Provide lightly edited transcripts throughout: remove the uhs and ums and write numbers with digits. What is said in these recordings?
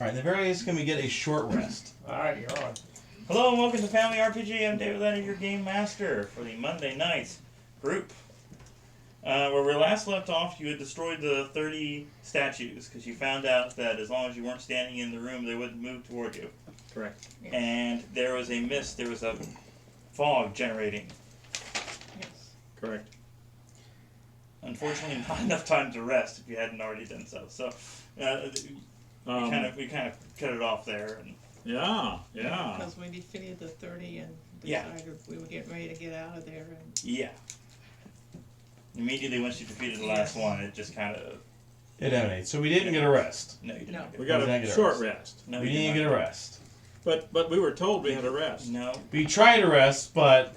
Alright, in the very least, can we get a short rest? Alright, you're on. Hello and welcome to Family RPG. I'm David Leonard, your game master for the Monday night group. Where we last left off, you had destroyed the 30 statues because you found out that as long as you weren't standing in the room, they wouldn't move toward you. Correct. Yes. And there was a mist, there was a fog generating. Yes. Correct. Unfortunately, not enough time to rest if you hadn't already done so. So we kind of cut it off there. And Yeah. Because we defeated the 30 and Yeah. decided we were getting ready to get out of there. And yeah. Immediately once you defeated the last one, it just kind of... It emanates. So we didn't get a rest. No, you didn't. No. Get We it. got We didn't a get a short rest. rest. No, We you didn't did get not. a rest. But we were told we had a rest. No. We tried to rest, but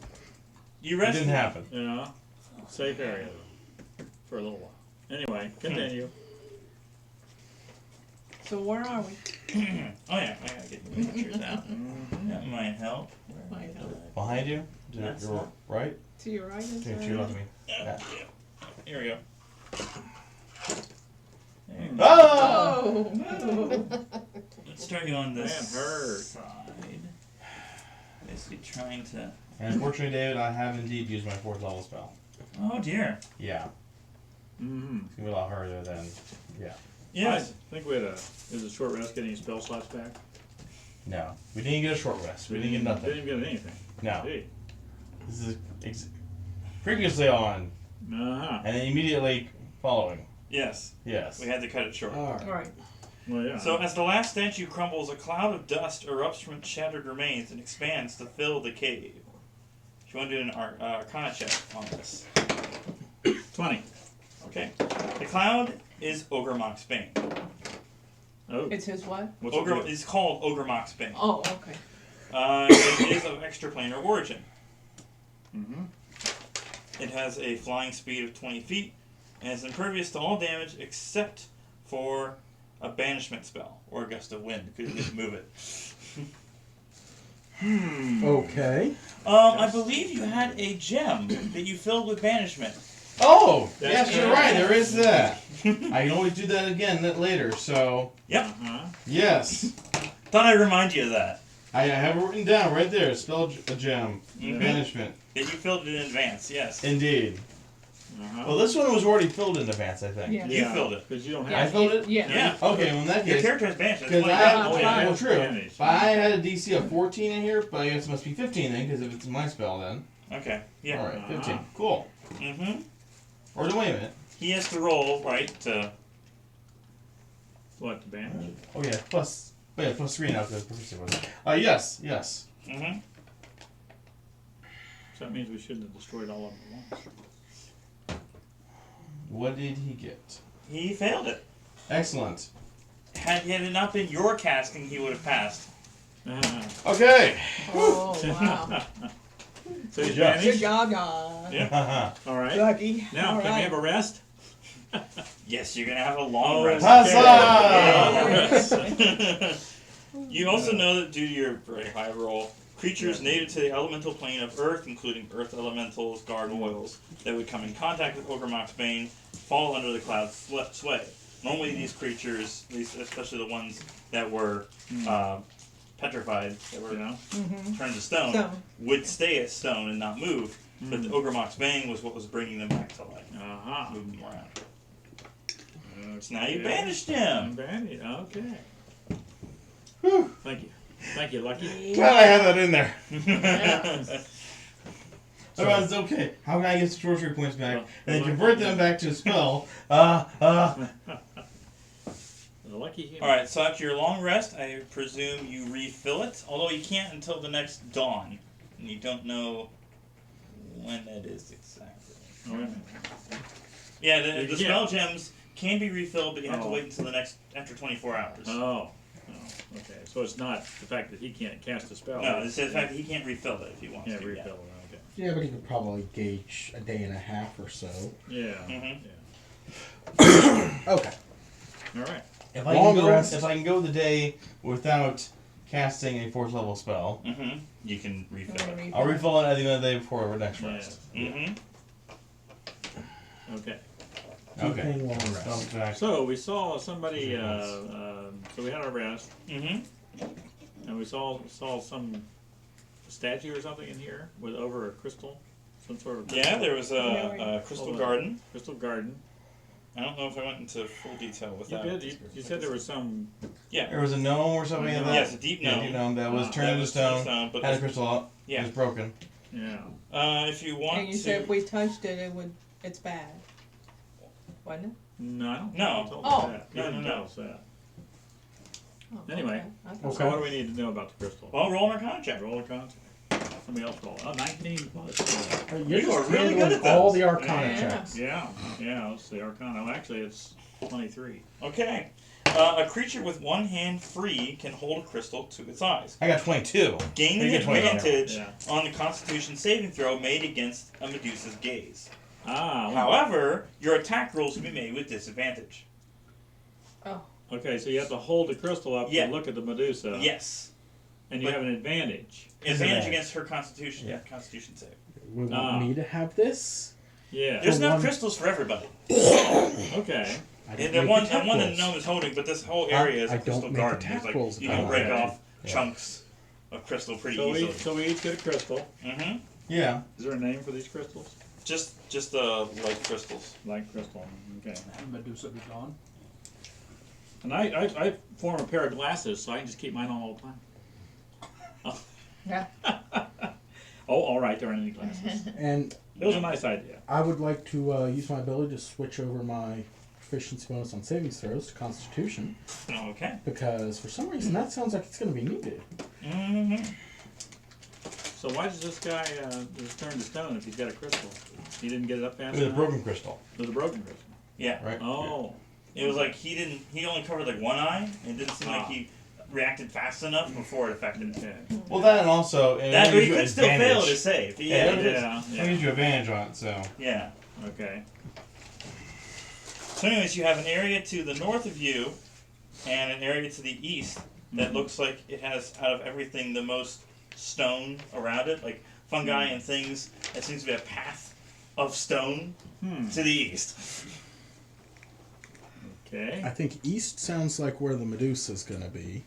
You it rested. didn't happen. You know? Safe area. For a little while. Anyway, continue. so where are we? Oh yeah, I gotta get the pictures out. That might help. Might help. Behind you? That's You're not- right? To your right is To there? your left of me. Yeah. Here we go. There you go. Oh! Oh! Let's start you on this Man, hurt. side. Basically trying to... And unfortunately, David, I have indeed used my 4th level spell. Oh dear. Yeah. Mm-hmm. It's going to be a lot harder than... Yeah. Yes. I think we had a short rest getting spell slots back. No. We didn't get a short rest. We didn't get nothing. Didn't even get anything. No. Gee. This is previously on, Uh-huh. and then immediately following. Yes. Yes. We had to cut it short. Right. Well, yeah. So as the last statue crumbles, a cloud of dust erupts from its shattered remains and expands to fill the cave. If you want to do an Arcana check on this. 20. Okay. The cloud is Ogre Mock's Bane. Oh. It's his what? What's Ogre it do? is called Ogre Mock's Bane. Oh, okay. It is of extraplanar origin. Mm-hmm. It has a flying speed of 20 feet and is impervious to all damage except for a banishment spell or a gust of wind because you can move it. Okay. I believe you had a gem that you filled with banishment. Oh! That's Yes, you're right. There is that. I can always do that again later, so... Yep. Uh-huh. Yes. Thought I'd remind you of that. I have it written down right there. Spell a gem. Mhm. Banishment. That you filled it in advance, yes. Indeed. Uh-huh. Well, this one was already filled in advance, I think. Yeah. You filled it. Because you don't I have filled it? Yeah. Yeah. Okay, well in that Your case... character has banished. Because That's I why you have... got- Oh, yeah. Well, true. Advantage. But I had a DC of 14 in here, but I guess it must be 15 then, because if it's my spell then. Okay, yeah. Alright, 15. Uh-huh. Cool. Mm-hmm. Or no, wait a minute. He has to roll, right, to... What, the banish? Oh yeah, plus... Oh yeah, plus 3 now, because proficiency was it. Yes, yes. Mm-hmm. So that means we shouldn't have destroyed all of them at once. What did he get? He failed it. Excellent. Had it not been your casting, he would have passed. Uh-huh. Okay. Oh, wow. So he's Good job. Good banished? job, John. Yeah. All right. Lucky. Now, All can we right. have a rest? Yes, you're gonna have a long Oh, rest. Huzzah! You also know that due to your very high roll, creatures native to the elemental plane of Earth, including Earth elementals, gargoyles, that would come in contact with Ogre Mock's Bane, fall under the cloud's sway. Normally these creatures, especially the ones that were petrified, that were Mm-hmm. turned to stone, So, would stay as stone and not move. But the Ogre Mock's Bane was what was bringing them back to life, Uh-huh. moving them around. So now you banished him. Banished. Okay. Whew. Thank you. Thank you, Lucky. Glad I had that in there. yeah. Otherwise, okay. How can I get sorcery points back Well, and then well, convert them back to a spell? The lucky human. Alright, so after your long rest, I presume you refill it, although you can't until the next dawn. And you don't know when that is exactly. Oh, wait a minute. Yeah, You the can't. spell gems can be refilled, but you have to Oh. wait until the next, after 24 hours. Oh. Okay. So it's not the fact that he can't cast a spell. No, it's the fact that he can't refill it if he wants Can't to. refill it. Okay. Yeah, but you could probably gauge a day and a half or so. Yeah. Mhm. Yeah. Okay. All right. If I Long can go, rest. if I can go the day without casting a 4th level spell, Mm-hmm. You can refill it. I'll refill it at the end of the day before our next rest. Mm-hmm. Okay. Keeping long rest. Spell back. So we saw somebody. So we had our rest, Mm-hmm. and we saw some statue or something in here with over a crystal, some sort of crystal, Yeah, there was a crystal garden. crystal garden. I don't know if I went into full detail with You that. did. You said there was some. Yeah. There was a gnome or something like that. Yes, a deep Yeah, gnome. deep gnome that was Ah, turned That into was turned to stone. but Had a crystal out. It yeah. was broken. Yeah. If you want And you to, said if we touched it, it's bad. Wasn't it? No, I don't. No. think he told us Oh. that. He No, didn't no, tell no. us that. Oh, Anyway. okay. I thought- So what do we need to know about the crystal? well, roll an Arcana check. Roll a contact. Somebody else roll. Oh, 19 plus. You're You just are really good handling at all those. the Arcana Yeah. checks. Yeah. Let's see, Arcana. Well, actually, it's 23. Okay. A creature with one hand free can hold a crystal to its eyes. I got 22. Gaining You get 20 on that one. advantage Yeah. on the Constitution saving throw made against a Medusa's gaze. Ah. Well, However, your attack rolls can be made with disadvantage. Oh, okay, so you have to hold the crystal up Yeah. to look at the Medusa. Yes. And you But- have an advantage. Advantage Disadvantage. against her Constitution. Yeah. Constitution save. We want Ah. me to have this? Yeah. There's For enough one- crystals for everybody. Okay. I And didn't the make one, attack and one that rolls. gnome is holding, but this whole area is I a don't crystal make garden. attack It's like rolls you if can I break don't. off Yeah. chunks of crystal pretty So easily. we each get a crystal. Mm-hmm. Yeah. Is there a name for these crystals? Just light crystals. Like crystal. Okay. Medusa be gone. And I form a pair of glasses so I can just keep mine on all the time. yeah. Oh, all right. There aren't any glasses. And It was a nice idea. I would like to use my ability to switch over my proficiency bonus on savings throws to Constitution, Okay. because for some reason that sounds like it's going to be needed. Mm-hmm. So why does this guy just turn to stone if he's got a crystal? He didn't get it up fast It was a enough? broken crystal, It was a broken crystal. Yeah. right? Oh. It was like he only covered like one eye, and it didn't seem like Ah. he reacted fast enough before it affected him. Okay. Well, that and also That gives he you could still fail advantage. to save. Yeah, Yeah. it is. Yeah. It gives you advantage on it, so. Yeah. Okay. So, anyways, you have an area to the north of you, and an area to the east that looks like it has, out of everything, the most stone around it, like fungi and things. It seems to be a path of stone to the east. Okay. I think east sounds like where the Medusa's going to be.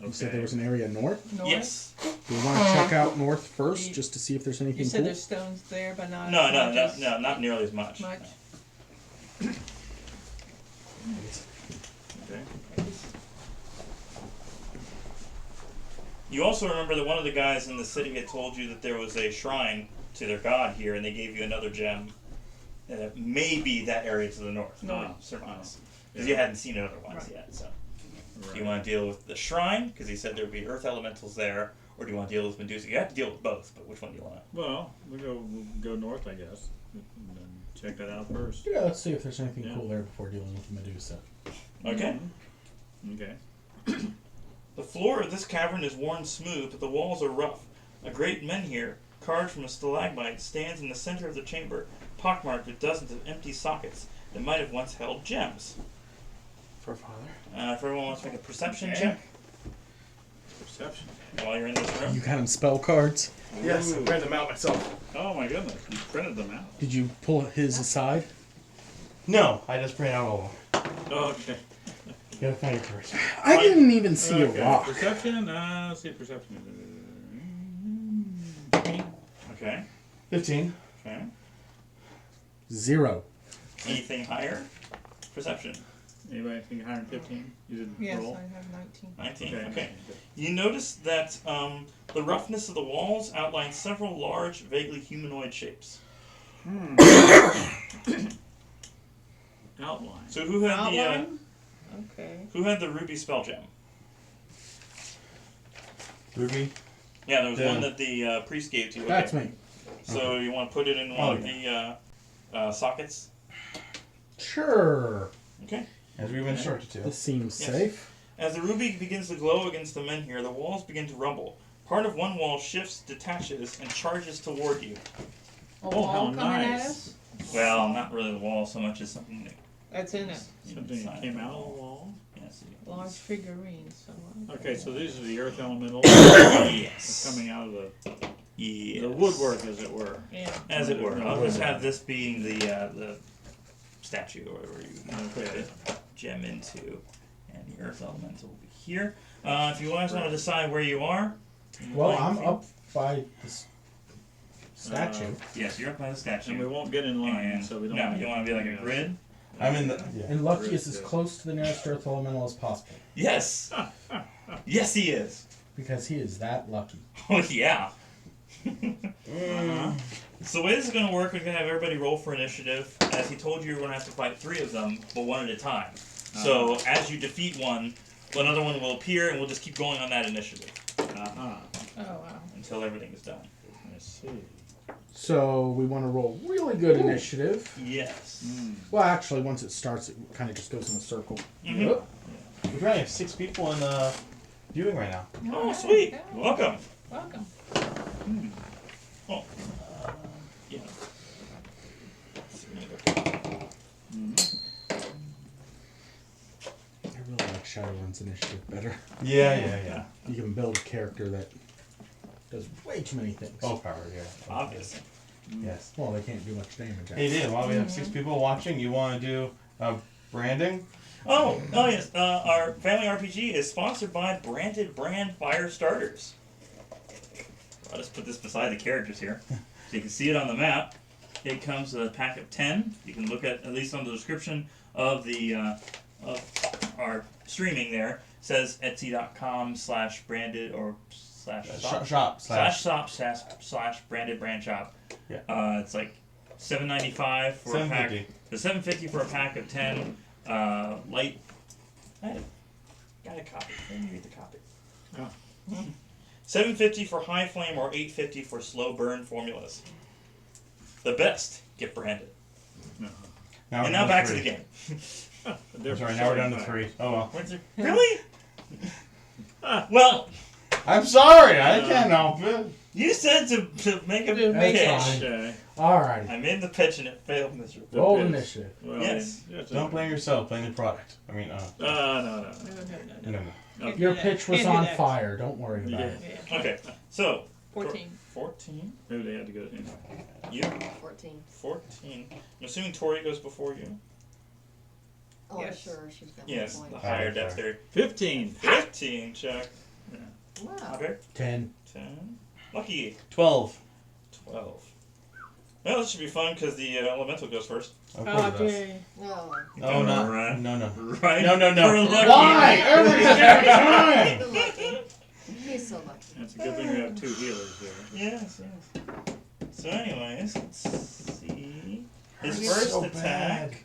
You said there was an area north? North? Yes. Do we want to check out north first just to see if there's anything You said cool? there's stones there, but not No, as no, much no, as- no, not nearly as much. much. Okay. You also remember that one of the guys in the city had told you that there was a shrine to their god here, and they gave you another gem. And it may be that area to the north. No. Surmise. Because you hadn't seen it otherwise yet, so. Do you want to deal with the shrine? Because he said there would be earth elementals there. Or do you want to deal with Medusa? You have to deal with both, but which one do you want to? Well, we'll go north, I guess. And then check that out first. Yeah, let's see if there's anything Yeah. cool there before dealing with the Medusa. Okay. Okay. The floor of this cavern is worn smooth, but the walls are rough. A great menhir, carved from a stalagmite, stands in the center of the chamber, pockmarked with dozens of empty sockets that might have once held gems. For father. If everyone wants to make a perception Okay. check Perception. while you're in this room. You got him spell cards? Yes, I Ooh. read them out myself. Oh my goodness, you printed them out. Did you pull his aside? No, I just printed out all of them. Oh, okay. You gotta find your cards. I didn't even see Okay. a rock. Perception. Let's see perception. Okay. 15. Okay. 0. Anything higher? Perception. Anybody think higher than 15? You didn't Yes, roll. I have 19. 19. Okay. Okay. You notice that the roughness of the walls outlines several large, vaguely humanoid shapes. Outline. So who had the Outline? Okay. ruby spell gem? Ruby. Yeah, there was Yeah. one that the priest gave to you. That's Okay. me. So you want to put it in one of the sockets? Sure. Okay. As we've been instructed to. This seems Yes. safe. As the ruby begins to glow against the menhir, the walls begin to rumble. Part of one wall shifts, detaches, and charges toward you. A Oh, wall how coming at nice. us? Well, not really the wall so much as something that That's in it. Something that came out of the wall. Yes. Large figurines. So Okay, so these are the earth elementals Yes. coming out of Yes. the woodwork, as it were. yeah. As it were. I'll just have this being the statue or whatever you put the gem into. And the earth elemental will be here. If you guys want to decide where you are. Well, I'm up by this statue. Yes, you're up by the statue. And we won't get in line, And so we don't. no, you want to be like a grid? I'm in the. Yeah. And Lucky is as close to the nearest earth elemental as possible. Yes! Yes, he is. Because he is that lucky. Oh, yeah. So the way this is going to work, we're going to have everybody roll for initiative. As he told you, you're going to have to fight 3 of them, but one at a time. So as you defeat one, another one will appear, and we'll just keep going on that initiative. Uh-huh. Oh, wow. Until everything is done. Let's see. So we want to roll really good initiative. Yes. Well, actually, once it starts, it kind of just goes in a circle. Mhm. Oop. We probably have 6 people in viewing right now. Oh, Alright, sweet. yeah. Welcome. Welcome. Oh. Yeah. I really like Shadowrun's initiative better. Yeah. You can build a character that does way too many things. Oh, power, yeah. Obviously. Yes. Well, they can't do much damage. Hey, Dan, while we have 6 people watching, you want to do branding? Oh yes. Our family RPG is sponsored by Branded Brand Fire Starters. I'll just put this beside the characters here, so you can see it on the map. It comes with a pack of 10. You can look at least on the description of the of our streaming there. It says etsy.com/branded or /shop/shop/branded brand shop. Yeah. It's like $7.95 for a pack. $7.50. The $7.50 for a pack of 10 light. I got a copy. Let me read the copy. Oh. $7.50 for high flame or $8.50 for slow burn formulas. The best get branded. And now back to the game. Sorry, now we're down to 3. Oh well. Really? Well, I'm sorry, I can't help it. you said to make a To make pitch. That's fine. Okay. Alrighty. I made the pitch and it failed miserably. Roll pitch. initiative. Well, Yes. Don't blame yourself, blame the product. I mean, No. no. Can't Your do that. pitch was Can't do on that. fire. Don't worry about Yeah. it. Yeah. Okay, so 14. 14. Maybe they had to go. You 14. 14. I'm assuming Tori goes before you. Oh, Yes. sure, she's got Yes, one the point. higher Okay. dexterity. 15. 15 check. Wow. Okay. 10. 10. Lucky. 12. 12. Well, this should be fun because the elemental goes first. Of Oh, course it does. okay. No. Oh, no. Right. No. Right? No. For lucky. Why? Every time! Good lucky. He's so lucky. That's a good thing we have 2 healers there. Yes. So, anyways, let's see. His Hurts first so attack bad.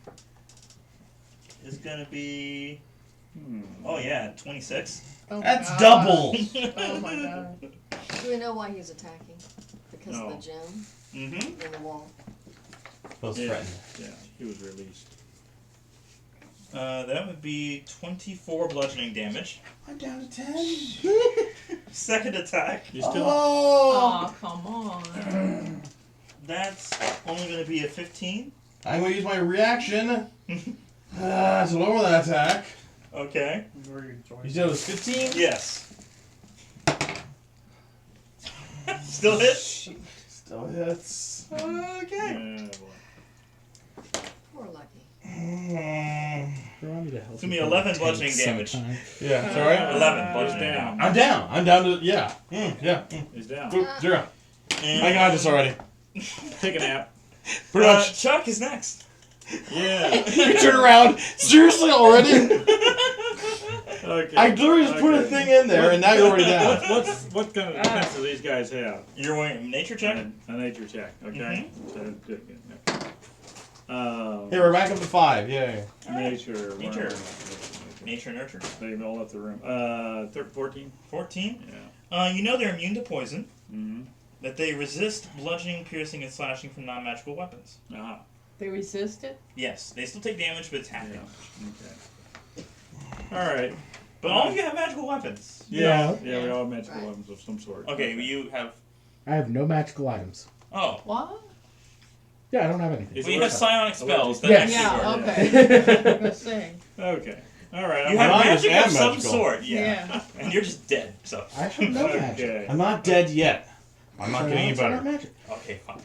is going to be. Oh, yeah, 26. Oh my That's God. double! Oh my God. Do we know why he's attacking? Because No. of the gem Mm-hmm. in the wall. Feels Yeah. threatened. Yeah, he was released. That would be 24 bludgeoning damage. I'm down to 10. Second attack. You still? Oh! Oh, come on. That's only going to be a 15. I'm going to use my reaction to lower that attack. Okay. You said it was 15? Yes. Still hit? Still hits. Okay. boy. Poor Lucky. Remind me to help It's gonna be you 11 tank bludgeoning damage. sometime. Yeah, sorry. 11 He's bludgeoning down. damage. I'm down to, yeah. He's down. Boop, 0. And, I got this already. Take a nap. Pretty much. Chuck is next. Yeah. You turn around. Seriously already? Okay. I literally just put a thing in there and now you're already down. What kind of defense do these guys have? You're going a nature check? A nature check. Okay. So, good. Hey, we're back up to 5. Yay. Nature. Nature. Nature nurture. They've all left the room. 14. 14. Yeah. You know they're immune to poison. Mm-hmm. That they resist bludgeoning, piercing, and slashing from non-magical weapons. Ah. They resist it? Yes, they still take damage, but it's half Yeah. damage. Okay. All right. But all of you have magical weapons. Yeah. Yeah. Yeah. We all have magical Right. weapons of some sort. Okay, you have. I have no magical items. Oh. What? Yeah, I don't have anything. Is Well, it you have worth- psionic spells. That Yes. actually Yeah, work. okay. I'm just saying. Okay. All right. You have Mine is magic of and some magical. sort, Yeah. and you're just dead. So I have no magic. Okay. I'm not dead yet. I'm not So getting any it's not better. magic. okay, fine.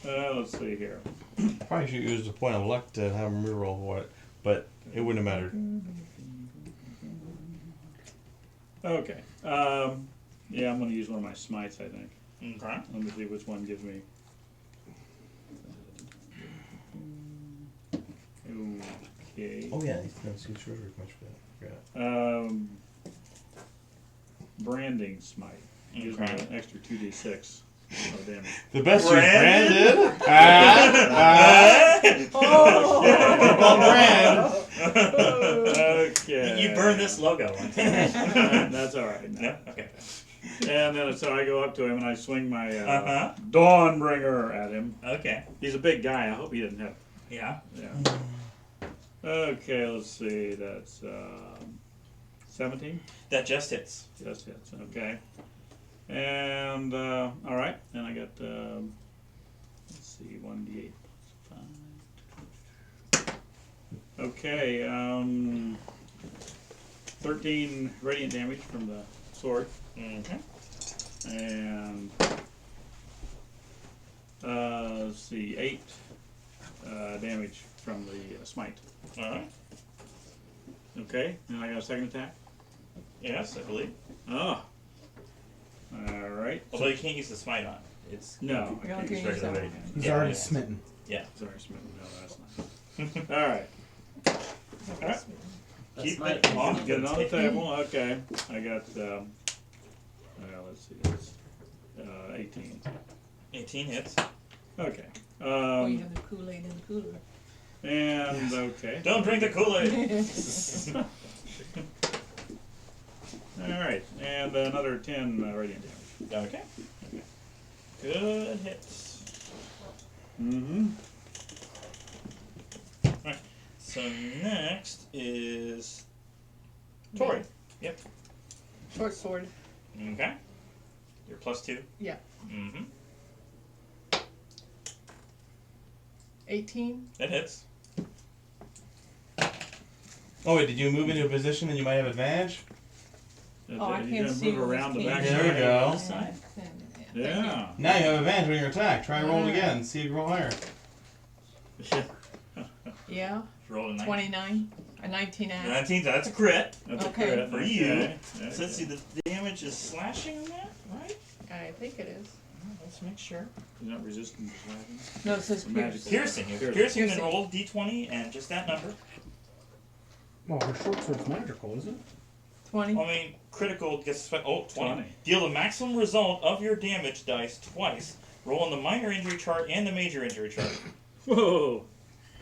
Let's see here. Probably should use the point of luck to have him reroll what, but it wouldn't have mattered. Okay. Yeah, I'm going to use one of my smites, I think. Okay. Let me see which one gives me. Okay. Oh yeah, that's good treasury points for that. Branding smite. Gives me Okay. an extra 2d6 of damage. The best use Branded? branded. Oh, brand. Okay. You burned this logo. That's alright. No? Okay. And then so I go up to him and I swing my Uh-huh. Dawnbringer at him. Okay. He's a big guy. I hope he doesn't have. Yeah. Yeah. Okay, let's see. That's 17. That just hits. Just hits. Okay. And all right. And I got let's see, 1d8 plus 5. Okay. 13 radiant damage from the sword. Okay. And let's see, 8 damage from the smite. Alright. Okay, and I got a second attack. Yes, I believe. Oh, all right. Although you can't use the smite on. It's No, I You can't can use use regular that. radiant. He's Yeah, already yeah. smitten. Yeah. Sorry, smitten. No, that's not. All right. Alright. That's Keep my it on Get it on the table. Okay, I got. Let's see, that's 18. 18 hits. Okay. Oh, you have the Kool-Aid in the cooler. And okay. Don't drink the Kool-Aid. All right, and another 10 radiant damage. Okay. Good hits. Mm-hmm. Alright. So next is Tori. Yep. Short sword. Okay. You're +2. Yeah. Mm-hmm. 18. That hits. Oh wait, did you move into a position and you might have advantage? Oh, I You can't gonna see move what around the this back means. There we go. Side. Yeah. Now you have advantage on your attack. Try and roll it Alright. again. See if you roll higher. Yeah. Roll a 19. 29. A 19 act. 19, that's a crit. That's Okay. a crit For you. Okay. So let's see, the damage is slashing on that, right? I think it is. Let's make sure. You're not resistant to slashing. No, it says Magical. pierce. Piercing. Piercing. Piercing, then Piercing. roll d20 and just that number. Well, her short sword's magical, isn't it? 20. I mean, critical gets 20. 20. Deal the maximum result of your damage dice twice. Roll on the minor injury chart and the major injury chart. Whoa.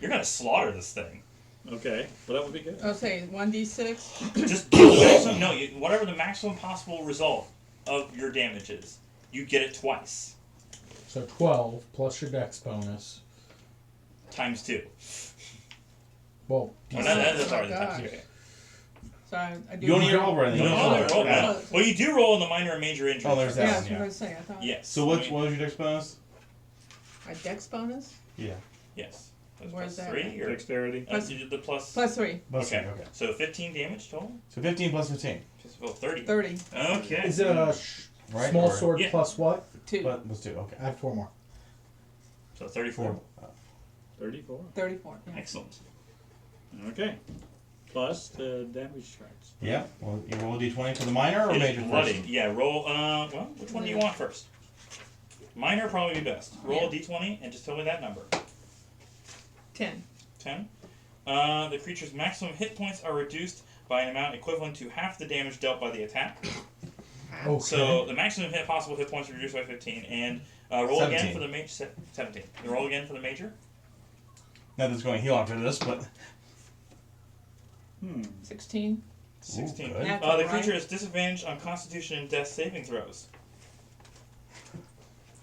You're gonna slaughter this thing. Okay. Well, that would be good. I'll say 1d6. Just deal the maximum. No, whatever the maximum possible result of your damage is, you get it twice. So 12 plus your dex bonus. Times 2. Well, Oh, no, that's Oh, already gosh. times 2. Okay. So I do. You don't need to roll for anything. You don't roll, roll that. Oh. Well, you do roll on the minor and major injury. Oh, there's chart. that Yeah, one, that's what I was saying. I thought. Yes. So what was your dex bonus? A dex bonus? Yeah. Yes. That's Where's plus that 3 or Dexterity. you did the plus. Plus 3. Plus Okay. three, okay. So 15 damage total. So 15 plus 15. Well, 30. 30. Okay. is it a Right? small Or- sword Yeah. plus what? 2. Plus 2, okay. Add 4 more. So 34. 34. 34. Yeah. Excellent. Okay. Plus the damage charts. Yeah. Well, you roll a d20 for the minor or It's major bloody. first? Yeah. Roll. Well, which one do you want first? Minor probably be best. Roll a d20 and just tell me that number. 10. 10. The creature's maximum hit points are reduced by an amount equivalent to half the damage dealt by the attack. Okay. So the maximum possible hit points are reduced by 15, and roll again 17. for the major. 17. You roll again for the major. Not that it's going to heal after this, but 16. 16. good. Natural, The right? creature is disadvantaged on Constitution and Death saving throws.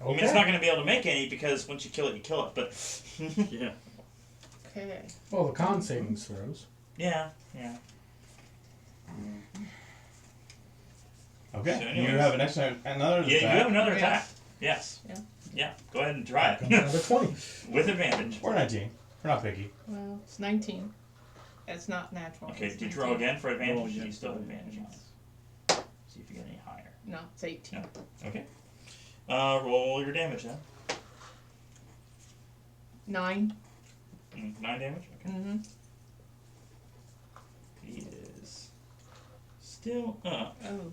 okay. I mean, it's not going to be able to make any because once you kill it, you kill it. But Yeah. Okay. Well, the con savings throws. yeah. okay. So You anyways. have another Yeah, you attack. have another Yes. attack. Yes. Yeah. Yeah. Go ahead and try Comes it another 20. with advantage. Or 19. We're not picky. Well, it's 19. That's not natural. Okay. It's Did you roll 19. again for Roll advantage? again You still have for advantage on it. See if you get any higher. No, it's 18. Okay. Roll your damage then. 9. 9 damage? Okay. Mm-hmm. He is still up, Oh.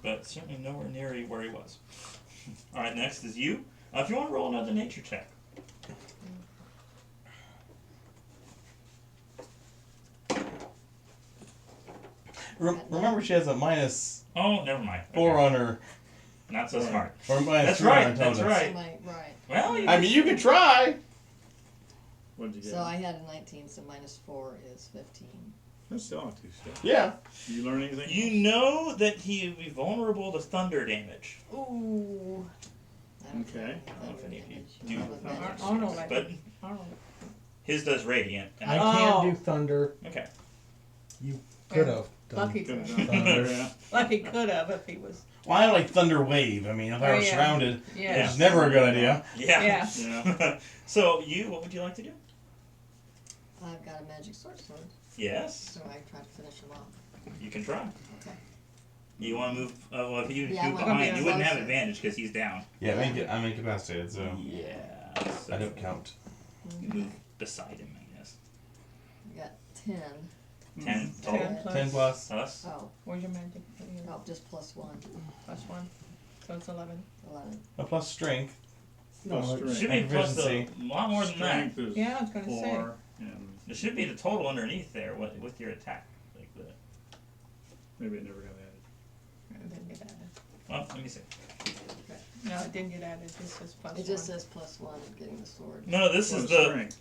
but certainly nowhere near where he was. Alright, next is you. If you want to roll another nature check. Remember, she has a minus Oh, never mind. 4 Okay. on her. Not so smart. Or minus That's 3 on her right, that's intelligence. right. Right. Well, I mean, you can try. What did you get? So I had a 19, so minus 4 is 15. That's still not too bad. Yeah. Did you learn anything? you know that he would be vulnerable to thunder damage. Ooh. I don't Okay. know I don't know if any of you do I'm a magic. I don't know, like, But I don't. his does radiant. And I can't Oh. do thunder. okay. You could have done Lucky Could've for done thunder. yeah. Lucky could have if he was. Well, I like thunder wave. I mean, if I Oh, were yeah. surrounded, Yeah. which is never a good idea. Yeah. Yeah. Yeah. So what would you like to do? I've got a magic sword, Yes, so I try to finish him off. you can try. Okay. You want to move? Well, if you Yeah, I do wanna behind, move you wouldn't have closer. advantage because he's down. Yeah, I'm incapacitated, so Yeah. So I don't count. you move beside him, I guess. I got 10. 10 total. 10 plus. 10 plus. Plus. Oh, Where's your magic? oh, just plus 1. Plus 1. So it's 11. 11. A plus strength. No, Plus it's- strength. Should be And plus a proficiency. lot more than that. Strength is Yeah, I was gonna say. 4, and There should be the total underneath there with your attack. Like the. maybe it never got added. It didn't get added. Well, let me see. No, it didn't get added. It just says plus It just 1. says plus 1 getting the sword. No, this Well, is the strength.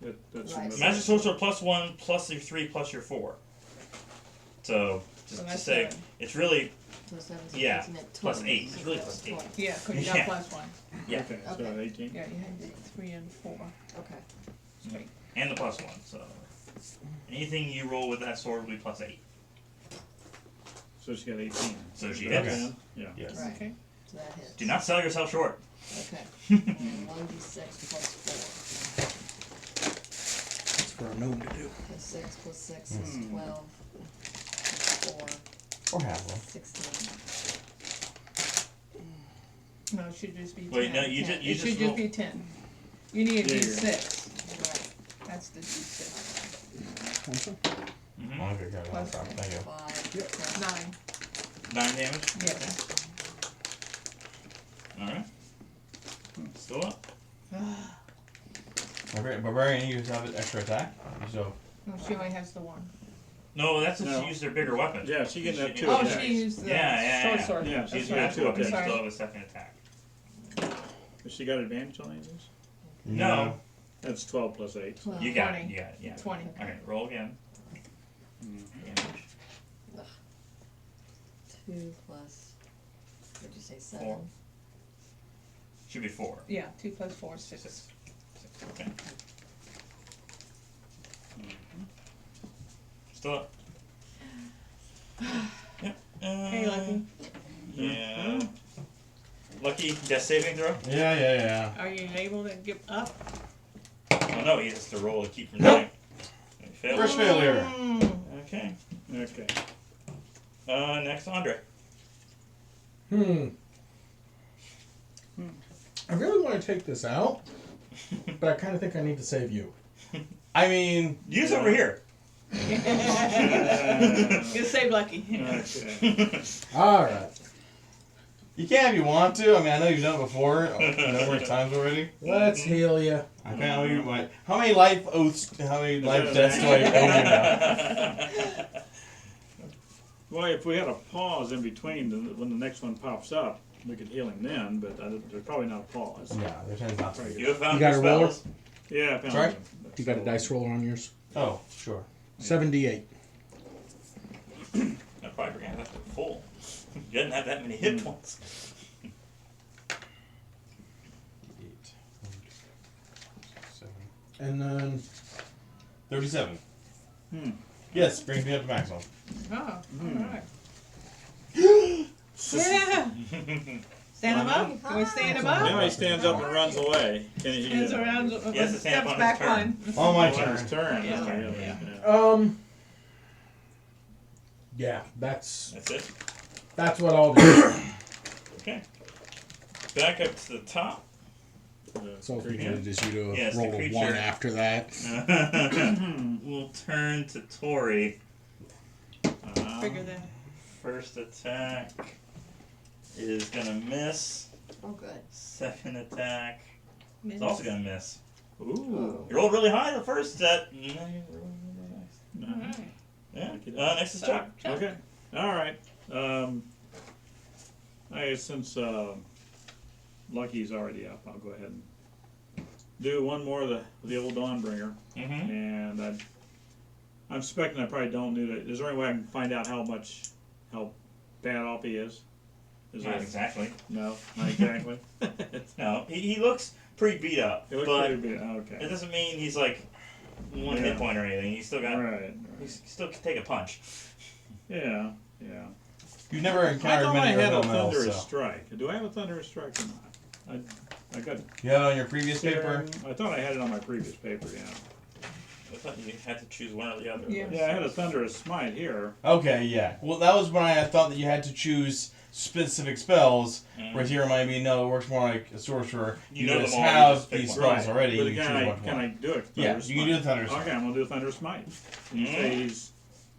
That's Right. another- magic sorcerer plus 1 plus your 3 plus your 4. So just So to that's say, 7. it's really So 17, Yeah, 18, 20. plus 8. So It's really that's plus 8. 20. Yeah, because you got Yeah. plus 1. yeah, Okay, so Okay. 18. Yeah, you had 3 and 4. Okay. Straight. and the plus 1. So anything you roll with that sword will be plus 8. So she got 18. So she Is that hits. 10? Yeah. Yes. Right. Okay. So that hits. Do not sell yourself short. Okay. And 1d6 plus 4. It's for a gnome to do. Plus 6 plus 6 is 12. Plus 4, Or half one. 16. No, it should just be 10. Wait, no, you 10. you It should roll. just be 10. You need a Yeah, D6. Right. That's the D6. Mhm. Oh, okay, got it. Plus Thank you. 5, Yep. 10. 9. 9 damage. Yes. Alright. Still up. Barbarian, you have an extra attack. So No, she only has the 1. No, that's if No. she used her bigger weapon. Yeah, she getting that She- too. Oh, attacks. she used the Yeah. short sword. Yeah, She's she's got got two two weapons. She attacks. still have a second attack. Has she got advantage on any of these? No. That's 12 plus 8. 12. You got it. 20. You got it. Yeah. 20. Okay, roll again. Damage. 2 plus, what'd you say, 7? 4. Should be 4. Yeah, 2 plus 4 is 6. 6. Okay. Still up. Yep. Hey, Lucky. Yeah. Lucky death saving throw? yeah. Are you able to get up? Oh no, he has to roll to keep from dying. He failed. First failure. Okay. Okay. Next, Andre. I really want to take this out, but I kind of think I need to save you. I mean, Use over here. You save Lucky. Okay. All right. you can if you want to. I mean, I know you've done it before a number of times already. Let's heal you. I kind of owe you my. How many life oaths? How many life that deaths an do I owe you now? Well, if we had a pause in between when the next one pops up, we could heal him then, but there's probably not a pause. Yeah, there tends not to be. You have found You got your a roller? spells. Yeah, I found Sorry? him. You got a dice roller on yours? Oh, sure. 78. I probably forgot that's full. You didn't have that many hit points. 8, 7, And then 37. Hmm. Yes, brings me up to maximum. Oh, Hmm. alright. Yeah! Stand him up? Can we stand him Now up? he stands up and runs away. Can he? Stands around, Yes, to stand up steps on his back turn. one. On my On turn. his turn. Yeah. Oh, Yeah. Yeah, that's That's it. what I'll do. Okay. Back up to the top. So if we creature. needed just you to Yes, the roll a creature. 1 after that. We'll turn to Tori. Figure that. First attack is gonna miss. Oh, good. Second attack is Miss. also gonna miss. Ooh. You rolled really high the first set. Alright. Yeah. Next is Chuck. Okay. All right. Since Lucky's already up, I'll go ahead and do one more of the old Dawnbringer, Mm-hmm. and I'm suspecting I probably don't do that. Is there any way I can find out how bad off he is? Is Not there- exactly. No, not exactly. No, he looks pretty beat up, It looks but pretty bad. Okay. it doesn't mean he's like one Yeah. hit point or anything. He's still got. Right. He's still can take a punch. Yeah. Yeah. You've never I encountered thought I many had a elementals, thunderous so. strike. Do I have a thunderous strike or not? I got. You have it on your previous paper? I thought I had it on my previous paper. Yeah. I thought you had to choose one or the other. Yeah. Yeah, I had a thunderous smite here. Okay, yeah. Well, that was when I thought that you had to choose specific spells. Mm. Whereas here it might be, no, it works more like a sorcerer. You know just them all, you have just pick these one. spells Right. already. But You choose can one. I do it? Yeah, Thunderous you can do the Thunderous Okay, I'm gonna do a thunderous smite. You Mm. say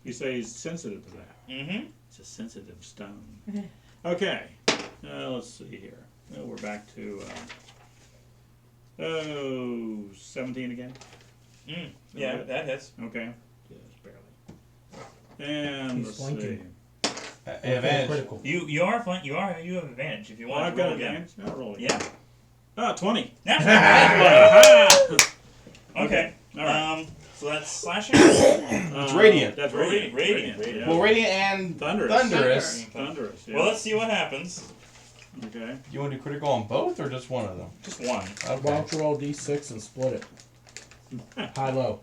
you say he's sensitive to that. Mm-hmm. It's a sensitive stone. Okay. Let's see here. Well, we're back to 17 again. Mm. Yeah, Okay. that hits. Okay. Just barely. And He's let's flanking. see. Advantage. Critical. You are flank. You have advantage if you Well, want I've to roll got again. advantage. I'll roll again. Yeah. 20. Natural. Okay. All right. So that's slashing. It's radiant. That's Radiant, radiant. radiant. Yeah. Well, radiant and Thunderous. thunderous. Thunderous. Yeah. Well, let's see what happens. Okay. You want to do critical on both or just one of them? Just one. Why Okay. don't you roll D6 and split it? High low.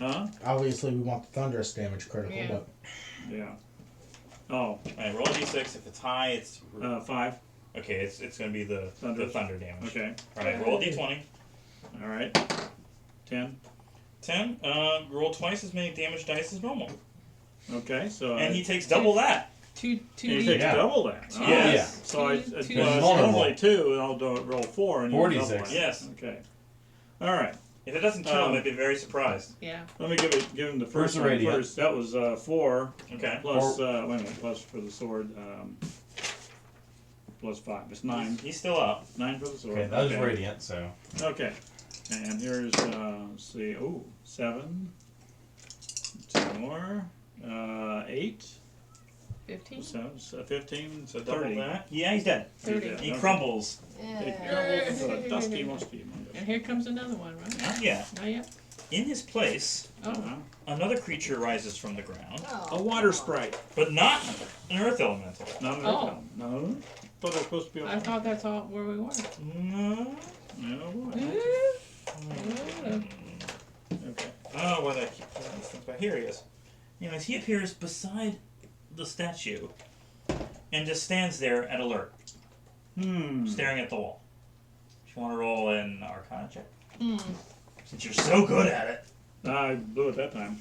Huh? Obviously, we want the thunderous damage critical, Yeah. but Yeah. Oh, All right, roll a d6. If it's high, it's 5. okay. It's going to be the thunder damage. Okay. All right, roll a d20. All right. 10. 10. Roll twice as many damage dice as normal, Okay. So and he takes double that. Two he D. takes Yeah. double that. Two Oh, Yes. Yeah. So I, Two- it's two- vulnerable. normally 2, and I'll roll 4 and 46. double that. Yes. Okay. All right. If it doesn't kill him, I'd be very surprised. Yeah. Let me give him the Where's first the one radiant? first. That was 4 Okay. plus wait a minute, plus for the sword plus 5. It's 9. He's still up. 9 for the sword. Okay, that was radiant, so. Okay. And here's let's see. Oh, 7. 2 more. 8. 15? 7, 15. So double 30. that. Yeah, he's dead. 30. He Okay. crumbles. Take Yeah. a dusty musty among us. And here comes another one, right? Not yet. Not yet? In his place, Oh. Uh-huh. another creature rises from the ground, Oh, A water come on. sprite. but not an earth elemental. Not an Oh. earth No. Thought it was supposed to be a I thought that's all where we were. No. No. what? Okay. Oh, why did I keep pulling these things back? Here he is. Anyways, he appears beside the statue and just stands there at alert, staring at the wall. If you want to roll an Arcana check, since you're so good at it. I blew it that time.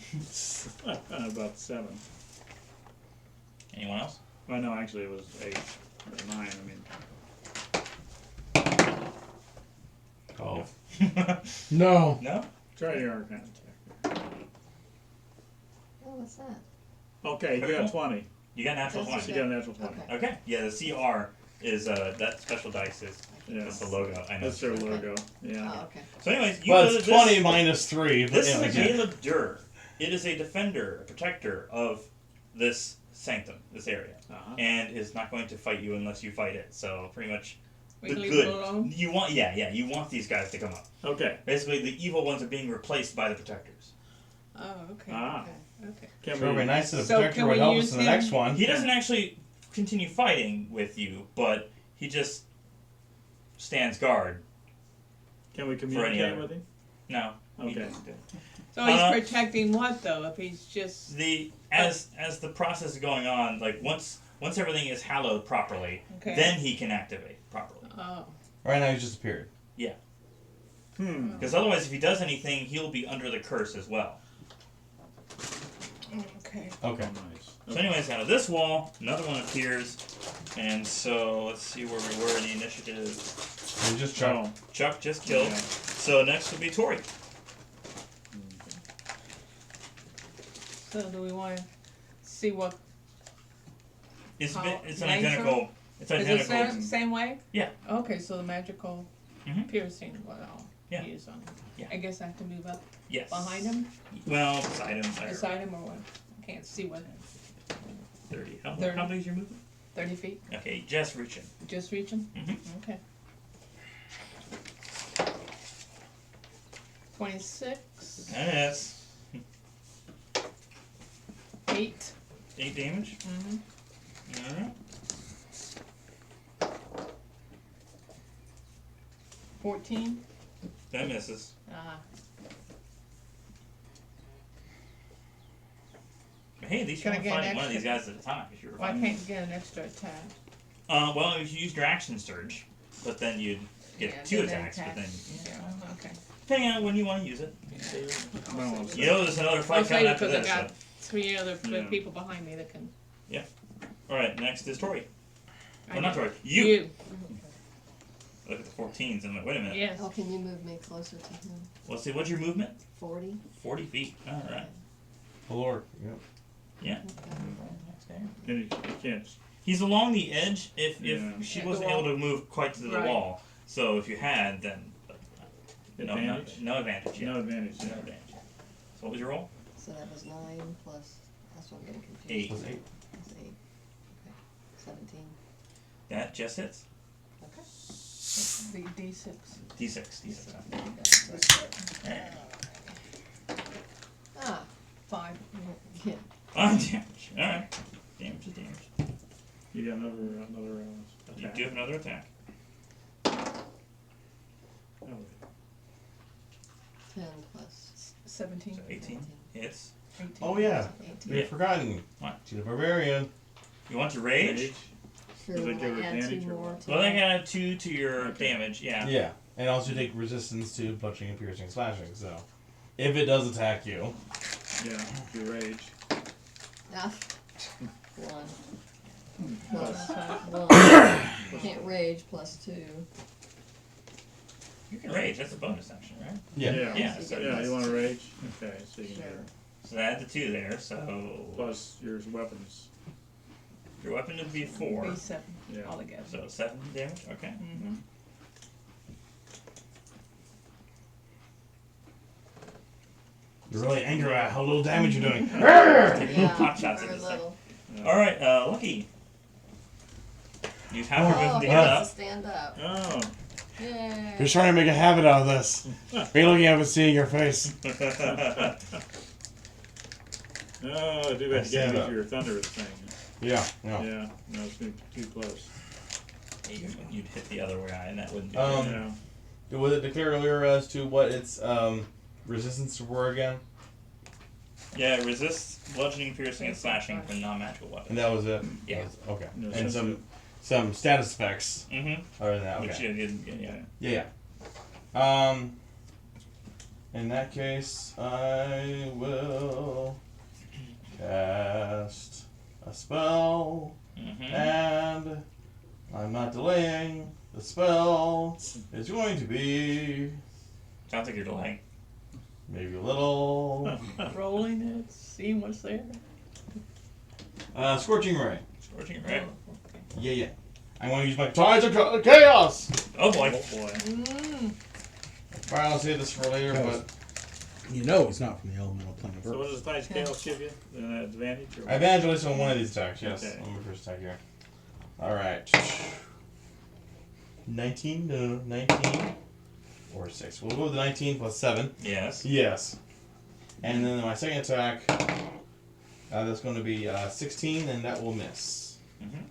About 7. Anyone else? Well, no, actually it was 8 or 9. I mean, Oh. no. No? try your Arcana check. Oh, what's that? Okay, you got 20. You got natural That's 20. You got a natural 20. Okay. Okay. Yeah, the CR is that special dice is Yeah. that's the logo. I know. That's their logo. Yeah. Oh, okay. So, anyways, you Well, know it's that 20 minus 3. But This is anyways, a yeah. Gala Dur. It is a defender, a protector of this sanctum, this area, Uh-huh. and is not going to fight you unless you fight it. So pretty much We the can leave good. it alone? You want, you want these guys to come up. Okay. Basically, the evil ones are being replaced by the protectors. Oh, okay. Ah. Okay. Okay. Can Sure, it'd be nice if the So protector can would we help use us in the him? next one. He doesn't actually continue fighting with you, but he just stands guard. Can we any communicate other- with him? No. he Okay. doesn't do it. So he's Uh, protecting what though? If he's just As the process is going on, like once everything is hallowed properly, okay. then he can activate properly. Oh. Right now, he's just appeared. Because otherwise, if he does anything, he'll be under the curse as well. Okay. Okay. Nice. So anyways, out of this wall, another one appears. And so, let's see where we were in the initiative. And just Chuck. Oh, Chuck just killed. Yeah. So next will be Tori. So do we want to see what? It's How- it's an nature? identical. It's Is it identical. same way? Yeah. Okay, so the magical Mhm. piercing. Well, Yeah. use on. Yeah. I guess I have to move up Yes. behind him, Well, beside him. There. beside him, or what? I can't see what. 30. How 30. big is your movement? 30 feet. Okay, just reaching. Just reaching. Mhm. Okay. 26. Yes. 8. 8 damage. Mm-hmm. Alright. 14. That misses. But hey, at least you're Can I not get an fighting one of these extra- guys at a time. If you were Well, I fighting. can't get an extra attack. Well, if you used your action surge, but then you'd get Yeah, 2 then attacks. attack. But then, Yeah. Okay. depending on when you want to use it. well, You know, there's another I'll fight tell you coming after because I this. got So. 3 other Yeah. people behind me that can. All right, next is Tori. I Well, not do. Tori. You. Look at the 14s and I'm like, wait a minute. Yes. Oh, can you move me closer to him? Let's see. What's your movement? 40? 40 feet. All right. Oh, Lord. Yep. Yeah. Okay. and you can't. He's along the edge. If Yeah. she At the wasn't wall. able to move quite to the Right. wall, so if you had, then Advantage? no advantage. Yeah. No advantage. No Yeah. advantage. So what was your roll? So that was 9 plus, that's what I'm getting confused. 8. Was 8. That's 8. Okay. 17. That just hits. Okay. The D6. D6. Ah, 5. yeah. Damage. All right. Damage is damage. You got another You attack. do have another attack. Oh, 10 plus 17. So 18 hits. 18. Oh, yeah. 18. We had forgotten. What? She's a barbarian. You want to rage? Rage. Sure, Does it will give I add advantage 2 or more what? to Well, they that? got 2 to your Okay. damage. Yeah. Yeah. And also take resistance to punching and piercing and slashing. So, if it does attack you, Yeah, you rage. Ah. 1. Plus. Plus 1. Can't rage plus 2. You can rage. That's a bonus action, right? Yeah. Yeah, So so- you get Yeah, you want to rage? Okay, so you Sure. can So add the 2 there. So plus your weapons. your weapon would be 4. Be 7 Yeah. altogether. So 7 damage. Okay. Mm-hmm. you're really angry at how little damage you're doing. Taking Yeah, pot shots at very this thing. little. All right, Lucky. Use half your Oh, movement he to get has up. to stand up. Oh, Yay. You're trying to make a habit out of this. Are you looking up and seeing your face? oh, too bad you Stand gave up. me your thunder thing. Yeah. No. Yeah, no, it's gonna be too close. You'd hit the other guy, and that wouldn't do Um, it. Yeah. Was it declared earlier as to what its resistance were again? Yeah, it resists bludgeoning, piercing, and slashing from non-magical weapons. And that was it. Yeah. That was- okay. No, And so- some status effects Mm-hmm. other than that. Which Okay. you didn't get, yeah. Yeah. In that case, I will cast a spell, Mm-hmm. and I'm not delaying. The spell is going to be Sounds like you're delaying. maybe a little Rolling it, seeing what's there. scorching ray. Scorching it, right? Oh, okay. Yeah. I want to use my tides of chaos. Oh boy. Oh boy. Alright, I'll save this for later, but You know he's not from the elemental plane of So what Earth. does the Tides Chaos give you? An advantage? Or I evangelize on one of these attacks. Yes, Okay. on my first attack here. All right. 19, no, 19 or 6. We'll go with the 19 plus 7. Yes. Yes. And then my second attack, that's going to be 16, and that will miss. Mm-hmm.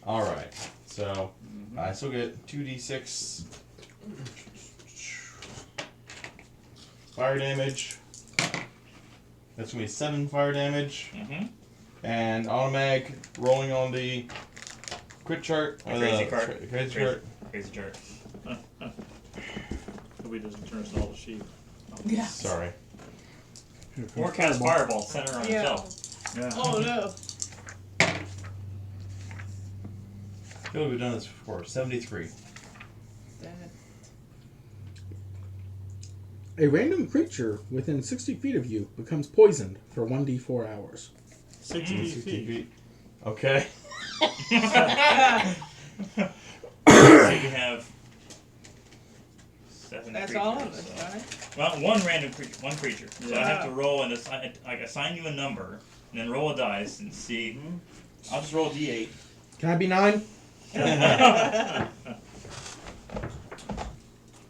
All right. So I still get 2d6 fire damage. That's going to be 7 fire damage. Mm-hmm. And automatic rolling on the crit chart. A or crazy the card. Crazy chart. Crazy jerk. Hope he doesn't turn us all to sheep. Yeah. Sorry. Or cast fireball, center on Yeah. himself. Yeah. Oh no. I feel like we've done this before. 73. That A random creature within 60 feet of you becomes poisoned for 1d4 hours. 60 feet. Okay. So you have 7 that's creatures. all of us, so. right? Well, one random creature, one creature. So I have to roll and assign you a number, and then roll a dice and see. I'll just roll a d8. Can I be 9?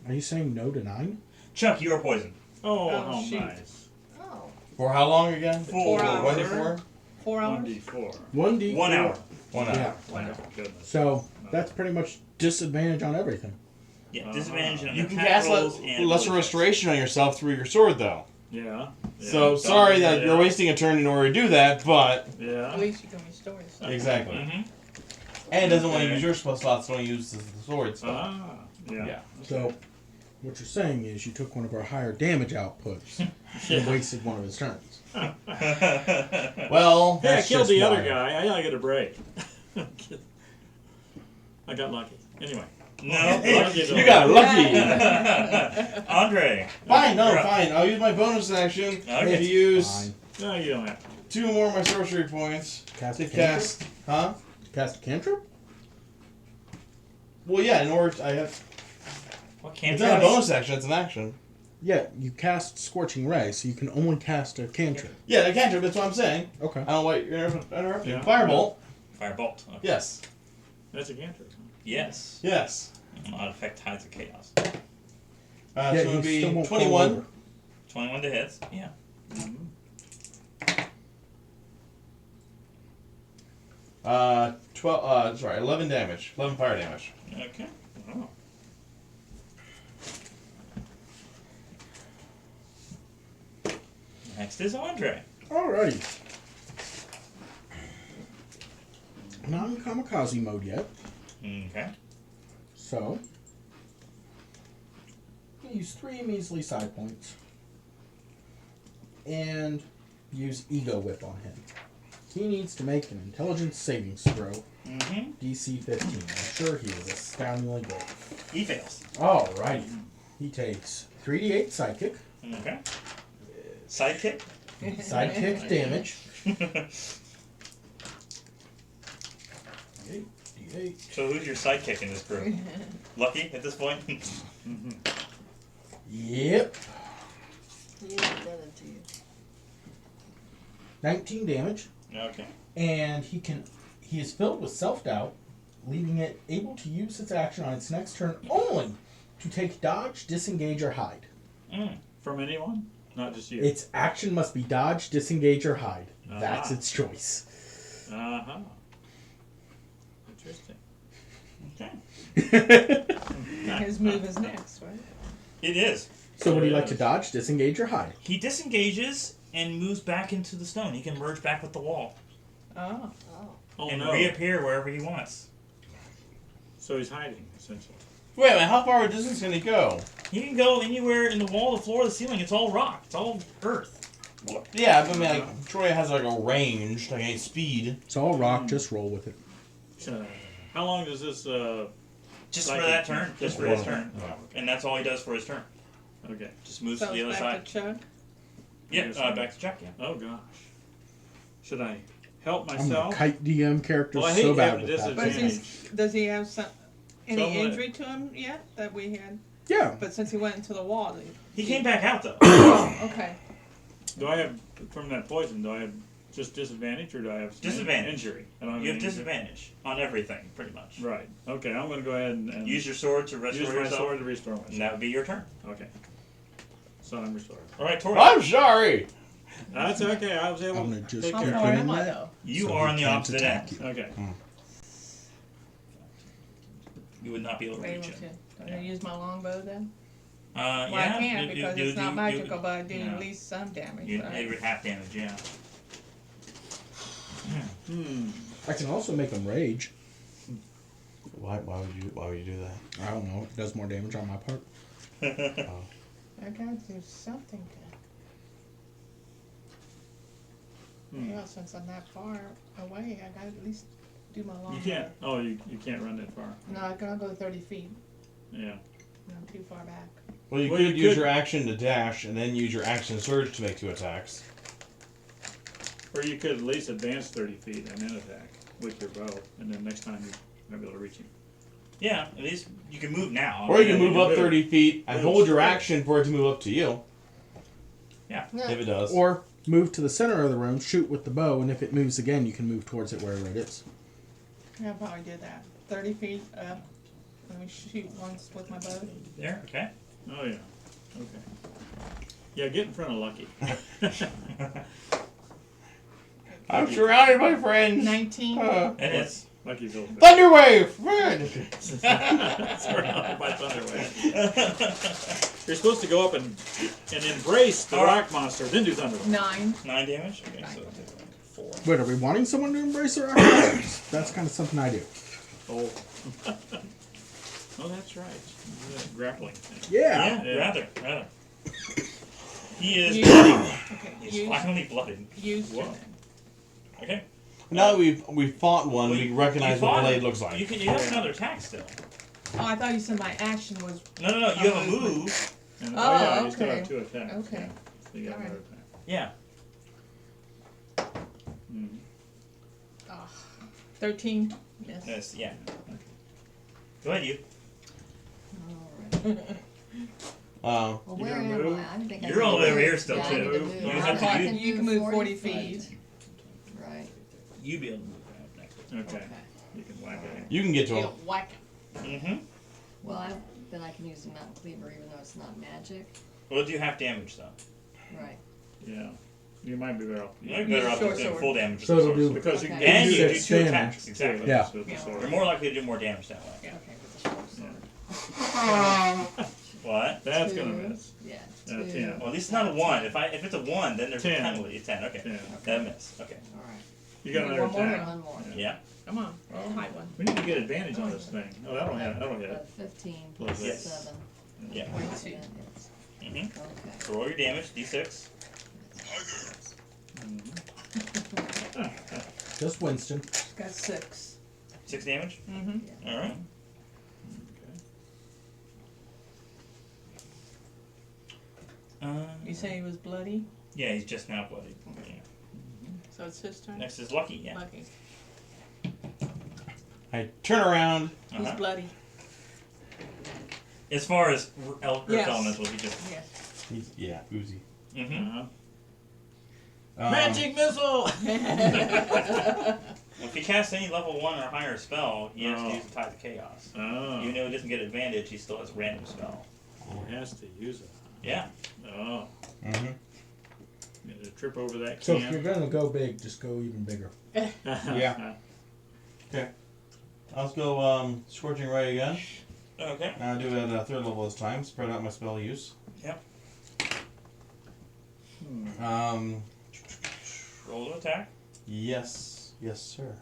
Are you saying no to 9? Chuck, you are poisoned. Oh, Oh, how shoot. nice. Oh. For how long again? 4 hours. 1d4? 4 hours? 1d4. 1d4. 1 hour. 1 hour. Yeah. Wow, goodness. So that's pretty much disadvantage on everything. Yeah, disadvantage on You can attack cast rolls and lesser ability restoration on yourself through your sword, though. Yeah. So sorry that you're wasting a turn in order to do that, but At Yeah. least you can restore yourself. exactly. checks. And it doesn't want to Okay. use your spell slots; it only uses the sword spell. Ah. Yeah. Yeah. So what you're saying is you took one of our higher damage outputs and wasted one of his turns. Well, Hey, I that's killed just the other why. guy. I get a break. I got lucky. Anyway. No. You got lucky. Andre. Fine, no, You're up. fine. I'll use my bonus action Okay. to use Fine. No, you don't have to. 2 more of my sorcery points Cast to a cantrip? cast. Huh? Cast a cantrip? Well, yeah. In order, I have. What It's can't not a bonus action; it's an action. Yeah, you cast Scorching Ray, so you can only cast a cantrip. Yeah, a cantrip. That's what I'm saying. Okay. I don't want you interrupting. Yeah. Firebolt. Firebolt. Okay. Yes. That's a cantrip. Yes. Yes. Will not affect tides of chaos. Yeah, So it you would be still won't fall 21. over. 21 to hits. Yeah. 11 damage. 11 fire damage. Okay. Oh. Next is Andre. Alrighty. Not in kamikaze mode yet, Okay. so use 3 measly side points and use Ego Whip on him. He needs to make an intelligence savings throw, Mm-hmm. DC 15. I'm sure he is astoundingly good. He fails. Alrighty. He takes 3d8 sidekick, Okay. Sidekick. sidekick damage. 8d8. So who's your sidekick in this group? Lucky at this point? Yep. He ain't done it to you. 19 damage. Okay. And he is filled with self-doubt, leaving it able to use its action on its next turn only to take dodge, disengage, or hide. Mm. From anyone? Not just you. Its action must be dodge, disengage, or hide. That's Ah. its choice. Uh-huh. Interesting. Okay. His move is next, right? It is. So would he like to dodge, disengage, or hide? He disengages and moves back into the stone. He can merge back with the wall Oh. Oh. Oh, and no. reappear wherever he wants. So he's hiding, essentially. Wait a minute, how far a distance can he go? He can go anywhere in the wall, the floor, the ceiling. It's all rock. It's all earth. Yeah, but I mean, like, Troy has like a range, like a speed. It's all rock, just roll with it. How long does this, Just Like for that it- turn. Just for one his turn. Oh, okay. And that's all he does for his turn. Okay. Just moves So to the other it's side. back to Chuck. Yeah, Yes, back to Chuck, yeah. Oh, gosh. Should I help I'm myself? gonna kite DM characters Well, I hate so bad having with that. But disadvantage. does he have any Somewhat. injury to him yet that we had? Yeah. But since he went into the wall, He came back out, though. okay. Do I have, from that poison, do I have just disadvantage or do I have some Disadvantage. injury? I don't have You have any injury? disadvantage on everything, pretty much. Right. Okay, I'm going to go ahead and Use your sword to restore use my yourself, sword to restore and myself. that would be your turn. Okay. So I'm restored. All right, Tori. I'm sorry! That's okay. I was able I'm to gonna just take How keep care far of doing am I that. though? You so are he on the can't opposite attack end. you. it. Okay. You would not be able to Able reach him. to. Can I use my longbow then? Yeah. Well, I can you- because you it's not do- magical, but I do yeah. at least some damage. You, right? you half damage, yeah. I can also make him rage. Why would you do that? I don't know. It does more damage on my part. I gotta do something to. Yeah, since I'm that far away, I gotta at least do my long. You can't. Oh, you can't run that far. No, I gotta go 30 feet. Yeah. Not too far back. Well, you Well, could you use could- your action to dash and then use your action surge to make 2 attacks. Or you could at least advance 30 feet and then attack with your bow, and then next time you might be able to reach him. Yeah, at least you can move now. Or you can Yeah, move up 30 feet and Move hold your straight. action for it to move up to you. Yeah. If it does. Or move to the center of the room, shoot with the bow, and if it moves again, you can move towards it wherever it is. I'll probably do that. 30 feet up. Let me shoot once with my bow. There, okay. Oh, yeah. Okay. Yeah, get in front of Lucky. I'm surrounded by friends. 19. It is. Lucky's old. Thunderwave! Friend! Surrounded by Thunderwave. You're supposed to go up and embrace the rock monster, then do Thunderwave. 9. 9 damage? Okay, so I'll take 4. Wait, are we wanting someone to embrace the rock monsters? That's kind of something I do. Oh. Oh, that's right. Grappling thing. Yeah. Yeah, Yeah. rather. He is Use- bloody. Okay, He's use, finally bloodied. use Whoa. your thing. Okay. Now that we've fought one, we recognize what fought blade him. looks like. You have another attack still. Oh, I thought you said my action was. No, you have a move. And, Oh, yeah, you still okay. have 2 attacks. Okay. Yeah. So you got Alright. another attack. Yeah. Mhm. 13. Yes. Yes, yeah. Go ahead, you. Alright. Uh, Well, You where gonna am move? I? I think I You're all need the way to over here move. still, Yeah, I too. need to move. You I have to can do- You can move 40 feet. feet. Right. You be able to move around next. Okay. Okay. You can whack it. you can get to You him. whack. Mm-hmm. Well, then I can use the mountain cleaver even though it's not magic. Well, do half damage, though. Right. Yeah. You might be better off. You might be better off Short just doing sword. full damage. with So the it'll sword. do- Because you can Okay. And you can do 6 2 damage. attacks, exactly. Yeah. With the Yeah. sword. You're more likely to do more damage that way. Yeah. Okay, with the short sword. What? That's Two. gonna miss. Yeah. 10. Well, at least it's not a 1. If it's a 1, then there's a 10. penalty. It's 10, okay. 10. That miss. Okay. Alright. You got You another want more? attack. One more. Yeah. Come on. Roll a high one. We need to get advantage on this thing. Oh, that'll hit. That'll hit. 15 Plus plus Yes. 7. Yeah. 22. That hits. Mm-hmm. Okay. So roll your damage, d6. Just Winston. Got 6. 6 damage? Mm-hmm. Alright. You say he was bloody? Yeah, he's just now bloody. Yeah. So it's his turn? Next is Lucky, yeah. Lucky. I turn around. He's Uh-huh. bloody. As far as Earth Yes. Elementals, he just. Yes. Yeah, Uzi. Mm-hmm. Magic missile! If he casts any level 1 or higher spell, he has Oh. to use the Tide of Chaos. Oh. Even though he doesn't get advantage, he still has random spell. He has to use it. Yeah. Oh. Mm-hmm. You had to trip over that So can. if you're gonna go big, just go even bigger. Yeah. Let's go Scorching Ray again. Okay. I'll do it at a 3rd level this time. Spread out my spell use. Yep. Um, Roll to attack. yes, sir.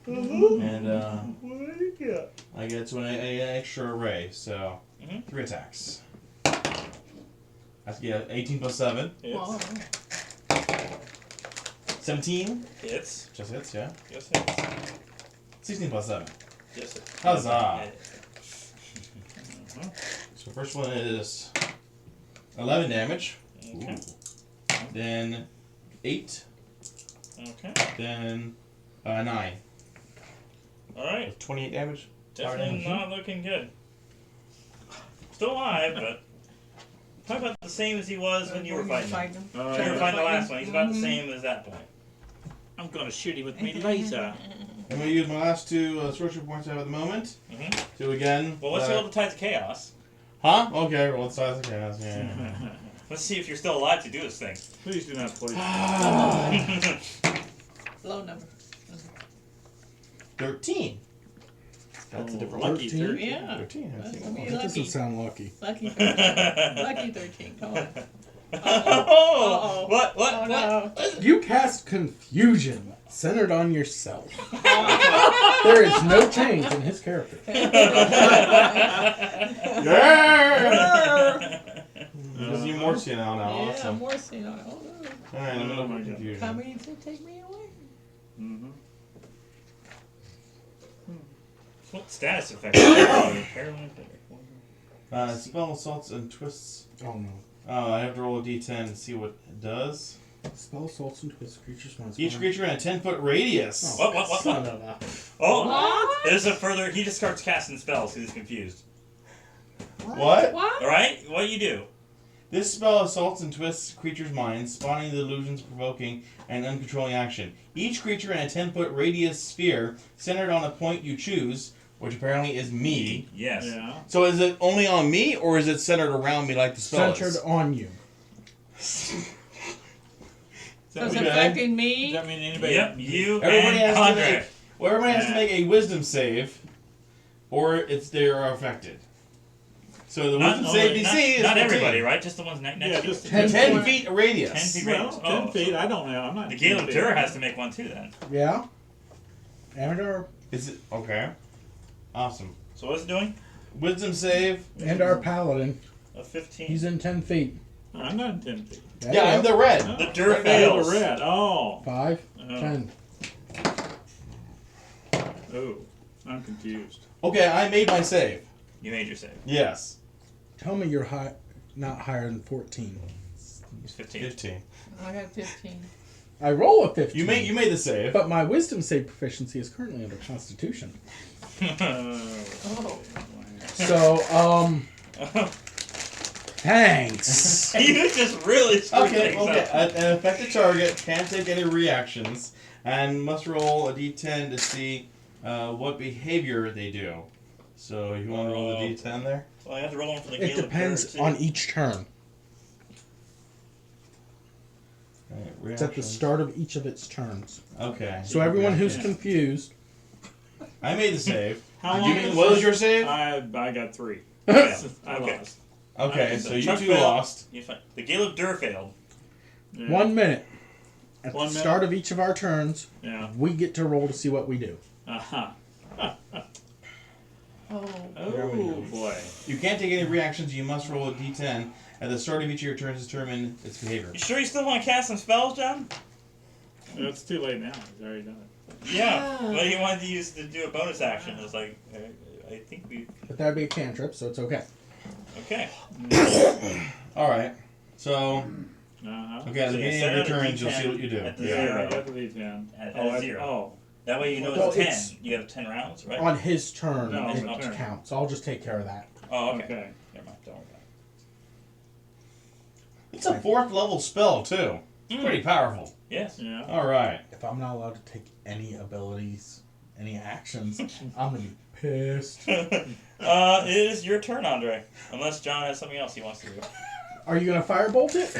Mm-hmm. And What do you get? I get to an extra array, so Mhm. 3 attacks. That's 18 plus 7. Whoa. 17. Hits. Just hits, yeah. Just hits. 16 plus 7. Just hits. Huzzah! So first one is 11 damage. Okay. Ooh. Then 8. Okay. Then 9. Alright. 28 damage. Definitely not looking good. Still alive, but probably about the same as he was when you were fighting him. Oh, When you were yeah. fighting the last one, he's about the Mhm. same as that point. I'm gonna shoot him with me laser. I'm going to use my last 2 sorcery points I have at the moment. Mm-hmm. Do again. Well, let's roll the Tides of Chaos. Huh? Okay, roll the size of chaos. Yeah. Let's see if you're still alive to do this thing. Please do not poison. Low number. 13. That's a different one. Lucky 13? 13. Yeah. 13. That's That's gonna be That doesn't lucky. sound lucky. Lucky 13. Lucky 13. Come on. Oh! Uh-oh. What? Oh no. You cast confusion centered on yourself. There is no change in his character. Yeah! Because you're more now. Yeah, Awesome. more seen on it. Oh no. Alright, I'm Oh going my to God. confusion. Coming to take me away. Mm-hmm. What status effect? Spell assaults and twists. Oh no. I have to roll a d10 to see what it does. Spell assaults and twists creatures once. Each creature in a 10-foot radius. What? Son of a- Oh, What? there's a further. He just starts casting spells because he's confused. What? What? All right, what do you do? This spell assaults and twists creatures' minds, spawning the illusions, provoking an uncontrolling action. Each creature in a 10-foot radius sphere, centered on a point you choose, which apparently is me. Yes. Yeah. So is it only on me, or is it centered around me like the spell Centered is? on you. So it's Okay. affecting Does me. that mean anybody? Yep. You Everybody and has to Andre. make. Well, everybody has to make a wisdom save, or they are affected. So the wisdom save DC is not 15. everybody, right? Just the ones next Yeah, to you. just 10 feet radius. 10 feet Well, radius. 10 Oh, feet. so I don't know. I'm not. the Gale of 10 feet. Dur has to make one too then. Yeah. And Is it okay? Awesome. So what's it doing? Wisdom save. our paladin. A 15. He's in 10 feet. I'm not in 10 feet. There Yeah, you I'm go. the red. The Dur Red fails. The red. Oh. 5, Oh. 10. Oh. I'm confused. Okay, I made my save. You made your save. Yes. Tell me you're not higher than 14. He's 15. 15. I got 15. I roll a 15. You made the save. But my wisdom save proficiency is currently under Constitution. Oh. So, thanks. You just really screwed Okay, things okay. up. An affected target can't take any reactions and must roll a d10 to see what behavior they do. So you want to roll the d10 there? So I have to roll one for the It Gale of depends Dur, too. on each turn. Right, It's at the reactions. start of each of its turns. Okay. So everyone who's Yeah. confused, I made the save. How You long mean- is what was this? your save? I got 3. Yeah. I Okay. lost. Okay, so you Chuck two failed. lost. You fi- The Gale of Dur failed. Yeah. 1 minute. At 1 the minute? start of each of our turns, Yeah. we get to roll to see what we do. Uh-huh. Oh. There we Oh, go. boy. You can't take any reactions. You must roll a d10 at the start of each of your turns to determine its behavior. You sure you still want to cast some spells, John? It's too late now. He's already done it. Yeah. But he wanted to use to do a bonus action. It was like, I think we. But that'd be a cantrip, so it's okay. Okay. All right. So Uh-huh. okay, at So the you beginning set of it your at turns, you'll D10 see what you do. at the Yeah, zero. I got the D10. At I- 0. Oh. That way you know Well, it's 10. it's- You have 10 rounds, right? On his turn, No, it my turn. counts. I'll just take care of that. Oh, okay. Okay. Never mind. Don't worry about It's a 4th level spell too. It's pretty powerful. it. Yes. Yeah. All right. If I'm not allowed to take any abilities, any actions, I'm gonna be pissed. It is your turn, Andre. Unless John has something else he wants to do. Are you gonna firebolt it?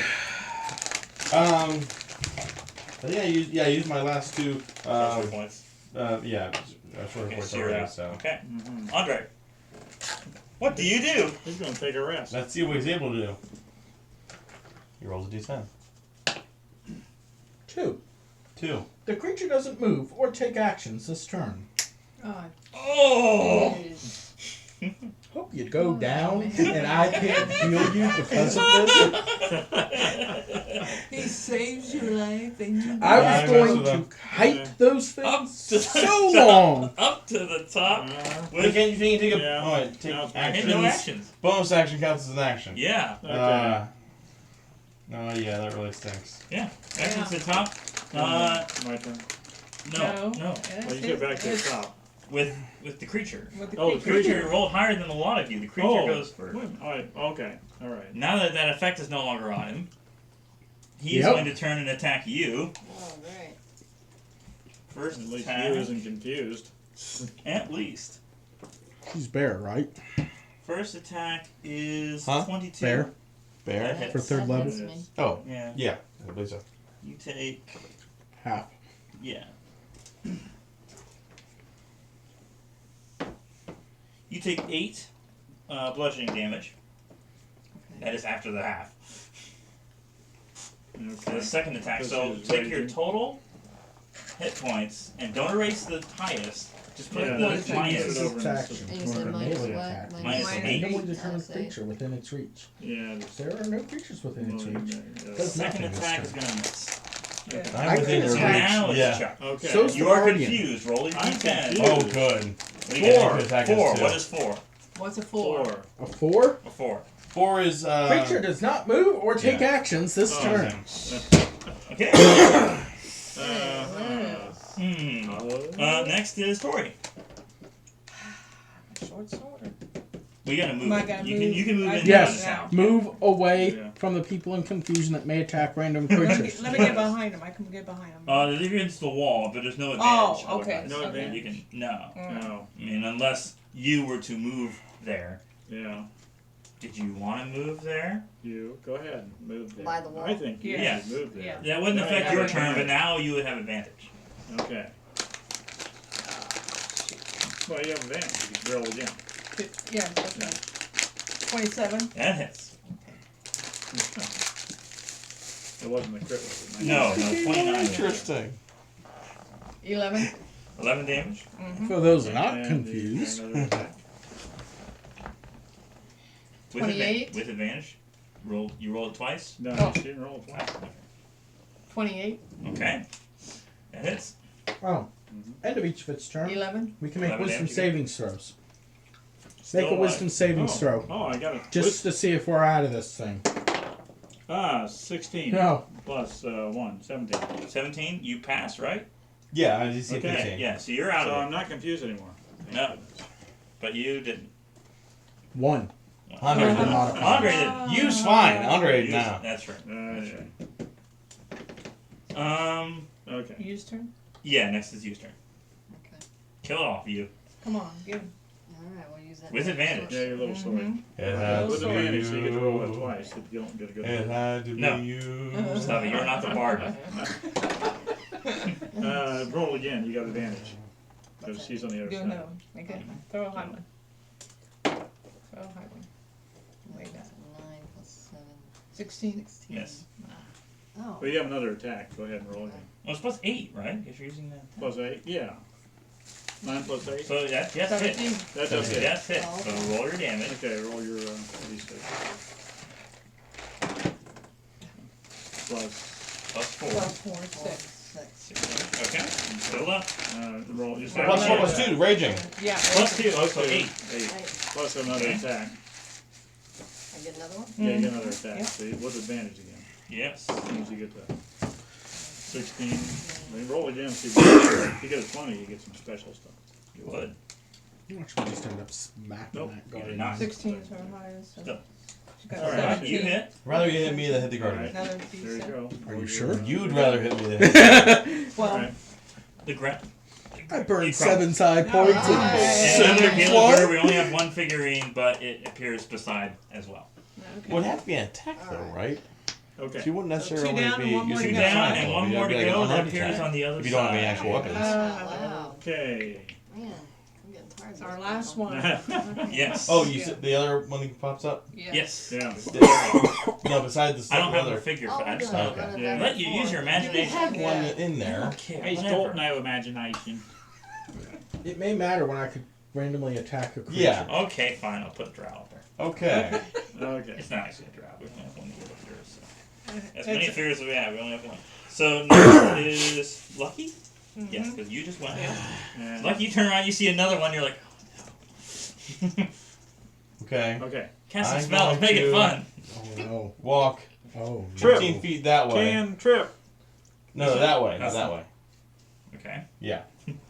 I think I used my last 2. Sorcery points. Yeah, sorcery Okay, points so you're already. out. So Okay. Mm-hmm. Andre. What do you do? He's going to take a rest. let's see what he's able to do. He rolls a d10. 2. 2. The creature doesn't move or take actions this turn. God. Oh! Hope you go Oh, down man. and I can't heal you because of this. He saves your life and you I Yeah, was I going messed to hike those Up things to the so top. long. Up to the top. You With can take a Yeah. oh, wait, take No, I actions. had no actions. Bonus action counts as an action. Yeah. Okay. Oh yeah, that really stinks. Yeah. Actions to the top. My turn. No. Well, you get back to the top. With the creature. With the Oh, The the creature. creature rolled higher than a lot of you. The creature goes first. All right. Okay. All right. Now that that effect is no longer on him, he's Yep. going to turn and attack you. All right. First At least attack. you isn't confused. At least. He's bear, right? First attack is Huh? 22. Bear. That Bear. hits. For third level? That's me. Oh Yeah. yeah, I believe so. You take. Half. Yeah. You take 8 bludgeoning damage. That is after the half. Okay. The second attack. This So is take your raging. total hit points and don't erase the highest. Just put Yeah, the that's minus. it over in action. And you or said a minus melee what? attack. Minus eight? 8. Randomly determined I'll say. creature within its reach. Yeah. Just, There are no creatures within its reach. Does Second nothing this attack is turn. going to miss. Good. I'm I within can your So attack. now it's Yeah. Chuck. Okay. So- You are Guardian. confused. Roll your I'm d10. confused. Oh good. What do you get? Four. Attack is 4. two. What is 4? What's a 4? 4. A 4? A 4. 4 is Creature does not move or take yeah. actions this turn. Okay. Next is Tori. Short sword. We gotta move. Am I it. gonna You move? can move I in. can Yes, Yeah. move away Yeah. from the people in confusion that may attack random Let me, creatures. let me get behind him. I can get behind him. They're against the wall, but there's no advantage. Oh, okay. otherwise. No Okay. advantage? You can no. No. I mean, unless you were to move there. Yeah. Did you want to move there? You go ahead. Move there. By the wall? I think you Yeah. should move there. Yeah. That wouldn't No, affect you your have turn, but advantage. now you would have advantage. Okay. Well, you have advantage. You can roll again. Yeah, okay. 27. That hits. It wasn't a crit, was it? No, 29. Interesting. 11. 11 damage. For those not And confused. another attack. With 28. With advantage. You roll it twice. No, Oh. she didn't roll twice. 28. Okay. That hits. Oh, end of each of its turn. 11. We can make 11 wisdom damage. savings throws. Still Make a wisdom savings throw. Oh, I got it. Just to see if we're out of this thing. 16 No. plus 1, 17. 17. You pass, right? Yeah, I just see Okay. 15. Yeah. So you're out So of I'm not confused anymore. No. But you didn't. 1. Andre did. Andre did. You's fine. Andre You- now. That's right. That's Yeah. right. Okay. Use turn. Yeah. Next is U's turn. Okay. Kill it off, you. Come on, give him. Alright, we'll use that. With advantage. Yeah, your little sword. Mhm. It had With to advantage, be so you get to roll it you. twice if you don't get a good It roll. had to be No. you. Stop it. You're not the bard. Roll again, you got advantage. Because she's on the other Do side. another one. Make it. Throw a high one. Throw a high one. Way down. 9 plus 7. 16. 16. Yes. Oh. But you have another attack. Go ahead and roll again. Well, it's plus 8, right? If you're using that. Plus 8? Yeah. 9 plus 8? So that's hit. 17. That does hit. That's hit. Oh, So okay. roll your damage. Okay, roll your d6. Plus, Plus 4. Plus 4, 6. 6. Okay. Still up. roll your Plus second 4 plus 2, raging. Yeah. Plus 2. Oh, so 8. 8. 8. Plus another attack. I get another one? Yeah, you get another attack. Yep. See, with advantage again. Yes. As soon as you get that. 16. Then roll again. See if you get a 20, you get some special stuff. You would. Watch me just end up smacking Nope. that You guard. did not. 16 is her highest. So Still. she got Alright, Alright, you 17. hit. Rather you hit me than hit the All guardian. right. Another There you D6. go. Are Roll you your, sure? You'd rather hit me than hit Well, Alright. The ground. I burned You 7 side points Alright. and And under send Gilbert, water. we only have one figurine, but it appears beside as well. it. Would have to be an attack though, right? Okay. She wouldn't necessarily two down be and one more using to Two go. the down attack, and though. one It'd more be to like an go. That unarmed appears attack on the other if you don't have any side. actual weapons. Wow. Okay. Man, I'm getting tired. it's of our this last battle. one. Yes. Oh, you Yeah. said the other one that pops up? Yes. Yeah. No, besides the I don't have other the figure Oh, for that. we're just gonna Okay. run it Yeah. back Let and you forth. use your We imagination. had one Yeah. in there. He's got no imagination. It may matter when I could randomly attack a creature. Yeah. Okay, fine. I'll put a drow up there. Okay. Okay. It's not actually a drow. We only have one here up there. So. As It's- many figures as we have, we only have one. So next is Lucky. Mhm. Yes, because you just went. And- Lucky, you turn around, you see another one. You're like, oh no. Okay. Okay. Cast some I'm spells. going Make it to- fun. Oh no. Walk Oh no. Trip. 15 feet that way. Can trip. No, that way. That's That way. Okay. Yeah.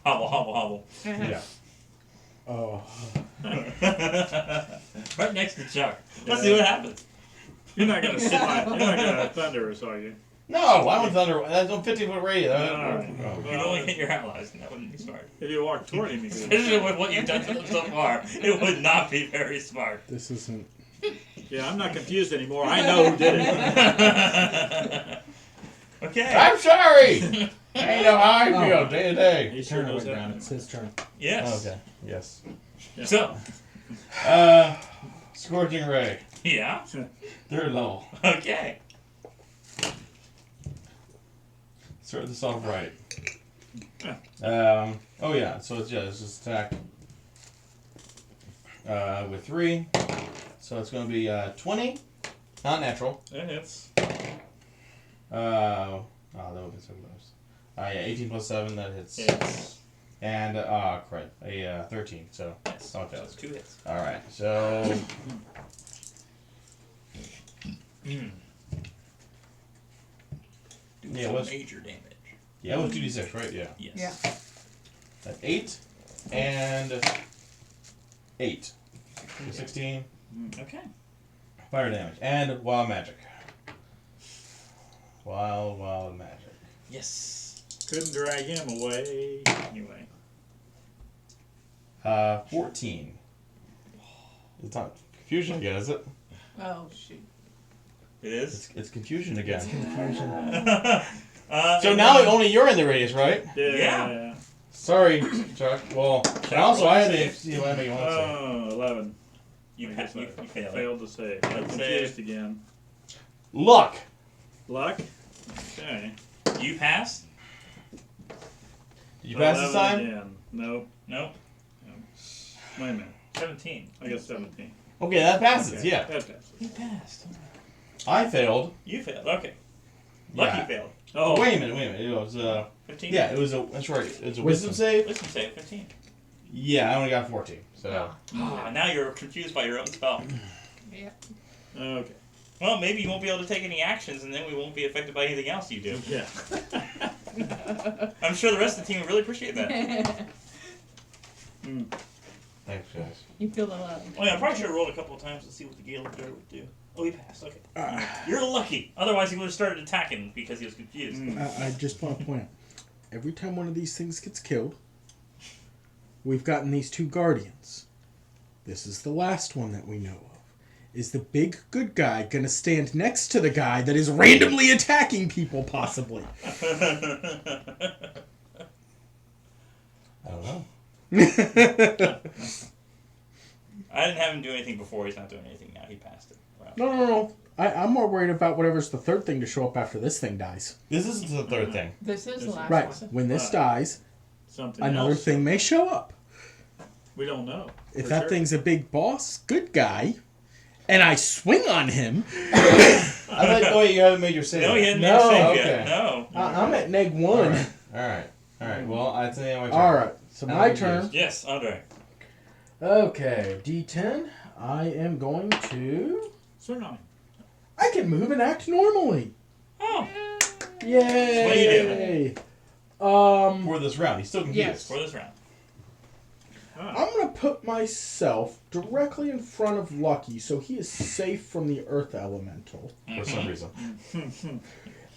Hobble, hobble, hobble. Yeah. Oh. Right next to Chuck. Let's see what happens. You're not gonna thunder us, are you? No, I want thunder. That's on 50-foot radius. Alright. You'd only hit your allies, and that wouldn't be smart. If you walk toward him, you could. Especially with what you've done to them so far, it would not be very smart. This isn't. Yeah, I'm not confused anymore. I know who did it. Okay. I'm sorry. I know how I feel day to day. He sure Turn knows it down. that. It's his turn. Yes. Okay. Yes. So, Scorching ray. yeah. Third level. Okay. Start this off right. Oh yeah. So it's just attack. With 3. So it's going to be 20. Not natural. That hits. That would be so close. Yeah, 18 plus 7, that hits. Hits. And crap, a 13. So Yes. so it So fails. it's 2 hits. All right. So Do Yeah, some what's- major damage. yeah, it was 2d6, right? Yeah. Yes. Yeah. That's 8 and 8. So 16 Okay. fire damage and wild magic. Wild magic. Yes. Couldn't drag him away. Anyway. 14. It's not confusion again, is it? Oh shoot. It is. It's confusion again. Confusion. So and now then- only you're in the radius, right? Yeah. Sorry, Chuck. Well, and also I had to see what I make one save. Oh, 11. you I passed. guess You I failed. failed to save. Failed I'm to confused save. again. Luck. Luck? Okay. You passed. Did you pass this 11 time? Again. Nope. Nope. Wait a minute. 17. I guess 17. Okay, that passes. Okay, Yeah, that passes. You passed. I failed. You failed. Okay. Lucky Yeah. failed. Oh, Wait a minute. It was 15. yeah, it was a. That's right. It was a Wisdom. wisdom save. Listen, say 15. Yeah, I only got 14. So Ah, now you're confused by your own spell. Yeah. okay. Well, maybe you won't be able to take any actions, and then we won't be affected by anything else you do. Yeah. I'm sure the rest of the team would really appreciate that. thanks, guys. You feel the love. Oh yeah, I probably should have rolled a couple of times to see what the Gale of Dirt would do. Oh, he passed. Okay. You're lucky. Otherwise, he would have started attacking because he was confused. I just want to point out, every time one of these things gets killed, we've gotten these 2 guardians. This is the last one that we know of. Is the big good guy going to stand next to the guy that is randomly attacking people, possibly? I don't know. I didn't have him do anything before. He's not doing anything now. He passed it. Wow. No. I'm more worried about whatever's the third thing to show up after this thing dies. This is the third thing. This is the last Right. one. When this dies, Something another else. thing may show up. We don't know. If for that sure. thing's a big boss, good guy, and I swing on him, I thought. Oh, wait, you haven't made your save. No, he hadn't No, made a save okay. yet. No. I'm at neg 1. All right. Well, I tell you my turn. All right, so Now my I'm turn. confused. Yes, Andre. Okay, D10. I am going to. Sir, no. I can move and act normally. Oh, Yay! What do you For this round, he's still confused. Yes. for this round. I'm gonna put myself directly in front of Lucky, so he is safe from the Earth Elemental. For some reason.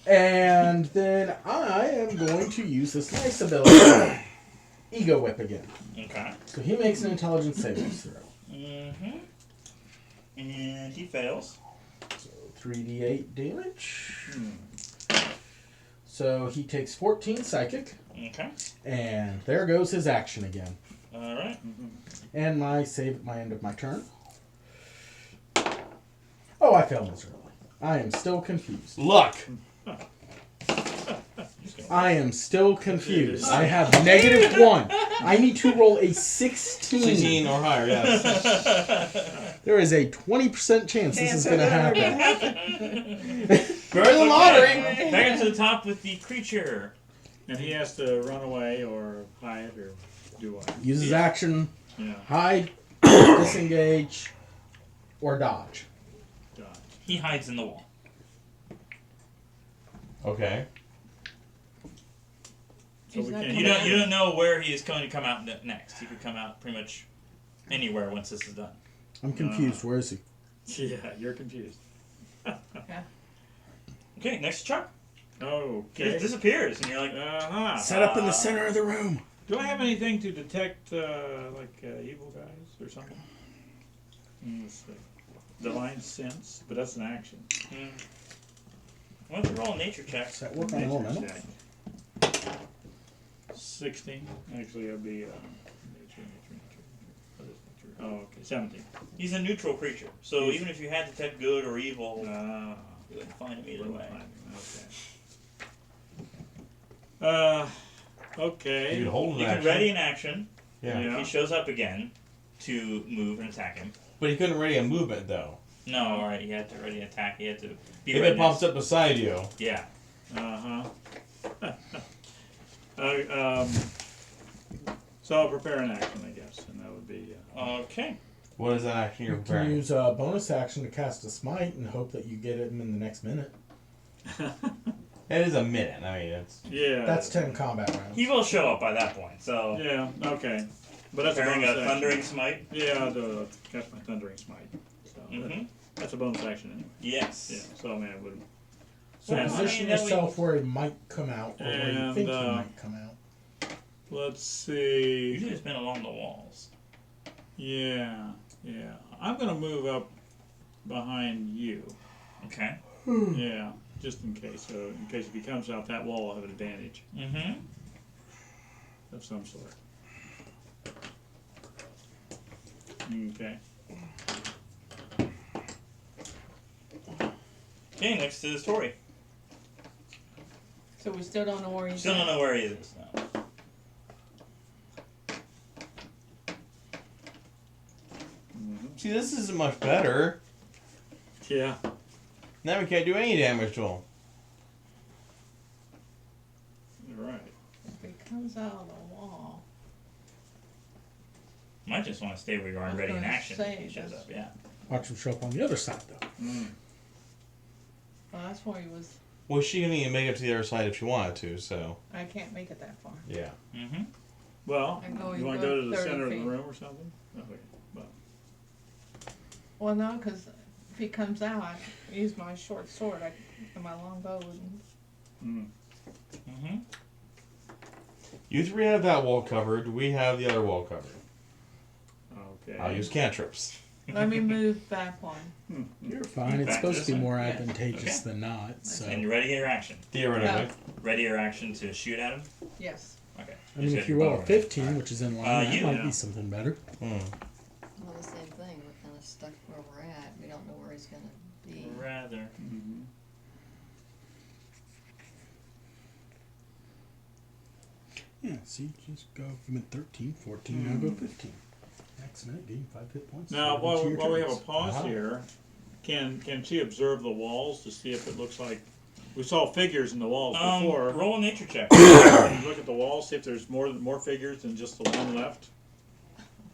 And then I am going to use this nice ability, Ego Whip again. Okay. So he makes an intelligence saving throw. Mm-hmm. And he fails. So 3d8 damage. So he takes 14 psychic, Okay. and there goes his action again. All right. And my save at my end of my turn. Oh, I failed miserably. I am still confused. Luck. I am still confused. I have -1. I need to roll a 16. 16 or higher, yes. There is a 20% chance this is going to happen. Better than lottery. Back up to the top with the creature. And he has to run away or hide or do what? Use his action, Yeah. hide, disengage, or dodge. Dodge. He hides in the wall. Okay. So He's we not can't. You don't know where he is going to come out next. He could come out pretty much anywhere once this is done. I'm confused. Where is he? Yeah, you're confused. Okay, next Chuck. He Okay. just disappears, and you're like, Uh-huh. Set up in the center of the room. Do I have anything to detect, evil guys or something? Let's see. Divine sense, but that's an action. why don't you roll a nature check? Does that work on Nature elemental? check. 16. Actually, it'd be nature. What is nature? Oh, okay. 17. He's a neutral creature, so even if you had to detect good or evil, Ah. you wouldn't find him either Wouldn't way. find him, okay. You can hold You an can action. ready an action. Yeah. Yeah. If he shows up again, to move and attack him. But he couldn't ready a movement, though. No, alright, he had to ready an attack. He had to be If ready. it pops up beside you. Yeah. So I'll prepare an action, I guess, and that would be. Okay. What is that action you're You can preparing? use a bonus action to cast a smite and hope that you get him in the next minute. It is a minute. I mean, it's Yeah. That's 10 combat rounds. He will show up by that point, so. Yeah. Okay. But that's Preparing a a bonus action. thundering smite. Yeah, I'll cast my thundering smite. So Mm-hmm. that's a bonus action anyway. Yes. Yeah. So I mean, I would. So Well, I position mean, that yourself where he might come out, or where you And, think he might come out. Let's see. Usually it's been along the walls. Yeah. Yeah. I'm gonna move up behind you. Okay. Yeah. Just in case. So in case if he comes out that wall, I'll have an advantage Mm-hmm. of some sort. Okay. Okay, next is Tori. So we still don't know where he's Still don't at. know where he is now. see, this isn't much better. Yeah. Now we can't do any damage to him. You're right. If he comes out of the wall. Might just want to stay where you are and I was ready in gonna action. say, When he shows that's- up, yeah. Watch him show up on the other side, though. Well, that's where he was. Well, she can even make it to the other side if she wanted to. So I can't make it that far. yeah. Mm-hmm. Well, I'm going you want to to go go to the 30 center of feet. the room or something? Okay. Well, Well, no, because if he comes out, I use my short sword and my long bow. And Mm-hmm. You three have that wall covered. We have the other wall covered. okay. I'll use cantrips. let me move back one. You're fine. It's Back supposed this to be way? more Yeah. advantageous Okay. than not. So And you're ready your action. Theoretically. Ready your action to shoot at him? Yes. Okay. I mean, Just if get you your roll bow a ready. 15, Alright. which is in line, that you- might yeah. be something better. Well, the same thing, we're kinda stuck where we're at, we don't know where he's gonna be. Rather. Mhm. Yeah, see, just go from at 13, 14, now go 15. Next minute, gain 5 hit points. Now, for each of your while we have a turns. pause Uh-huh. here, can she observe the walls to see if it looks like we saw figures in the walls before? Roll a nature check. Can you look at the walls, see if there's more figures than just the one left?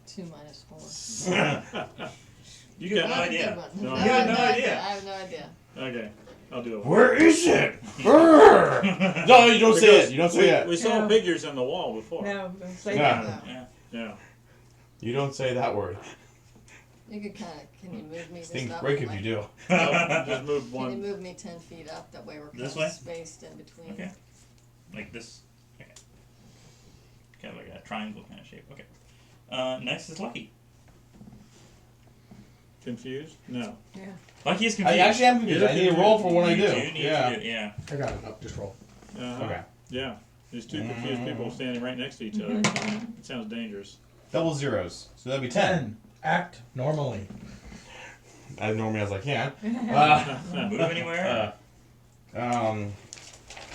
2 minus 4. You got no Not a good idea. one. No, I you have had no idea. I have no idea. Okay, I'll do it. Where is it? Brrr. No, you don't say Because it. You don't say it. We saw No. figures in the wall before. No, don't say Yeah. that. No. Yeah. Yeah. You don't say that word. You could kinda, can you move me just Things up? break if like- you do. Just move Can you one. move me 10 feet up, that way we're This kinda way? spaced in between? Okay. Like this. Okay. Kind of like a triangle kind of shape. Okay. Next is Lucky. Confused? No. Yeah. Lucky is I confused. actually am confused. I need to roll for what I You do. need Yeah. to do it, yeah. I got it up, just roll. Uh-huh. Okay. Yeah. There's two confused people standing right next to each other. It sounds dangerous. Double zeros. So that'd be 10. Act normally. As normally as I can. Move anywhere? I'm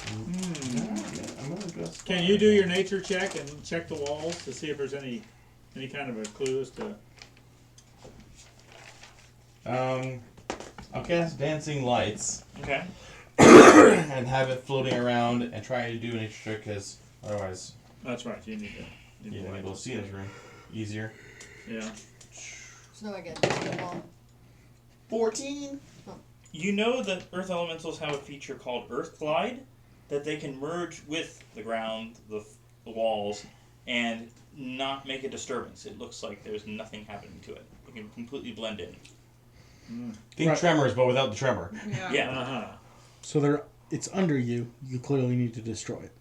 Hmm. gonna just. Can you do your nature check and check the walls to see if there's any kind of a clue as to? Mm-hmm. I'll cast Dancing Lights Okay. and have it floating around and try to do an extra trick because otherwise That's right. You need to. you won't be able to see in this room easier. Yeah. So I got the wall. 14? You know that Earth Elementals have a feature called Earth Glide, that they can merge with the ground, the walls, and not make a disturbance. It looks like there's nothing happening to it. It can completely blend in. Think Right. Tremors, but without the tremor. Yeah. Yeah. Uh-huh. So it's under you. You clearly need to destroy it.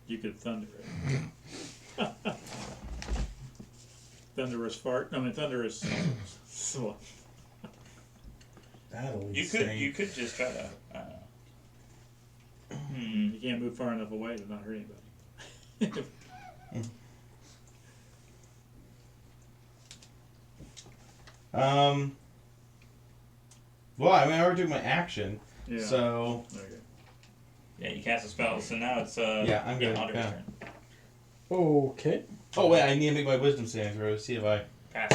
You could thunder it. Thunderous fart. I mean, thunderous. That'll be You could just try to. You can't move far enough away to not hurt anybody. Well, I mean, I already took my action, Yeah. so Okay. Yeah, you cast a spell, so now it's Yeah, I'm good, Audra's yeah. turn. Okay. oh wait, I need to make my wisdom saving throw to see if I. Pass.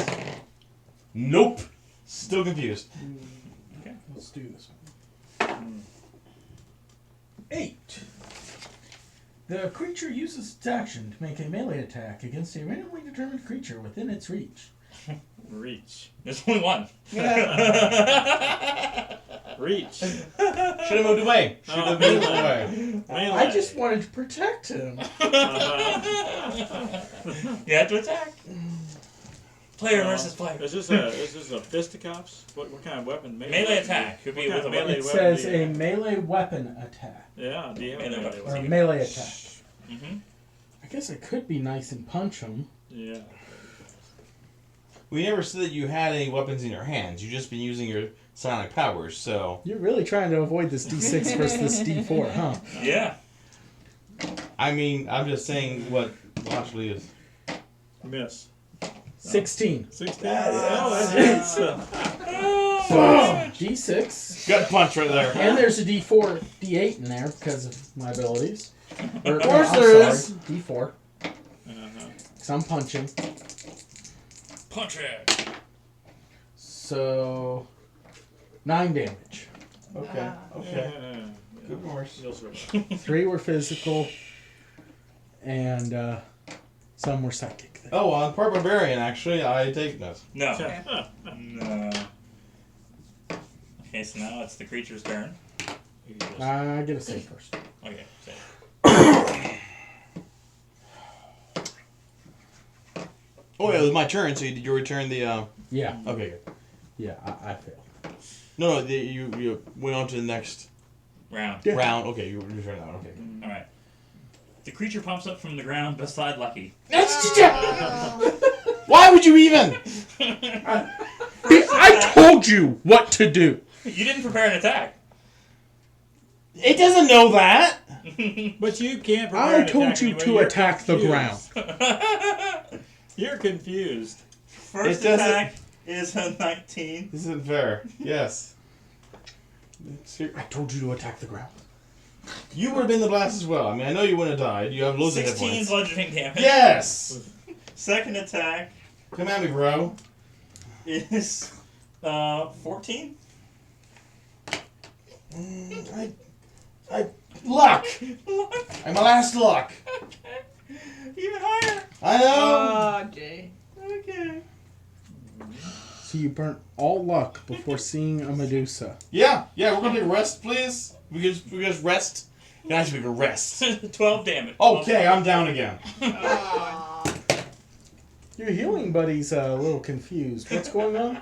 Nope. Still confused. Let's do this one. 8. The creature uses its action to make a melee attack against a randomly determined creature within its reach. Reach. There's only one. Reach. Should have moved away. Should have moved away. Melee. I just wanted to protect him. You have to attack. Player versus player. Is this a fisticuffs? What kind of weapon? Melee attack. Could be What with a kind of weapon. It weapon says do you a have? melee weapon attack. Yeah, do you have a Melee melee weapon. Or a weapon? melee attack. Mm-hmm. I guess I could be nice and punch him. Yeah. We never said that you had any weapons in your hands. You've just been using your psionic powers, so... You're really trying to avoid this D6 versus this D4, huh? Yeah. I mean, I'm just saying what logically is. Miss. 16. 16. Oh, that hits. Boom! D6. Gut punch right there. And there's a D4, D8 in there because of my abilities. Or, Of course I'm there sorry, is. D4. Because I'm punching. Punch it. So, 9 damage. Okay, okay. Yeah. Good horse. You'll survive. 3 were physical, and some were psychic. Oh, on part barbarian, actually, I take this. No. Okay. No. Okay, so now it's the creature's turn. I get a save first. Okay, save. Oh, yeah, it was my turn, so did you return the, Yeah, Okay, good. yeah, I failed. No, you went on to the next Round. Yeah. round. Okay, you returned that one. Okay. Alright. The creature pops up from the ground beside Lucky. Why would you even? I told you what to do! You didn't prepare an attack. It doesn't know that. But you can't prepare I an told attack you anyway. to You're attack the confused. ground. You're confused. First It doesn't- attack is a 19. This isn't fair. Yes. I told you to attack the ground. You would have been the blast as well. I mean, I know you wouldn't have died. You have loads of hit 16 points. bludgeoning damage. Yes. Second attack Come at me, bro. is 14. Luck. I'm my last luck. Even higher. I know. Oh, Jay. Okay. So you burnt all luck before seeing a Medusa. Yeah. We're gonna take a rest, please. We just rest. Guys, we can rest. 12 damage. Okay, I'm down again. Aw. Your healing buddy's a little confused. What's going on?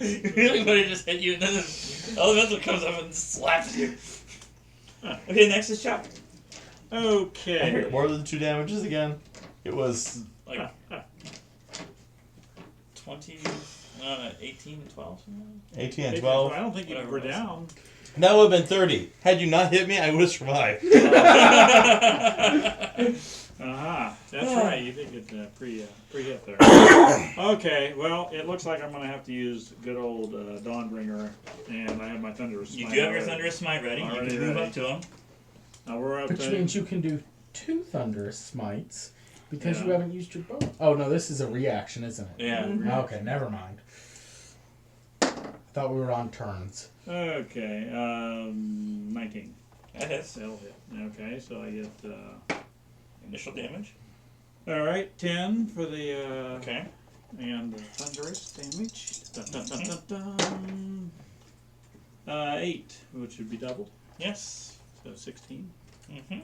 Really, buddy just hit you, and then the elemental comes up and slaps you. Okay, next is Chuck. I Okay. hit more than 2 damages again. It was Like 20, 18 and 12. Something? 18 and 12. I don't think you Whatever were it was. down. That would have been 30. Had you not hit me, I would have survived. Aha, that's right. You did get pre-hit there. Okay, well, it looks like I'm going to have to use good old Dawnbringer, and I have my Thunderous You Smite do have your already. Thunderous Smite ready. You Already can move ready. up to him. Now we're up Which to... means you can do 2 Thunderous Smites because Yeah. you haven't used your bow. Oh, no, this is a reaction, isn't it? Yeah. Okay, never mind. I thought we were on turns. Okay, 19. That hits. That'll hit. Okay, so I get... Initial damage. all right, 10 for the... Okay. And thunderous damage. Dun, dun, dun, dun, dun. 8, which would be doubled. Yes. So 16. Mm-hmm.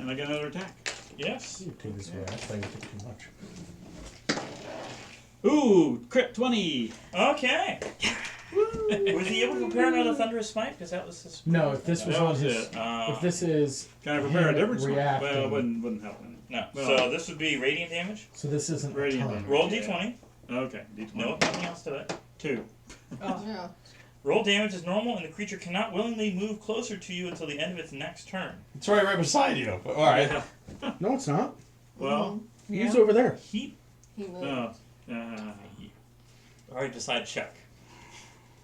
And I get another attack. Yes. You take this away. I play with it too much. Ooh, crit 20. Okay. Was he able to prepare another Thunderous Smite? Because that was his... No, if this was That on was his... it. If this is... Can I prepare a him different smite? reacting. Well, it wouldn't help him. No. Well- So this would be Radiant damage. So this isn't a Radiant turn. damage. Roll D20. Okay, D20. No, nothing else to it. 2. Oh. Yeah. Roll damage is normal, and the creature cannot willingly move closer to you until the end of its next turn. It's right beside you. But, all right. No, it's not. Well, Yeah. He's over there. He He moved. no. already decided check.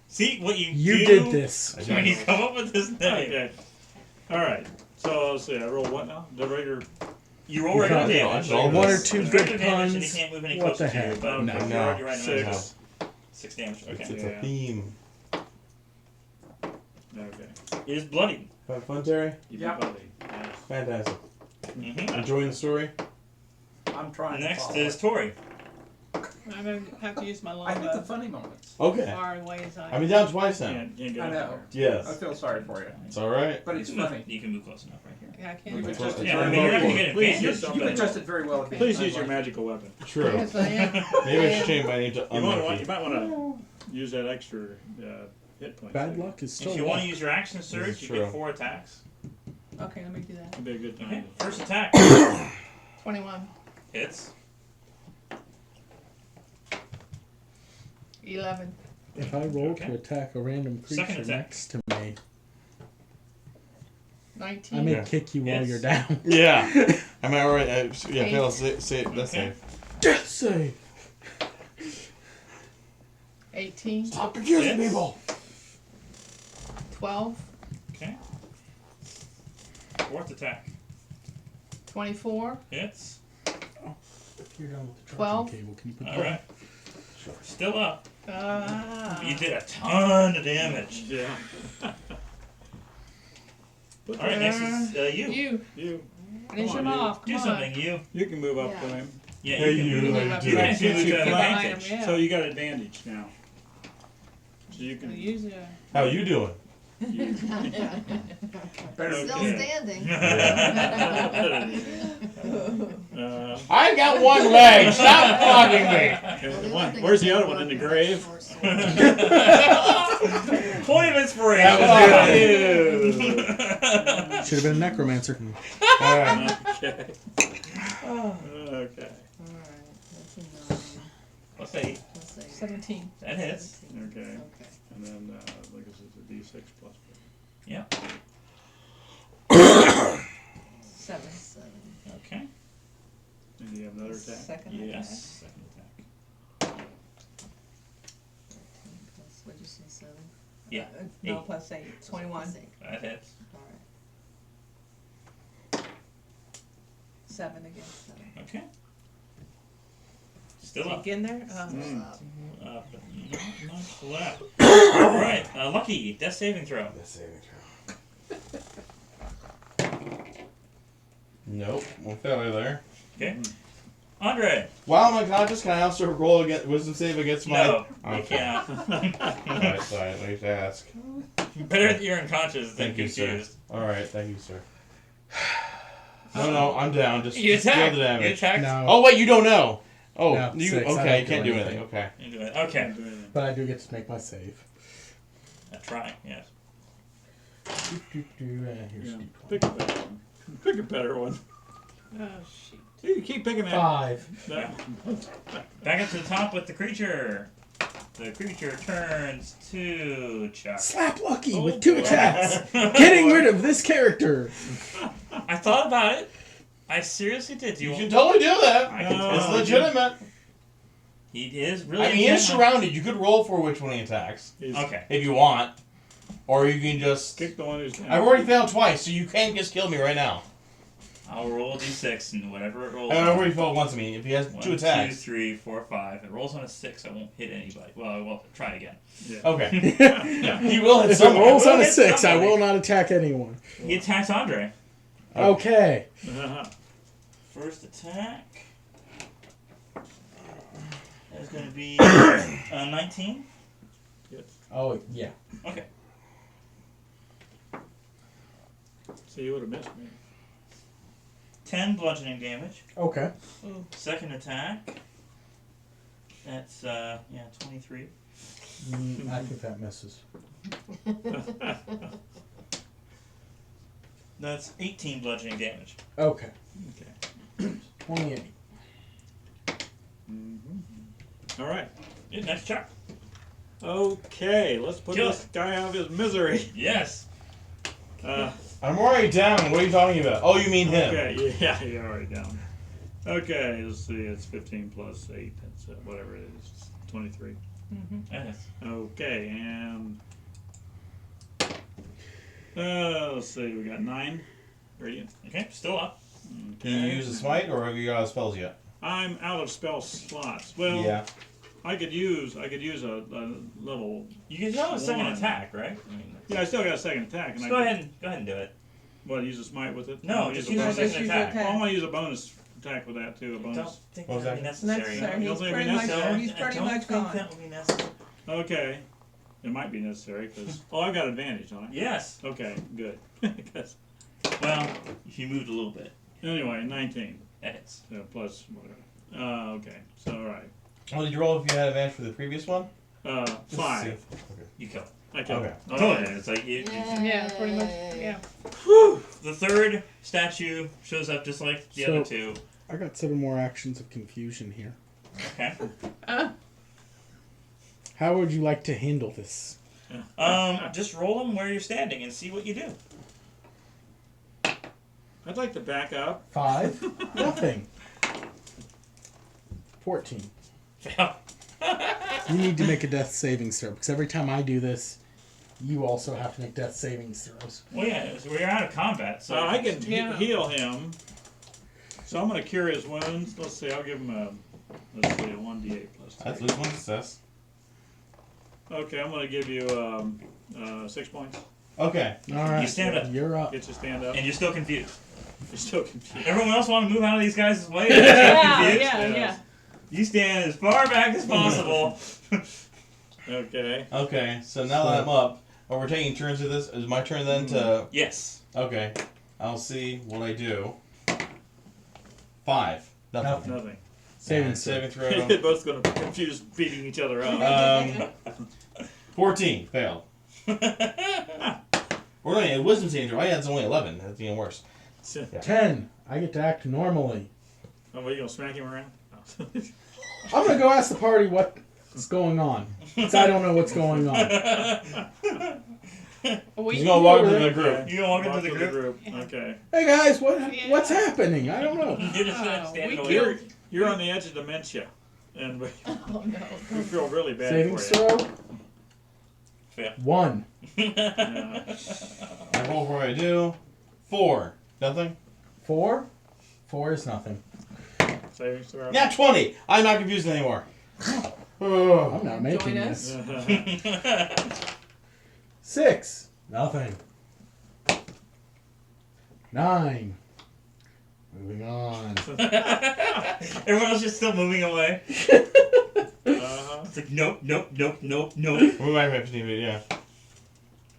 See what you You do did this. when you come up with this name. Okay. Alright. So let's see, I roll what now? The regular. You roll regular can't- damage. Roll One or this. two It's good regular damage, and he puns. can't move any What closer the to you. heck? But Okay. you're No. already right now. 6. 6 damage. Okay. It's Yeah. a theme. Okay. is bloody. Have fun, Terry. You Yeah. buddy. Yes. Fantastic. Mm-hmm. Enjoying the story? I'm trying. to Next follow is it. Tori. I'm gonna have to use my I get the longbow funny moments. Okay. far away as I. I've been down twice now. Can't get I up know. there. I Yes. feel sorry for you, It's alright. but it's You can move- funny. You can move close enough right here. Yeah, I You've can't. adjusted Yeah, I very mean, you're not well. gonna get Please advantage. use You've something. adjusted very well. Again. Please I use your like magical weapon. True. Yes, I am. Maybe I should change my name to You might Unlucky. want to use that extra hit point. Bad luck is still If you luck. want to use your action This surge, is you true. get 4 attacks. Okay, let me do that. It'd be a good Okay. time. First attack 21, hits. 11, If I roll Okay. to attack a random Second creature attack. next to me, 19, I may Yeah. kick you while Yes. you're down. Yeah. Am I alright? Yeah, Eight. fail. Say that's Okay. safe. Death save! 18, Stop accusing Yes. people! 12, Okay. Fourth attack 24, hits. If you're done with the 12. charging cable, can you put All right. Still up. You did a ton of damage. Yeah. All right, next is you. You, You finish Come him on, you. off, Do come something, on. you. can move up Yeah. to him. Yeah, Hey, you can you, move. like, up do You it. can actually move to Get behind him, advantage. yeah. So you got advantage now. So you I'll can. use it. How you doing? Better Still Okay. standing. I got one leg. Stop flogging me. Okay, Well, the the one- other thing where's is the that other one in the Logan grave? has short swords. Point of inspiration. That Fuck you. Should have been a necromancer. All right. Okay. Okay. Alright, that's a 9. Let's 8. Let's see. 17, That hits. 17. Okay. Okay. And then I guess it's a D6 plus. Yeah. 7, 7. Okay. And do you have another attack? second Yes. Second attack. 13 plus, what'd you say, 7? Yeah. attack. No, 8. plus 8, 21, Plus 8. That hits. Alright. 7 again. 7. Okay. Still up. Again there? Mm. Up. Up. Not left. All right. Lucky. Death saving throw. Death saving throw. Nope. One failure there. Okay. Andre. While I'm unconscious, can I also roll against wisdom save against my? No, you Okay. can't. Sorry. Let me ask. Better that you're unconscious than Thank you, sir. confused. All right. Thank you, sir. No, I'm down. Just You deal attacked. the You damage. attacked. No, Oh wait, you don't know. Oh, No, you 6, I okay? don't You can't do do anything. anything. Okay. You do it. Okay. Can't do anything. but I do get to make my save. Try. Yes. Here's Yeah. D20. Pick a better one. Pick a better one. Oh, shoot. You keep picking that. 5. that- Back up to the top with the creature. The creature turns to Chuck. Slap Lucky Oh, with 2 boy. attacks. Getting rid of this character. I thought about it. I seriously did. Do You you can want? totally do that. I can No. It's totally do- legitimate. He is really. I mean, it's intent surrounded. You could roll for which one he attacks He's on- Okay. if you want, or you can just. Kick the one who's down. I've already failed twice, so you can't just kill me right now. I'll roll a d6 and whatever it rolls. I've on. already failed once. I mean, if he has 1, 2 attacks. 2, 3, 4, 5. If it rolls on a 6, I won't hit anybody. Well, I will try again. Yeah. Okay. Yeah. He will hit If it someone. rolls on a hit 6, I somebody. will not attack anyone. He attacks Andre. Okay. First attack is going to be 19. Oh, yeah. Okay. So you would have missed me. 10 bludgeoning damage. Okay. Second attack. That's 23. I think that misses. That's 18 bludgeoning damage. Okay. Okay. 28. All right. Yeah, next Chuck. Okay, let's put Kill this guy out of his misery. Yes. I'm already down. What are you talking about? Oh, you mean him? Okay, yeah, you're already down. Okay, let's see, it's 15 plus 8, that's whatever it is, 23. Yes. Okay, and let's see, we got 9 radiant. Okay, still up. Okay. Do you use a smite, or have you got spells yet? I'm out of spell slots. Well, Yeah. I could use a level. You can still have a second One. attack, right? I mean, Yeah, I still got a second attack. And just I go could- ahead and do it. What, use a smite with it? No, I'm gonna just use use a your bonus. Just second use attack. your Well, I'm gonna use a bonus attack with that too. A I don't bonus. think What was that would be that? necessary. Necessary. You He's don't think pretty it'd be much, necessary? he's pretty I don't much think gone. that would be necessary. Okay. It might be necessary because I've got advantage on it. Yes. Okay, good. 'Cause- Well, if you moved a little bit, anyway, 19 that hits. plus whatever. Okay, so all right. Well, did you roll if you had advantage for the previous one? Just to see 5. if- You kill it. I killed Okay. it. Told you. It's like Yeah, pretty much. Yeah. the third statue shows up just like the So- other two. I got 7 more actions of confusion here. Okay. How would you like to handle this? Just roll them where you're standing and see what you do. I'd like to back up. 5. Nothing. 14. Fail. You need to make a death saving throw because every time I do this, you also have to make death saving throws. Well, yeah, so we're out of combat, so I can Yeah. heal him. So I'm going to cure his wounds. Let's see, I'll give him a 1d8 plus 2. That's at least one success. Okay, I'm going to give you 6 points. Okay. All right. You stand up. You're up. Get you to stand up. and you're still confused. You're still confused. Everyone else want to move out of these guys' way? They're still Yeah, confused? yeah, Yes. yeah. You stand as far back as possible. Okay. Okay. So now that I'm up, we're taking turns with this. Is my turn then to? Yes. Okay. I'll see what I do. 5. Nothing. Nothing. Saving And throw. saving They're throw. both going to be confused, beating each other up. 14 failed. Or no, wisdom saving throw. I had only 11. That's even worse. 10. I get to act normally. Oh, what, you going to smack him around? Oh. I'm gonna go ask the party what's going on. Because I don't know what's going on. We He's gonna walk into the Okay. group. You gonna walk into the group? Okay. Hey guys, Yeah. what's happening? I don't know. You're just Oh, standing we over killed- here. You're on the edge of dementia. And we Oh no. feel really bad Saving for you. throw. Fail. 1. Yeah. I roll for what I do. 4. Nothing. 4. 4 is nothing. Saving throw. Yeah, 20. I'm not confused anymore. I'm not making Join this. us. 6. Nothing. 9. Moving on. Everyone else just still moving away. Uh-huh. It's like nope, nope, nope, nope, nope. We might have 15 feet, yeah.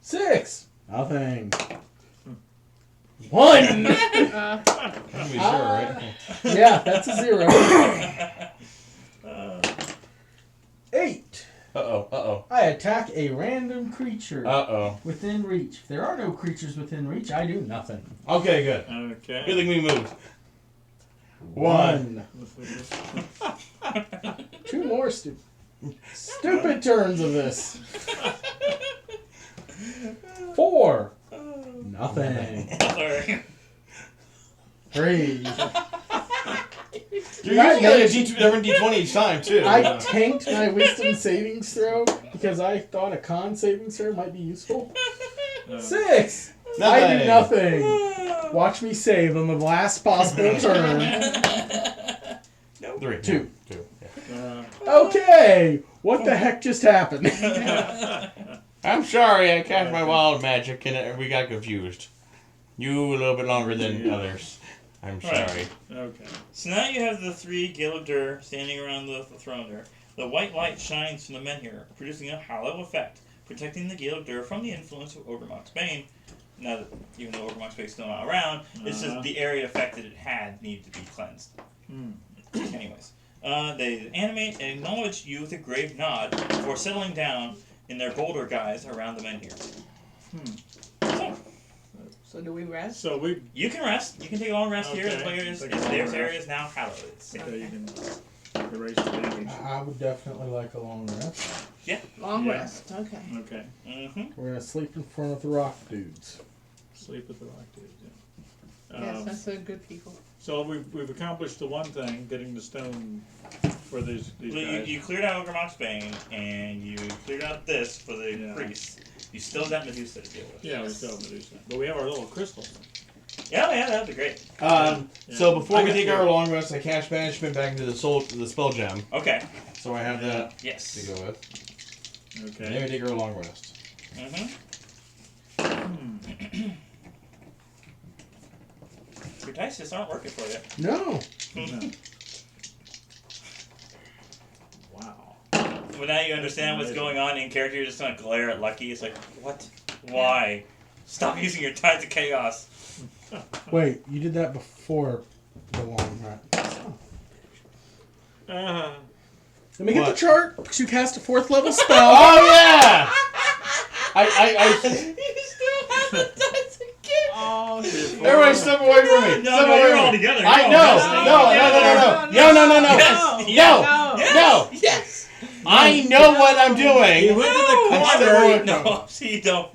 6. Nothing. 1. I'm gonna be sure, right? Yeah, that's a 0. 8. Uh-oh. I attack a random creature Uh-oh. within reach. If there are no creatures within reach, I do nothing. Okay, good. Okay. Good thing we moved. 1. 2 more stupid turns of this. 4. Nothing. Sorry. 3. You're I using like a different D20 each time, too. I tanked my wisdom savings throw because I thought a con savings throw might be useful. 6. I do nothing. Watch me save on the last possible turn. Nope. 3. 2. 2. Yeah. Okay. What the heck just happened? I'm sorry, I cast my wild magic and we got confused. You a little bit longer than others. I'm Right. sorry. Okay. So now you have the 3 Gillidur standing around the throne there. The white light shines from the men here, producing a hollow effect, protecting the Gillidur from the influence of Ogremok's Bane. Now that even though Ogremok's Bane is still not around, it's just the area effect that it had needed to be cleansed. Anyways, they animate and acknowledge you with a grave nod before settling down in their bolder guise around the men here. So, So do we rest? So we you can rest. You can take all rest here. Okay. The players, Take their all rest. area is now hallowed. It's safe. you can erase the damage. I would definitely like a long rest. Long Yeah. rest. Okay. Okay. Mm-hmm. We're gonna sleep in front of the rock dudes. Sleep with the rock dude. Yeah. Yes, that's a good people. So we've accomplished the one thing, getting the stone for these Well, guys. you cleared out Ogremok's Bane, and you cleared out this for the Yeah. priests. You still got Medusa to deal with. Yeah, we still have Medusa. But we have our little crystal. Yeah, that'd be great. So before I we got take two. our long rest, I cast banishment back into the spell gem. Okay. So I have that to Yes. go with. And then Okay. we take our long rest. Mm-hmm. Your dice just aren't working for you. No. Wow. But now you understand what's going on in character. You're just gonna glare at Lucky. It's like, what? Why? Stop using your tides of chaos. Wait, you did that before the long rest. Uh, Let me get the What? chart, because you cast a 4th level spell. Oh yeah! I You still have the dice again. oh, everybody step away from me. No, Step no, away you're from all me. together. I You're know. all No. Yes. No. Yes. I know what I'm He doing. went to the I'm corner. still- No, see, you don't.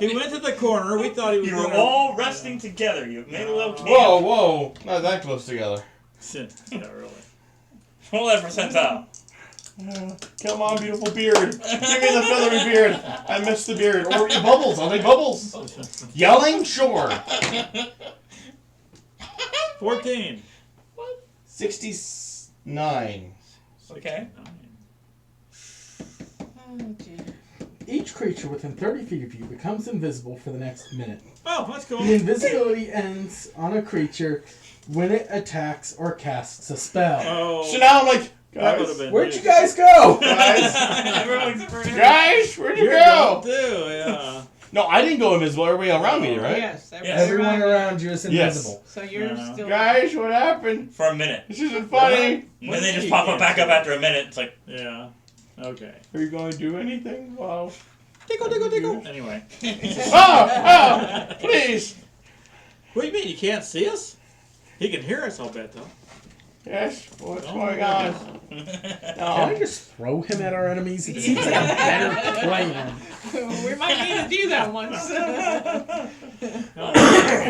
He went to the corner. We thought he was You were gonna... all resting together. You've made a little camp. Whoa. Not that close together. Yeah, really. Roll that percentile. Come on, beautiful beard. Give me the feathery beard. I miss the beard. Or bubbles. I'll take bubbles. Yelling? Sure. 14. 69. Okay. Oh, gee. Each creature within 30 feet of you becomes invisible for the next minute. Oh, that's cool. The invisibility ends on a creature when it attacks or casts a spell. Oh, So now I'm like, that would have guys, been Where'd neat. you guys go? Everyone except for him. guys, where'd you You're go? going too, yeah. No, I didn't go invisible. Everybody around me, right? Yes. Everyone around you is invisible. So you're No. still. Guys, what happened? For a minute. This isn't funny. And then they just pop up back up after a minute. It's like, Yeah. Okay. Are you going to do anything? Wow. Tickle, tickle, tickle. Anyway. Oh, please. What do you mean? You can't see us? He can hear us, I'll bet, though. Yes, what's Oh, going my on? Can I just throw him at our enemies? It seems like a better plan. We might need to do that once.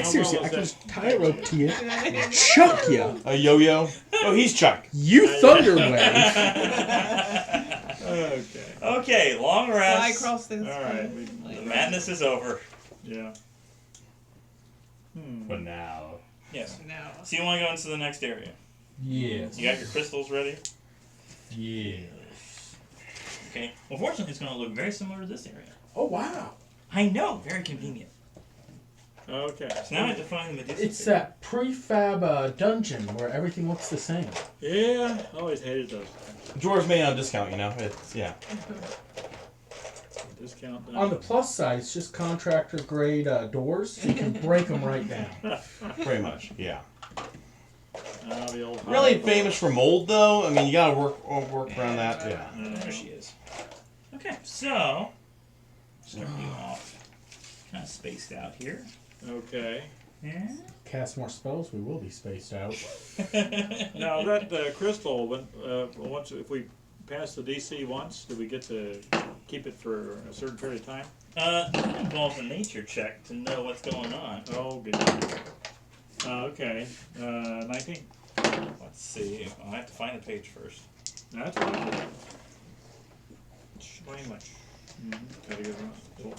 Seriously, I can just tie a rope to you and chuck you. A yo-yo? Oh, he's Chuck. You thunder wave. Okay. okay, long Fly rest. across this. All right. The madness is over. Yeah. For now. Yes. No. So you want to go into the next area? Yes. You got your crystals ready? Yes. Okay. Well, fortunately, it's going to look very similar to this area. Oh, wow. I know. Very convenient. Okay. So now I have to find the Medusa. It's that prefab dungeon where everything looks the same. Yeah, I always hated those. Dwarves made on discount, you know? It's, yeah. Discount. On the plus side, it's just contractor grade doors, so you can break them right down. Pretty much, yeah. The old Really famous for mold, though. I mean, you gotta work around that. Yeah. There she is. Okay, so start you off kind of spaced out here. Okay. Yeah. Cast more spells, we will be spaced out. Now that crystal, when once if we pass the DC once, do we get to keep it for a certain period of time? That involves a nature check to know what's going on. Oh, good. Okay. 19. Let's see. I'll have to find the page first. That's fine. Very much. Gotta get one. Cool.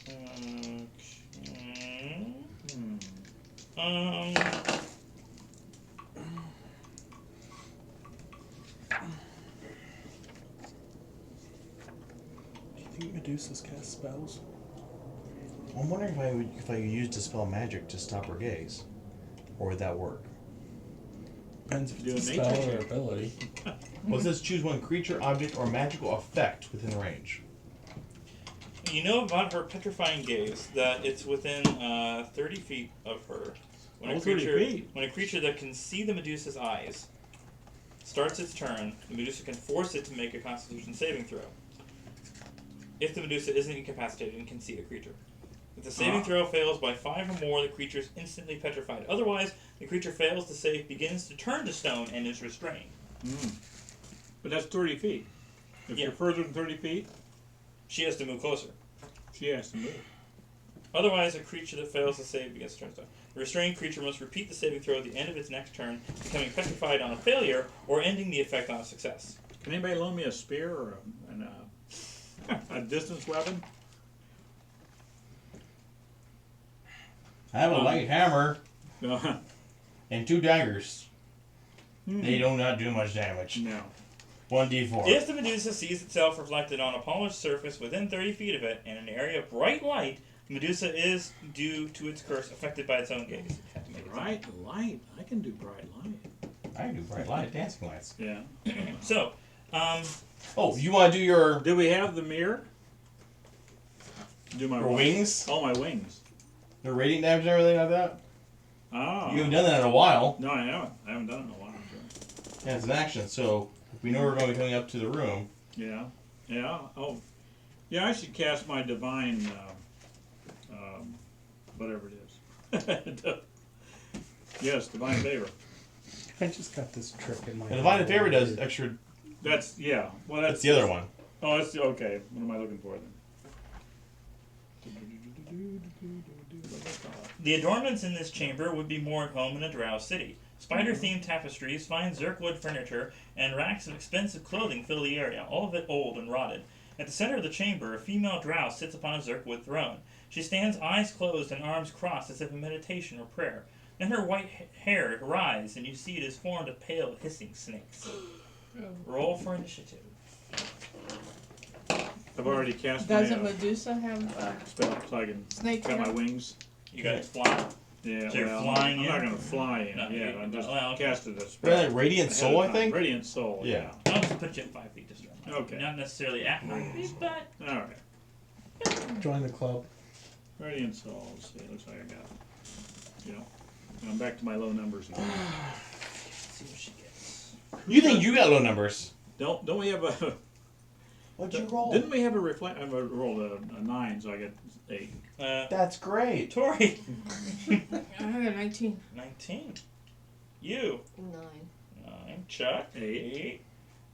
Okay. Hmm. Do you think Medusas cast spells? I'm wondering if I used dispel magic to stop her gaze, or would that work? Depends if Do it's a a spell nature or check. ability. Well, it says choose one creature, object, or magical effect within range. You know about her petrifying gaze that it's within 30 feet of her. When Oh, 30 feet. When a creature that can see the Medusa's eyes starts its turn, the Medusa can force it to make a Constitution saving throw. If the Medusa isn't incapacitated and can see a creature. If the saving throw fails by 5 or more, the creature is instantly petrified. Otherwise, the creature fails to save, begins to turn to stone, and is restrained. But that's 30 feet. If Yeah. you're further than 30 feet, She has to move closer. she has to move. Otherwise, a creature that fails to save begins to turn to stone. The restrained creature must repeat the saving throw at the end of its next turn, becoming petrified on a failure or ending the effect on a success. Can anybody loan me a spear or a distance weapon? I have a light hammer No. and 2 daggers. They do not do much damage. No. 1d4. If the Medusa sees itself reflected on a polished surface within 30 feet of it in an area of bright light, Medusa is, due to its curse, affected by its own gaze. You have to make it Bright light. I can do bright light. I can do bright light, dancing lights. Yeah. So, Oh, you want to do your Do we have the mirror? Do my your wings? Oh, my wings. The radiant damage and everything like that? Oh. You haven't done that in a while. No, I haven't. I haven't done it in a while. Sure. Yeah, it's an action, so we know we're going to be coming up to the room. Yeah. Yeah. Oh. Yeah, I should cast my divine, whatever it is. Yes, divine favor. I just got this trick in my And Divine Favor does extra. That's yeah. Well, That's the other one. Oh, that's okay. What am I looking for then? the adornments in this chamber would be more at home in a drow city. Spider-themed tapestries, fine zirkwood furniture, and racks of expensive clothing fill the area, all of it old and rotted. At the center of the chamber, a female drow sits upon a zirkwood throne. She stands eyes closed and arms crossed as if in meditation or prayer. Then her white hair rises, and you see it is formed of pale, hissing snakes. Roll for initiative. I've already cast Doesn't my Medusa have spell, so I can snake got my hair? wings. You guys fly. Yeah, So you're well, flying I'm in? not gonna fly in. No, Yeah, you- I just well, okay. casted a spell. Right, like Radiant ahead Soul, of I time. think? Radiant Soul. Yeah. I'll just put you at 5 feet to start. Okay. Not necessarily at 5 feet, but All right. Join the club. Radiant Soul. Let's see. Looks like I got. You know, I'm back to my low numbers again. see what she gets. You think you got low numbers? Don't we have a? What'd you roll? Didn't we have a reflect? I rolled a 9, so I got 8. That's great. Tori. I have a 19. 19. You. 9. 9. Chuck. 8.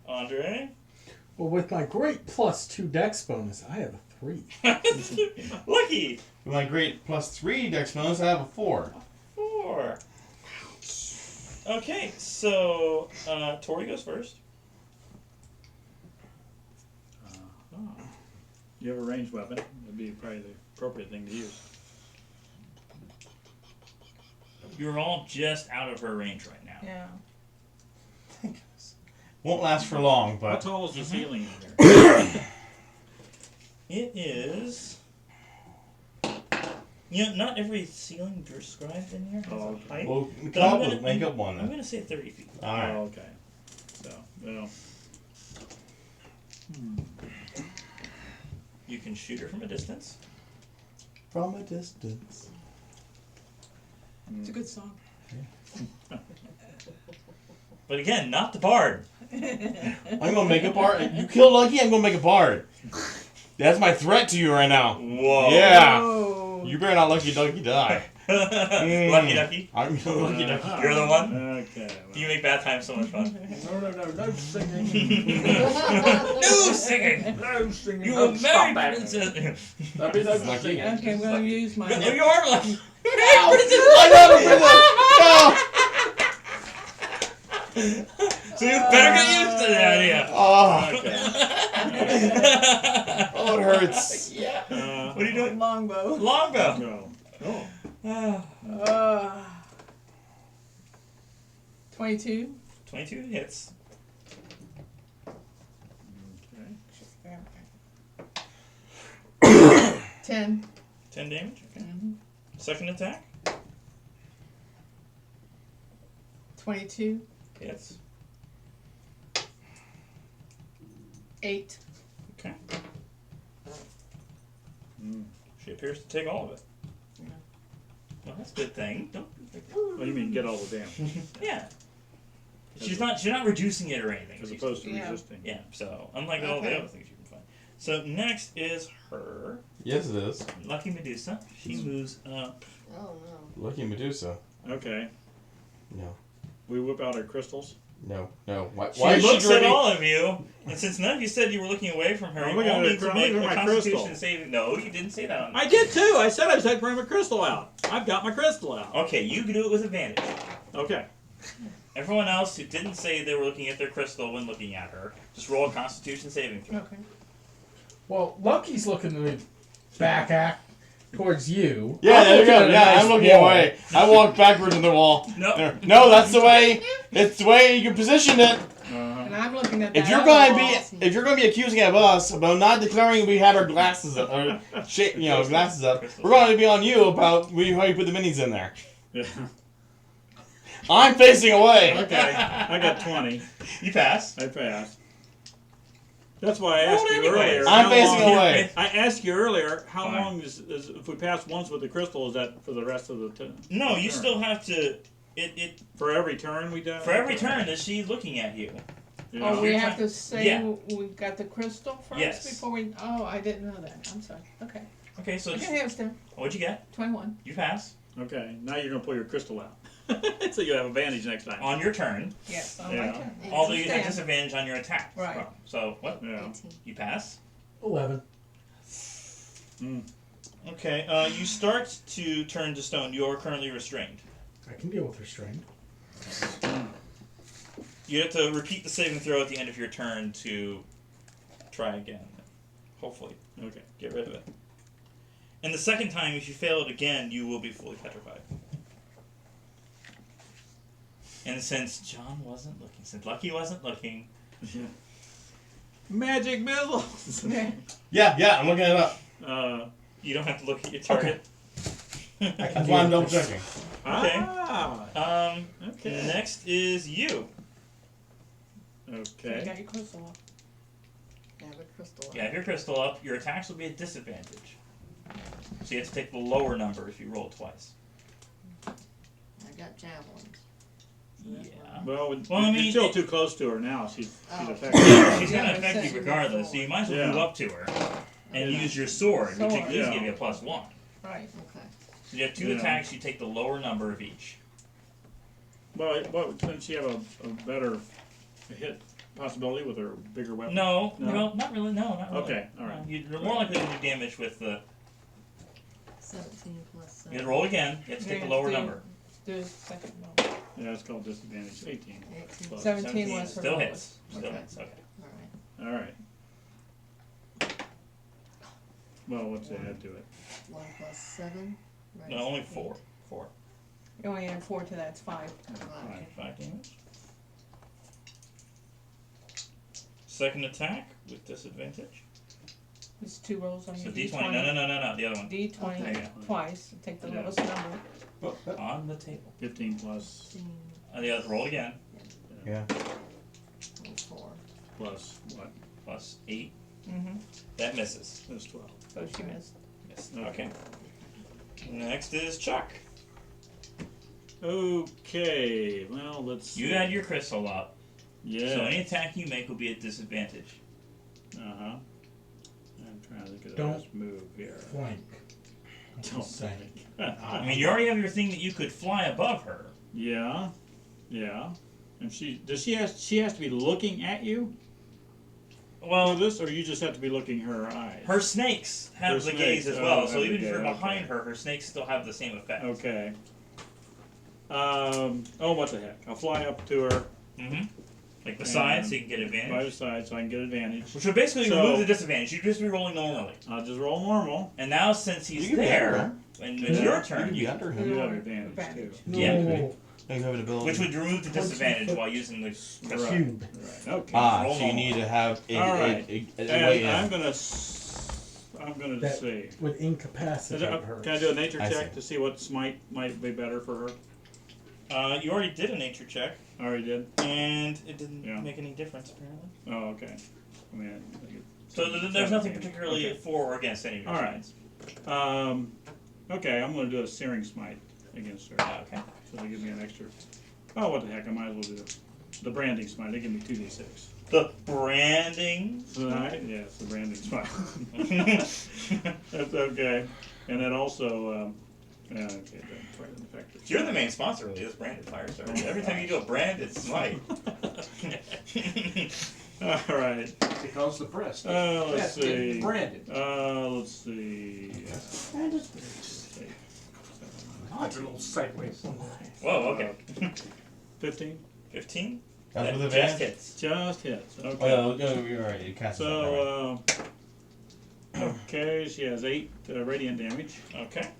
Andre. Well, with my great +2 dex bonus, I have a 3. Lucky. With my great +3 dex bonus, I have a 4. 4. Okay, so Tori goes first. You have a ranged weapon. That'd be probably the appropriate thing to use. You're all just out of her range right now. Yeah. Won't last for long, How but tall is the ceiling in there? It is. You know, not every ceiling described in here has Oh, a height. we'll But come I'm up gonna- with make up one. I'm going to say 30 feet. All right. Oh, okay. So, well, You can shoot her from a distance. From a distance. It's a good song. But again, not the bard. I'm gonna make a bard. You kill Lucky, I'm gonna make a bard. That's my threat to you right now. Whoa. Yeah. Oh. You better not Lucky Ducky die. Lucky Ducky. I'm Lucky Ducky. You're the one? okay. You make bath time so much fun. No singing. No singing! No singing. You Oh, were stop married, that. princess. There'll be no Lucky. singing. Okay, I'm going to use my. No, you are lucky. So you better get used to that idea. Oh, Okay. oh, it hurts. What are you doing? Longbow. Longbow. No. Oh. Uh, 22. 22 hits. Okay. 10. 10 damage. Okay. Second attack. 22. Hits. 8. Okay. She appears to take all of it. Yeah. Well, that's a good thing. Don't. Well, you mean get all the damage Yeah. She's not reducing it or anything. as She's- opposed to Yeah. resisting. Yeah. So unlike all the Okay. other things you can find. So next is her. Yes, it is. Lucky Medusa. She moves up. Oh no. Lucky Medusa. Okay. No. We whip out our crystals. No. No. Why She is looks she at ready? all of you, and since none of you said you were looking away from her, I'm you looking all at need her- to I'm make looking a at my Constitution crystal. saving. No, you didn't say that. On I did too. I said I was bring my crystal out. I've got my crystal out. Okay, you can do it with advantage. Okay. Everyone else who didn't say they were looking at their crystal when looking at her, just roll a Constitution saving throw. Okay. Well, Lucky's looking to me back towards you. Yeah, I'm there you looking go. at a Yeah, nice I'm looking wall. away. I walked backwards in the wall. No. There. No, that's the way. It's the way you can position it. And I'm looking at If that you're other going wall. to be accusing of us about not declaring we had our glasses up, or glasses up, we're going to be on you about how you put the minis in there. Yeah. I'm facing away. Okay. I got 20. You pass. I passed. That's why I Roll asked it you anyway. earlier. I'm how facing long- away. I asked you earlier how Fine. long is if we pass once with the crystal, is that for the rest of the No, you turn? still have to. It For every turn we do? for every turn that she's looking at you. Yeah. Oh, we Your have time- to say Yeah. we got the crystal first Yes. before we. Oh, I didn't know that. I'm sorry. Okay. Okay, so Okay, I understand. what'd you get? 21. You pass Okay, now you're going to pull your crystal out. So you have advantage next time. on your turn. Yes, on Yeah. my turn. Although you have Stand. disadvantage on your attack. Right. So what? Yeah. 18. You pass. 11. Okay. You start to turn to stone. You are currently restrained. I can deal with restraint. You have to repeat the saving throw at the end of your turn to try again. Hopefully, Okay. get rid of it. And the second time, if you fail it again, you will be fully petrified. And since John wasn't looking, since Lucky wasn't looking, Magic missiles! Okay. Yeah, I'm looking it up. you don't have to look at your target. That's why I'm double checking. Okay. Ah, okay. Next is you. You Okay. got your crystal off. I have a crystal. You have your crystal up. Your attacks will be at disadvantage. So you have to take the lower number if you roll twice. I got javelins. Yeah. Well, Well, I mean, you're still it- too close to her now. She's Oh. affected. She's Yeah, going to but affect you since- regardless, so you might as well Yeah. move up to her and Yeah. use your sword, which Sword. at least Yeah. give you a +1. Right. Okay. So you have 2 Yeah. attacks, you take the lower number of each. Well, doesn't she have a better hit possibility with her bigger weapon? No, No? well, not really, no, not really. Okay, all right. No, you're more likely to do damage with the... 17 plus 7. You have to roll again, you have to take the lower number. Do the second one. Yeah, it's called disadvantage. 18. 18. Plus. 17 was her Still lowest. hits. Still Okay. hits, okay. Alright. All right. Well, what's the add to it? 1 plus 7. Right. No, only 4. 4. You only add 4 to that, it's 5. Right. 5 damage. Second attack with disadvantage. It's 2 rolls on So your D20. D20. No, the other one. D20 There you go. twice. Take the Yeah. lowest number. On the table. 15 plus 15. The other, roll again. Yeah. 24. plus what? Plus 8. Mm-hmm. That misses. That's 12. So she missed. Missed. Okay. Next is Chuck. Okay. Well, let's. You had your crystal up. Yeah. So any attack you make will be at disadvantage. Uh huh. I'm trying to think of the Don't best move here. Flank. Don't think. I mean, you already have your thing that you could fly above her. Yeah. Yeah. And she has to be looking at you for Well, this, or you just have to be looking her eyes? her snakes have Her the snakes, gaze as oh, well. have So the even if you're gaze, behind okay. her, her snakes still have the same effect. Okay. Oh, what the heck? I'll fly up to her Mm-hmm. Like the side, And so you can get by the advantage. side so I can get advantage. Which would basically So- remove the disadvantage. You'd just be rolling normally. I'll just roll normal. And now since he's You can be under there, him. and it's your turn, be under I him. do have No, advantage advantage. too. Yeah. No. You have an ability. which would remove the disadvantage while using the crystal. Cube. Right. Okay. Roll So you normal. need to have a Alright. way And in. I'm gonna That see. would incapacitate her. Can I do a nature I check see. to see what smite might be better for her? You already did a nature check, I already did. and it didn't Yeah. make any difference apparently. Oh, okay. I mean, So there's nothing 17. particularly Okay. for or against any of your All right. sides. Okay, I'm gonna do a searing smite against her. Okay. So they give me an extra. Oh, what the heck? I might as well do the branding smite. They give me 2d6. The branding. Right? Yeah, it's the branding smite. That's okay. And then also, yeah, okay, that's quite an effective. You're the main sponsor really, this branded fire starter. Every time you do a branded smite. All right. Because the press. Let's see. Branded. Let's see. That's a little sideways. Whoa, okay. 15? 15? That's with just advantage? hits. Just hits. Okay. Oh, yeah, you're right. You cast it. So, Okay, she has 8 radiant damage. Okay.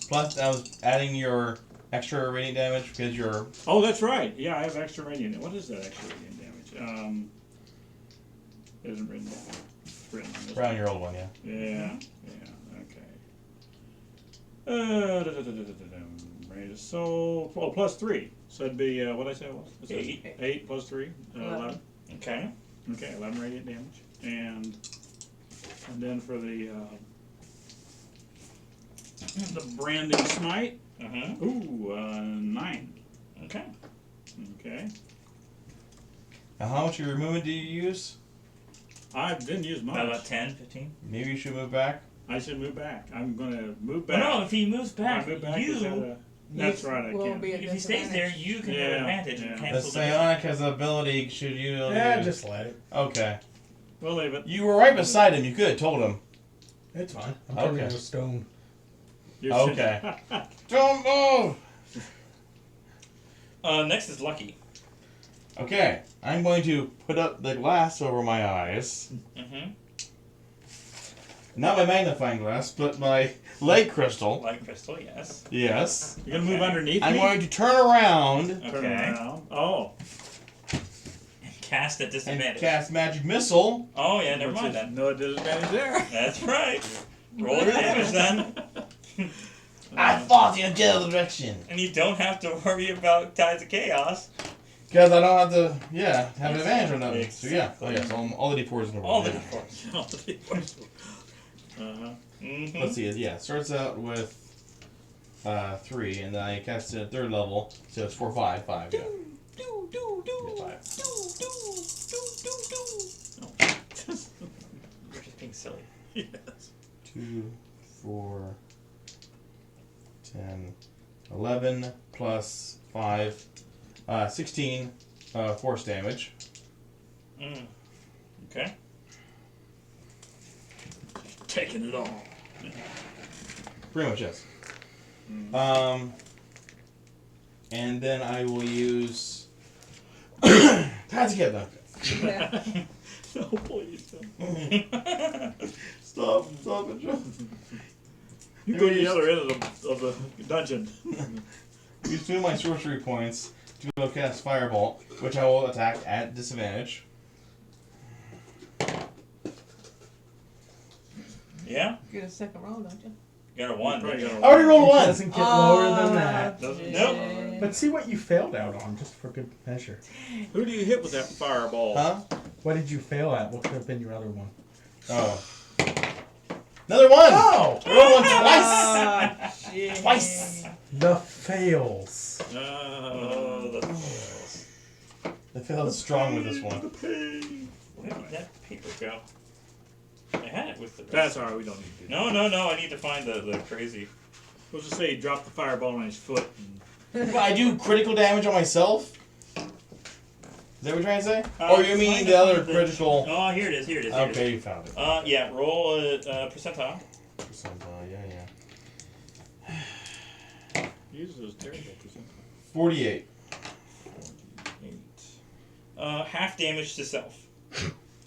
Plus, I was adding your extra radiant damage because you're. Oh, that's right. Yeah, I have extra radiant. What is that extra radiant damage? It isn't written down. It's written on this Around one. your old one, yeah. Yeah, okay. Rate of soul. Oh, plus 3. So it'd be, what did I say it was? It says 8. 8 plus 3. 11. Okay. Okay, 11 radiant damage. And then for the branding smite. Mm-hmm. Ooh, 9. Okay. Okay. Now, how much of your movement do you use? I didn't use much. About 10, 15. Maybe you should move back. I should move back. I'm gonna move Well, back. no, if he moves back, If I move back, is that you. a- that's right, I will can. be a If he stays there, disadvantage. you can Yeah, have advantage yeah. and The cancel the psionic has the ability. Should you? Yeah, use- just let it. Okay. We'll leave it. You were right beside him. You could have told him. It's fine. I'm Okay. turning into stone. You're Okay. Don't move. Next is Lucky. Okay. I'm going to put up the glass over my eyes. Mm-hmm. Not my magnifying glass, but my light crystal. Light crystal, yes. Yes. You're gonna move Okay. underneath I'm me? going to turn around Turn Okay. around. Oh. Cast at and disadvantage. cast magic missile. Oh yeah, never What's mind it? then. No disadvantage there. That's right. Roll your damage then. I fought in the other direction. And you don't have to worry about Tides of Chaos. Because I don't have to, have an advantage on nothing. So yeah, all the d4s in the roll. All the yeah. d4s. Uh-huh. Mm-hmm. Let's see, it starts out with 3, and then I cast it at 3rd level, so it's 4, 5, 5, yeah. Do, do, do, Yeah, 5. You're just being silly. Yes. 2, 4, 10, 11, plus 5, 16 force damage. Mm. Okay. Taking it all. Pretty much, yes. And then I will use... That's get them. Yeah. No, please. Stop it, Joe. You go to the other end of the dungeon. Use 2 of my sorcery points to go cast Firebolt, which I will attack at disadvantage. Yeah? Get a second roll, don't you? You got a 1. Probably got I already rolled It 1! doesn't get lower than that. Doesn't- Nope. But see what you failed out on, just for good measure. Who do you hit with that fireball? Huh? What did you fail at? What could have been your other one? Oh. Another 1! Oh! I rolled 1 twice! Ah, shit. Twice! The fails. Oh, the fails. I feel strong with this one. Where did that paper go? I had it with the rest. That's alright, we don't need to do that. No, I need to find the crazy. We'll just say he dropped the fireball on his foot. And I do critical damage on myself? Is that what you're trying to say? Or you mean Find the other the- critical... Oh, here it is. Okay, you found it. Yeah, roll a percentile. Yeah. use those terrible percent. 48. 8. Half damage to self.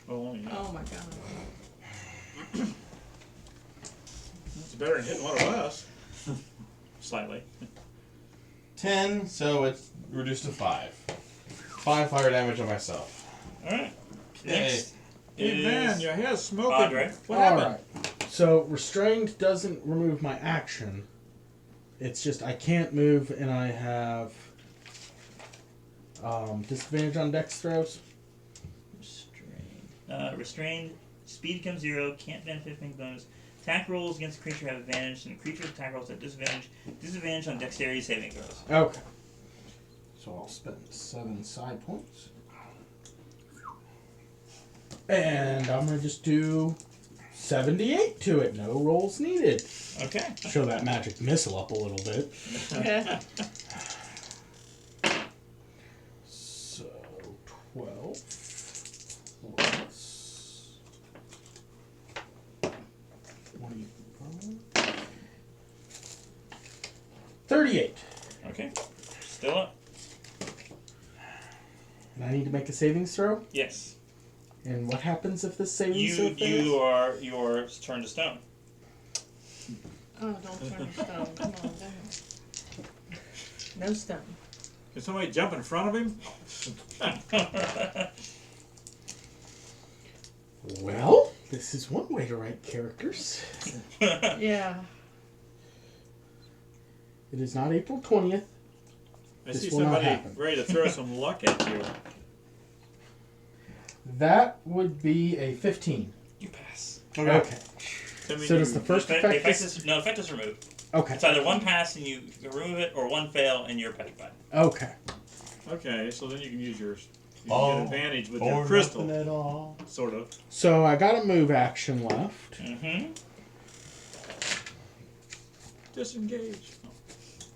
Oh, yeah. Oh my god. It's better than hitting one of us. Slightly. 10, so it's reduced to 5. 5 fire damage on myself. Alright. Yay. Next Hey, is man, your hair's smoking. Audrey. What happened? Alright. So, restrained doesn't remove my action. It's just I can't move and I have disadvantage on dex throws. Restrained. Speed becomes 0. Can't benefit from bonus. Attack rolls against the creature have advantage, and the creature's attack rolls at disadvantage. Disadvantage on dexterity saving throws. Okay. So I'll spend 7 side points. And I'm going to just do 78 to it. No rolls needed. Okay. Show that magic missile up a little bit. Yeah. So 12 plus 25. 38. Okay. Still up. And I need to make a savings throw? Yes. And what happens if the saving You throw fails? you are turned to stone. Oh, don't turn to stone. Come on, down. No stone. Can somebody jump in front of him? Well, this is one way to write characters. Yeah. It is not April 20th. I This see will not somebody happen. ready to throw some luck at you. That would be a 15. You pass. Okay. That means So does you- the first The effect... effect is removed. Okay. It's either one pass and you remove it, or one fail and you're petrified. Okay. Okay, so then you can use yours. You Oh, can get advantage with Or your crystal, nothing at all. sort of. So I got a move action left. Mm-hmm. Disengage.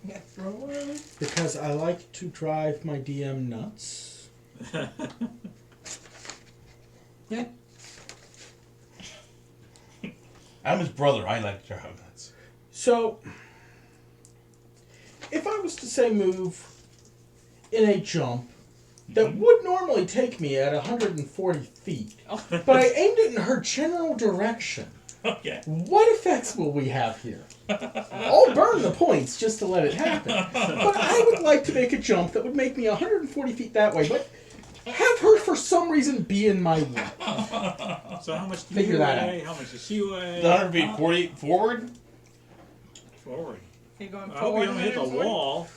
Yeah, throw away. Because I like to drive my DM nuts. Yeah. I'm his brother. I like to have that. So, if I was to say move in a jump that would normally take me at 140 feet, but I aimed it in her general direction, Okay. what effects will we have here? I'll burn the points just to let it happen. But I would like to make a jump that would make me 140 feet that way, but have her for some reason be in my way. So how much do Figure you that weigh? How much does she weigh? 100 feet 40 forward? Forward. You're going I hope forward. you don't hit the 140? wall.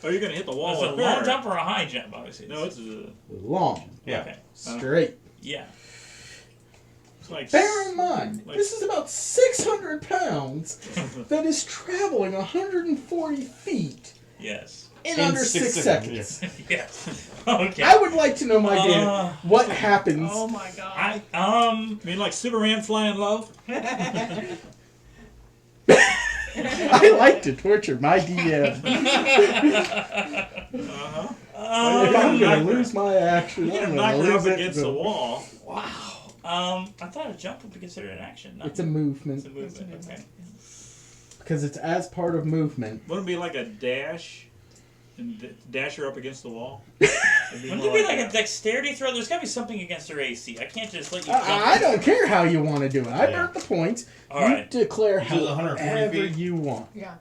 Oh, you're gonna hit the wall. It's a with long her. jump or a high jump, obviously. No, it's a. Long, Yeah. Okay. straight. Yeah. It's like. Bear in mind, Like- this is about 600 pounds that is traveling 140 feet Yes. in under 6 seconds. Yes. Okay. I would like to know, my dear, what happens. Oh my god. I You mean like Superman flying low? I like to torture my DM. Uh-huh. If I'm going to lose my action, You're I'm gonna knock going to her lose up it. against the wall. I thought a jump would be considered an action. Not It's a it's movement a movement. Okay. because it's as part of movement. Wouldn't it be like a dash? And dash her up against the wall? It'd Wouldn't more it be like a that. dexterity throw? There's got to be something against her AC. I can't just let you. jump I don't into her. care how you want to do it. I Yeah. burnt the points. All You right. declare You do the 140 however feet? you want. Yeah.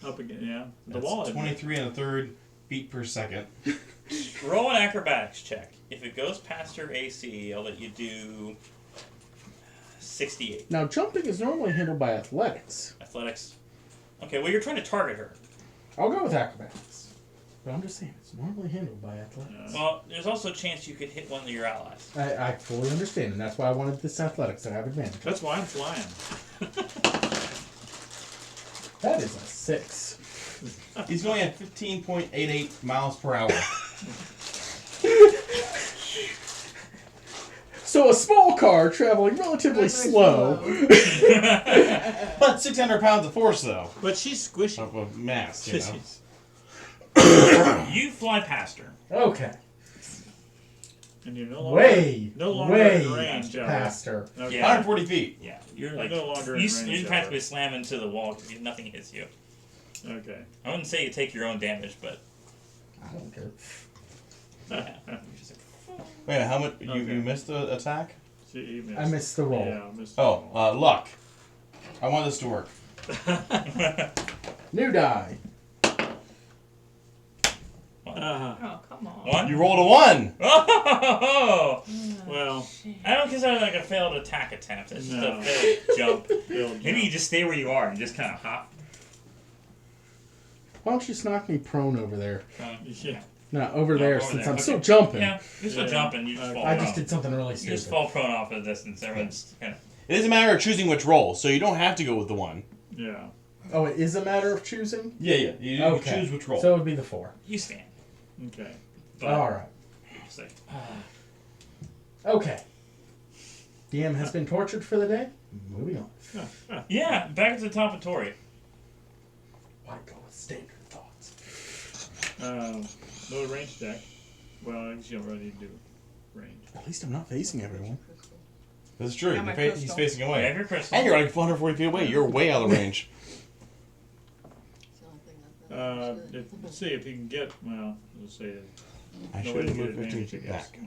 Up again, yeah. The That's wall. 23 and a third feet per second. Roll an acrobatics check. If it goes past her AC, I'll let you do 68. Now, jumping is normally handled by athletics. Athletics. Okay, well, you're trying to target her. I'll go with acrobatics. But I'm just saying, it's normally handled by athletics. Well, there's also a chance you could hit one of your allies. I fully understand, and that's why I wanted this athletics to have advantage. That's why I'm flying. That is a 6. He's going at 15.88 miles per hour. So a small car traveling relatively slow. But 600 pounds of force, though. But she's squishy. Of mass, you know. You fly past her. Okay. And you're no longer, Way, no longer way in range. past her. Okay. Yeah. 140 feet. Yeah, you're like no longer in you, range you of practically her. slam into the wall because nothing hits you. Okay. I wouldn't say you take your own damage, but I don't care. yeah. You're just like, Wait, how much? You Okay. missed the attack? She missed. I missed the roll. Yeah, I missed the Oh, roll. luck. I want this to work. New die. Uh-huh. Oh, come on. One. You rolled a 1. Oh! Well, I don't consider it like a failed attack attempt. It's just No. a failed jump. Bill, Maybe you just stay where you are and just kind of hop. Why don't you just knock me prone over there? yeah. No, over No, there over since there. I'm Okay. still jumping. Yeah, you're still Yeah. jumping. You just fall I prone. just did something really You stupid. just fall prone off of the distance. Everyone's kind of. It is a matter of choosing which roll, so you don't have to go with the 1. Yeah. Oh, it is a matter of choosing? Yeah. You Okay. choose which roll. So it would be the 4. You stand. Okay. But Alright. it's like, Okay. DM has been tortured for the day. Moving on. yeah, back at the top of Tori. Why go with standard thoughts? No range check. Well, I guess you don't really need to do range. At least I'm not facing everyone. That's true. Yeah, my He's crystal. facing You have away. your crystal. And you're like 140 feet away. You're way out of range. It's the only thing I've done. Let's see if you can get. Well, let's say. I No should way have to get moved 15 advantage, feet I guess. back.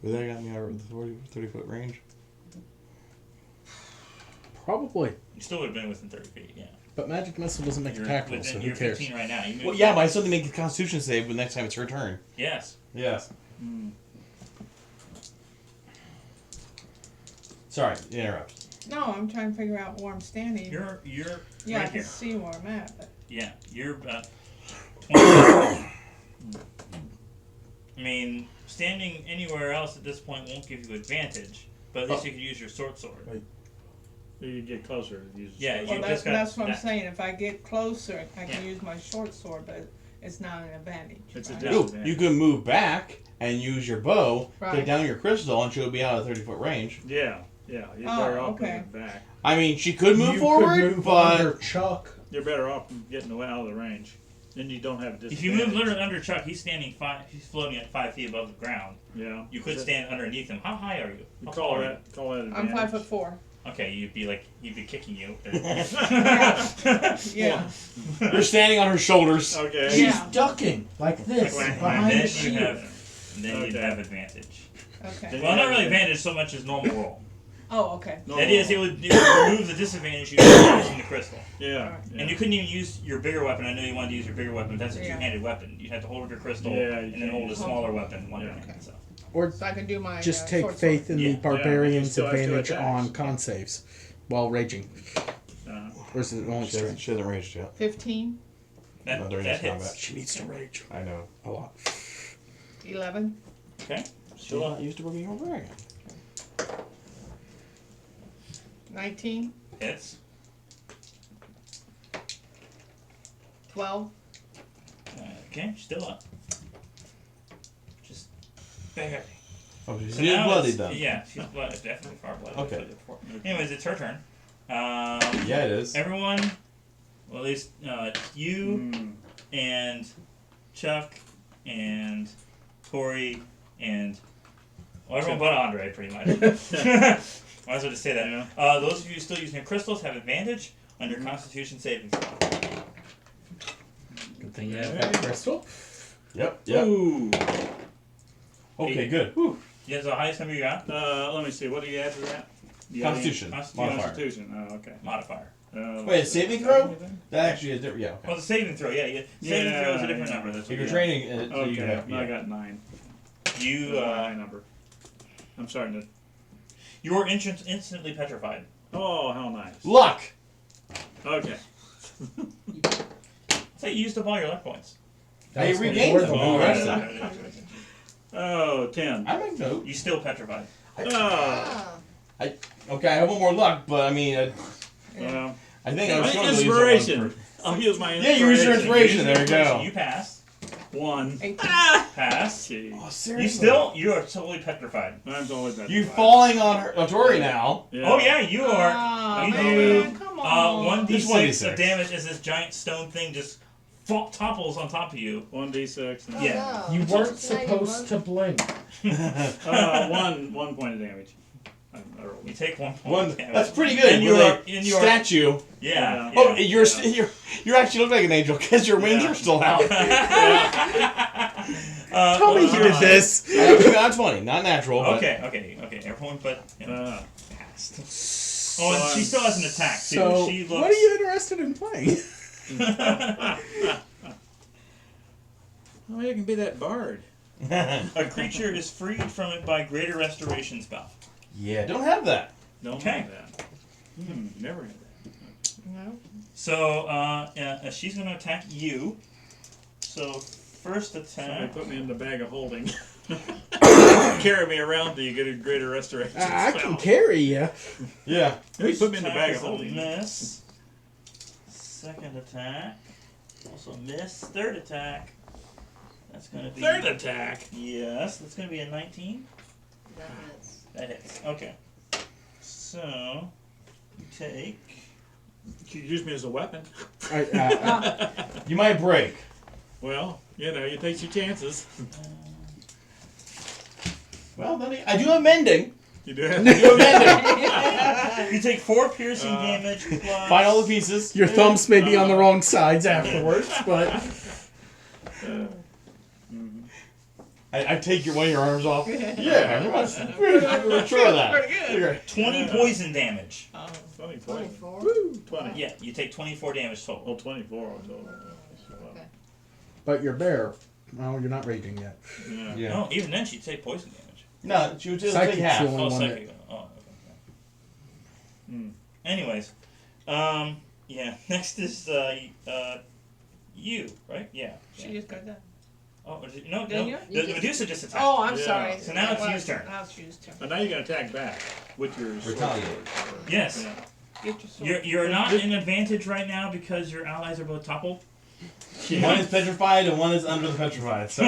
Would that got me out of the 30 foot range? Probably. You still would have been within 30 feet, yeah. But Magic Missile doesn't make You're attack rolls, so who you're cares? 15 right now. You moved Well, yeah, back. but I still have to make a Constitution save the next time it's her turn. Yes. Yes. Hmm. Sorry, to interrupt. No, I'm trying to figure out where I'm standing. You're yeah, I right can here. see where I'm at, but Yeah, you're about 20. I mean, standing anywhere else at this point won't give you advantage, but at least you can use your sword. Wait. You get closer. Use Yeah, sword. you well, just got that's what I'm that. saying. If I get closer, I can Yeah. use my short sword, but it's not an advantage. It's a right? dis- Ooh, you can move back and use your bow, take Right. down your crystal, and she'll be out of 30 foot range. Yeah. You're Oh, better off okay. moving back. I mean, she could move You forward, could move but under Chuck. You're better off getting out of the range. Then you don't have If disadvantage. you move literally under Chuck, he's he's floating at 5 feet above the ground. Yeah. You could stand underneath him. How high are you? You How call tall are that advantage. I'm 5'4". Okay, he'd be kicking you. Yeah. you're standing on her shoulders. Okay. She's Yeah. ducking like this Right. behind then the you shield. you'd Okay. have advantage. Okay. Well, not really advantage so much as normal roll. Oh, okay. No, That is, it would remove the disadvantage you had using the crystal. Yeah. And you couldn't even use your bigger weapon. I know you wanted to use your bigger weapon. That's a Yeah. two-handed weapon. You had to hold your crystal Yeah, you and then can't hold a use- smaller weapon in one Yeah. hand. So. Or So I can do my just take short faith in Yeah. the barbarian's still have two advantage attacks. on con saves while raging. Uh, Or is it only She strength? hasn't raged yet. 15, That, Not during that this hits. combat. She needs to rage I know. a lot. 11, Okay. She's not used to working over again. 19, Hits. 12, Okay, still up. Just barely. Oh, she's So now bloodied it's- then. Yeah, she's blooded. Definitely far blooded. Okay. Anyways, it's her turn. Yeah, it is. Everyone, well, at least you mm, and Chuck and Corey and everyone but Andre, pretty much. Might as well just say that. Yeah. Those of you still using your crystals have advantage on your Constitution saving throw. Good thing you have that crystal. Yep. Yep. Ooh. Okay, good. Whew. Yeah, the highest number you got? Let me see. What do you add to that? You got any- Constitution. Modifier. Constitution. Oh, okay. Modifier. Wait, a saving throw? That actually is different. Yeah. Okay. Well, the saving throw, yeah. Saving throw is a different number. That's If what you're you training, so Okay. you can have, I got 9. You, High number. I'm starting to. you're instantly petrified. Oh, how nice. luck. Okay. So you used up all your luck points. Hey, That's regained worth them. a Oh, lot. right. Oh, 10. I make note. You still petrified. Oh. Ah, Okay, I have one more luck, but I mean, Well, I think I was going to inspiration. I'll use my Yeah, you used your inspiration. There you go. You pass. 1. 18. Pass. Gee. Oh, You seriously? you are totally petrified. I'm always better. You falling on her, Tori now. Yeah. Oh yeah, you are. Oh, you man, do come on. 1d6 1d6. of damage as this giant stone thing just topples on top of you. 1d6. oh Yeah. no. You weren't Now you supposed to blink. 1 point of damage. I rolled. You take 1 point. One. of damage. That's pretty good. And With your a statue. yeah. Oh, yeah. you actually look like an angel because your wings Yeah. are still out. Tell me you did this. I actually got 20, not natural. But Okay. Everyone but passed. Oh, and So she still has an attack too. So, She looks. what are you interested in playing? Oh, you can be that bard. A creature is freed from it by greater restoration spell. Yeah, don't have that. Don't Okay. have that. Never had that. No. So she's going to attack you. So first Somebody attack. put me in the bag of holding. Carry me around till you get a greater restoration. I spell. can carry you. Yeah. He put me in the Attack bag of is a holding. Miss. Second attack. Also miss. Third attack. That's going to be. Third attack. Yes, that's going to be a 19. That hits. That hits. Okay. So you take. You could use me as a weapon. You might break. Well, you know, you take your chances. Well, then I do have mending. You do have I do have mending. You take 4 piercing damage plus. Find all the pieces. Your thumbs may be on the wrong sides afterwards, but I take one of your arms off. Yeah. Yeah, I'm sure of that. Pretty good. You're- 20 poison damage. Oh. 24. 24. Woo, 20. Yeah, you take 24 damage total. Oh, 24 total. Okay. But your bear, well, you're not raging yet. Yeah. Yeah. No, even then she'd take poison damage. No, she would just Psychic's take half. the only Oh, one psychic. Oh, okay. Hmm. Anyways, yeah. Next is you, right? Yeah. She just got done. Oh, no, Didn't no. you? The Medusa just attacked. Oh, I'm Yeah. sorry. So now it's Yu's turn. Now it's Yu's turn. And now you can attack back with your sword. Retaliate. Yes. Yeah. Get your sword. You're not in advantage right now because your allies are both toppled. One is petrified and one is under the petrified. So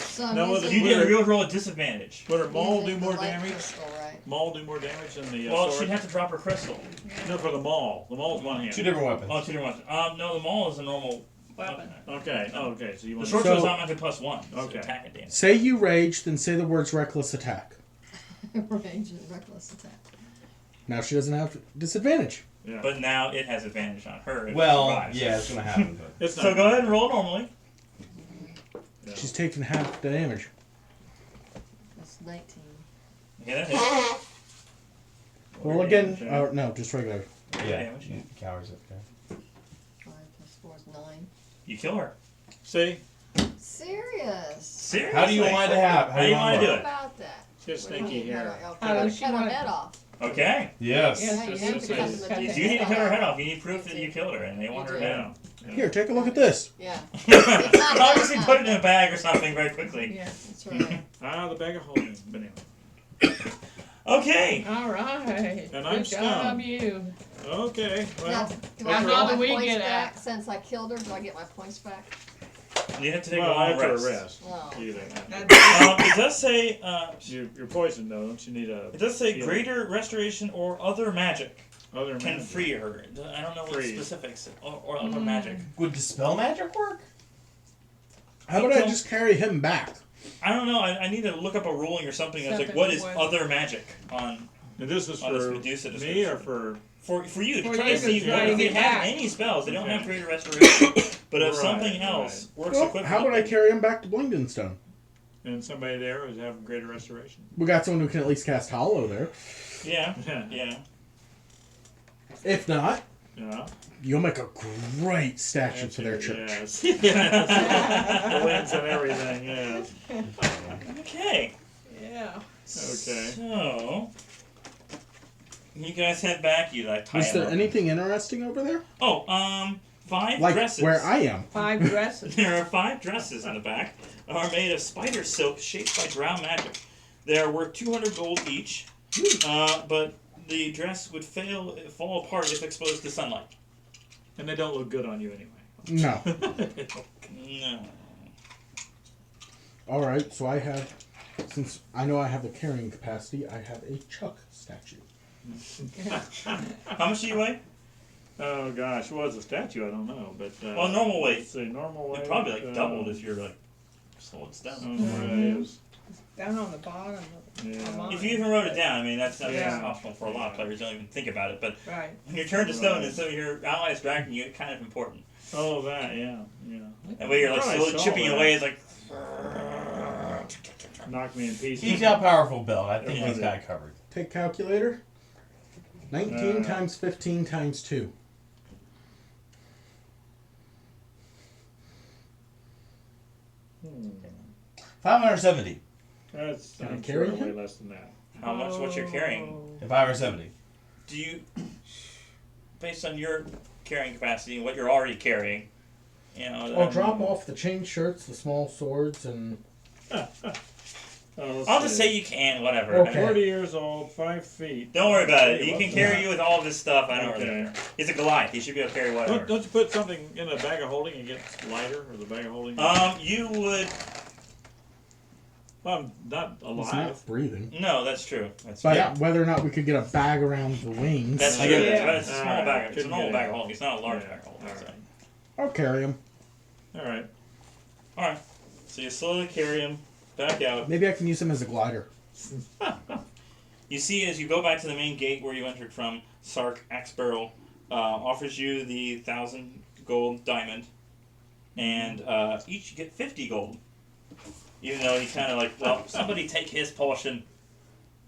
So I'm Now, what using You did a real roll at disadvantage. Would her maul using do the more light damage? crystal, right? Maul do more damage than the Well, sword? she'd have to drop her crystal. No, for the maul. The maul's one hand. two different weapons. Oh, two different ones. No, the maul is a normal Weapon. Okay. Oh, okay. So you The want short So- sword's automatically +1. So Okay. attack and damage. Say you rage, then say the words reckless attack. Range and reckless attack. Now she doesn't have disadvantage. Yeah. But now it has advantage on her. If it Well, survives. yeah, it's gonna happen. But. It's not. So go ahead and roll normally. Yeah. She's taking half the damage. That's 19. Okay, that hits. Well, again, no, just regular. Yeah, Damage. you cowards up there. 5 plus 4 is 9. You kill her. See? Serious? Seriously? How do you want it to happen? How do you want to do How it? about that? She has What do you stinky mean, hair. I'll How cut her does she want it? head off. Okay. Yes. Yes. Yeah, you This have is- to cut this the is- head You off. do need to cut her head off. You need proof that you killed her, and they want her You do. dead. Yeah. Here, take a look at this. Yeah. Obviously, put it in a bag or something very quickly. Yeah. That's right. Ah, the bag of holding. But anyway. Okay. All right. And I'm Good job, stunned. you. Okay. Now, Well, do Now, I how get do my we points get back since I killed her? Do I get my points back? You have to take a well, long after rest. a rest. No. You do that. That's It does say. You're poisoned though. Don't you need a It does say healing? greater restoration or other magic other can magic? free her. I don't know what Free. specifics or other magic. Would dispel magic work? How about I just carry him back? I don't know. I need to look up a ruling or something that's like Something what is with- other magic on And this is Oh, this for Medusa me or description. for for you to For try you to see to what try if to they get have back. any spells. They don't have Okay. greater restoration. But if Right, something else works Well, equivalently. how about I carry him back to Blingdenstone? and somebody there is having greater restoration. We got someone who can at least cast Hollow there. Yeah. Yeah. Yeah. If not, Yeah. you'll make a great statue for their church. Yes. yes. The wings and everything. Yes. Okay. Yeah. Okay. So you guys head back. You like tie Was them there up. anything interesting over there? Oh, 5 Like dresses. where I am. 5 dresses. There are 5 dresses in the back, are made of spider silk shaped by drow magic. They are worth 200 gold each, but the dress would fall apart if exposed to sunlight. And they don't look good on you anyway. No. No. Alright, so I have, since I know I have the carrying capacity, I have a Chuck statue. How much do you weigh? Oh gosh, what was the statue? I don't know, but Well, normal weight. Let's see, normal weight. It'd probably like doubled if you're like slowing it I down. don't know where that is. Down on the bottom. Yeah. Of mine. If you even wrote it down, I mean that's Yeah. optional for a lot of players. Don't even think about it. But Right. when you're turned to stone and so your allies dragging you, it's kind of important. Oh, that, yeah. That way you're like Probably slowly saw chipping that. away. It's like Knock me in pieces. He's got powerful build. I think Yeah. he's got it covered. Take calculator. 19 Uh. times 15 times 2. Hmm. 570. That's Can I I'm carry sure way him? less than that. how much what you're carrying. Oh. If 570. Do you, based on your carrying capacity and what you're already carrying, you know? I'll drop off the chain shirts, the small swords, and Let's I'll just see. say you can, whatever. Okay. 40 years old, 5 feet. Don't worry about it. Hey, He what can the- carry you with all of his stuff. I don't really Okay. care. He's a Goliath. He should be able to carry whatever. Don't you put something in a bag of holding and get lighter, or the bag of holding? You would. Well, I'm not he's alive. not breathing. No, that's true. That's But true. whether or not we could get a bag around the wings, That's I true. get it. It's a small Alright, bag. It's a couldn't normal get bag it. of holding. It's not a large Yeah, bag of holding. alright. I'll carry him. All right. All right. So you slowly carry him back out. Maybe I can use him as a glider. You see, as you go back to the main gate where you entered from, Sark Axbarrel offers you the 1,000 gold diamond, and each you get 50 gold. Even though he kind of like, well, somebody take his portion.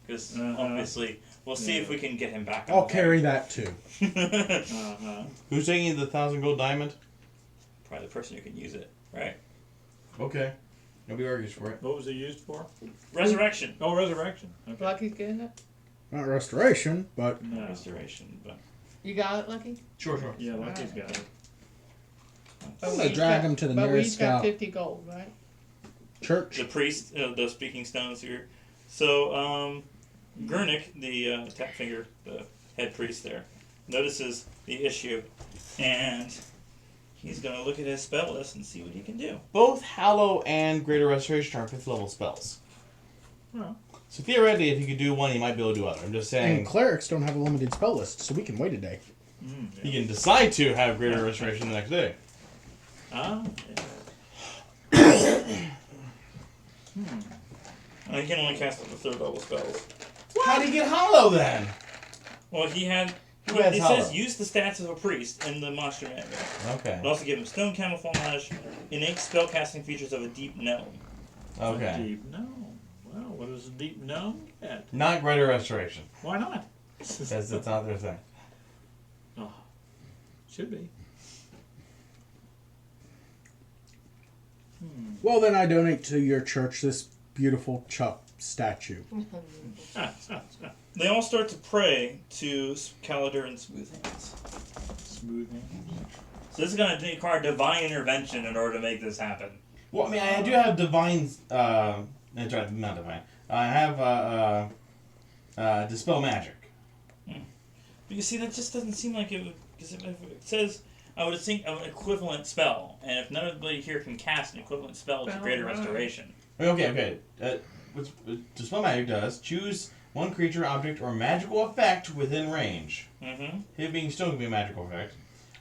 Because Uh-huh. obviously, we'll see if we can get him back. I'll carry that too. Uh-huh. Who's taking the 1,000 gold diamond? Probably the person who can use it, right? Okay. Nobody argues for it. What was it used for? Resurrection. Oh, resurrection. Okay. Lucky's getting it. Not restoration, but No. Restoration, but You got it, Lucky? Sure. Yeah, Lucky's got it. But I'm we gonna each drag got- him to the but we nearest each got scout 50 gold, right? church. the priest, the speaking stones here. So, Gurnik, the tap finger, the head priest there, notices the issue, and he's going to look at his spell list and see what he can do. Both Hallow and Greater Restoration are 5th level spells. Well, So theoretically, if you could do one, you might be able to do other. I'm just saying, And clerics don't have a limited spell list, so we can wait a day. you can decide to have Greater Restoration the next day. yeah. He can only cast up to 3rd level spells. How do you get Hollow then? Well, he had. Who has It Hollow? says use the stats of a priest in the monster manual. Okay. But also give him stone camouflage, innate spellcasting features of a deep gnome. Okay. Deep gnome. Well, what is a deep gnome at? Not Greater Restoration. Why not? Because that's not their thing. Oh, should be. Well, then I donate to your church this beautiful Chuck statue. They all start to pray to Calidar and Smooth Hands. Smooth hands. So this is going to require divine intervention in order to make this happen. Well, I mean, I do have divine. Not divine. I have dispel magic. But you see, that just doesn't seem like it would. Because if it says, I would think of an equivalent spell, and if nobody here can cast an equivalent spell to Well, Greater right. Restoration. Okay. What dispel magic does? Choose one creature, object, or magical effect within range. Mm-hmm. It being stone can be a magical effect.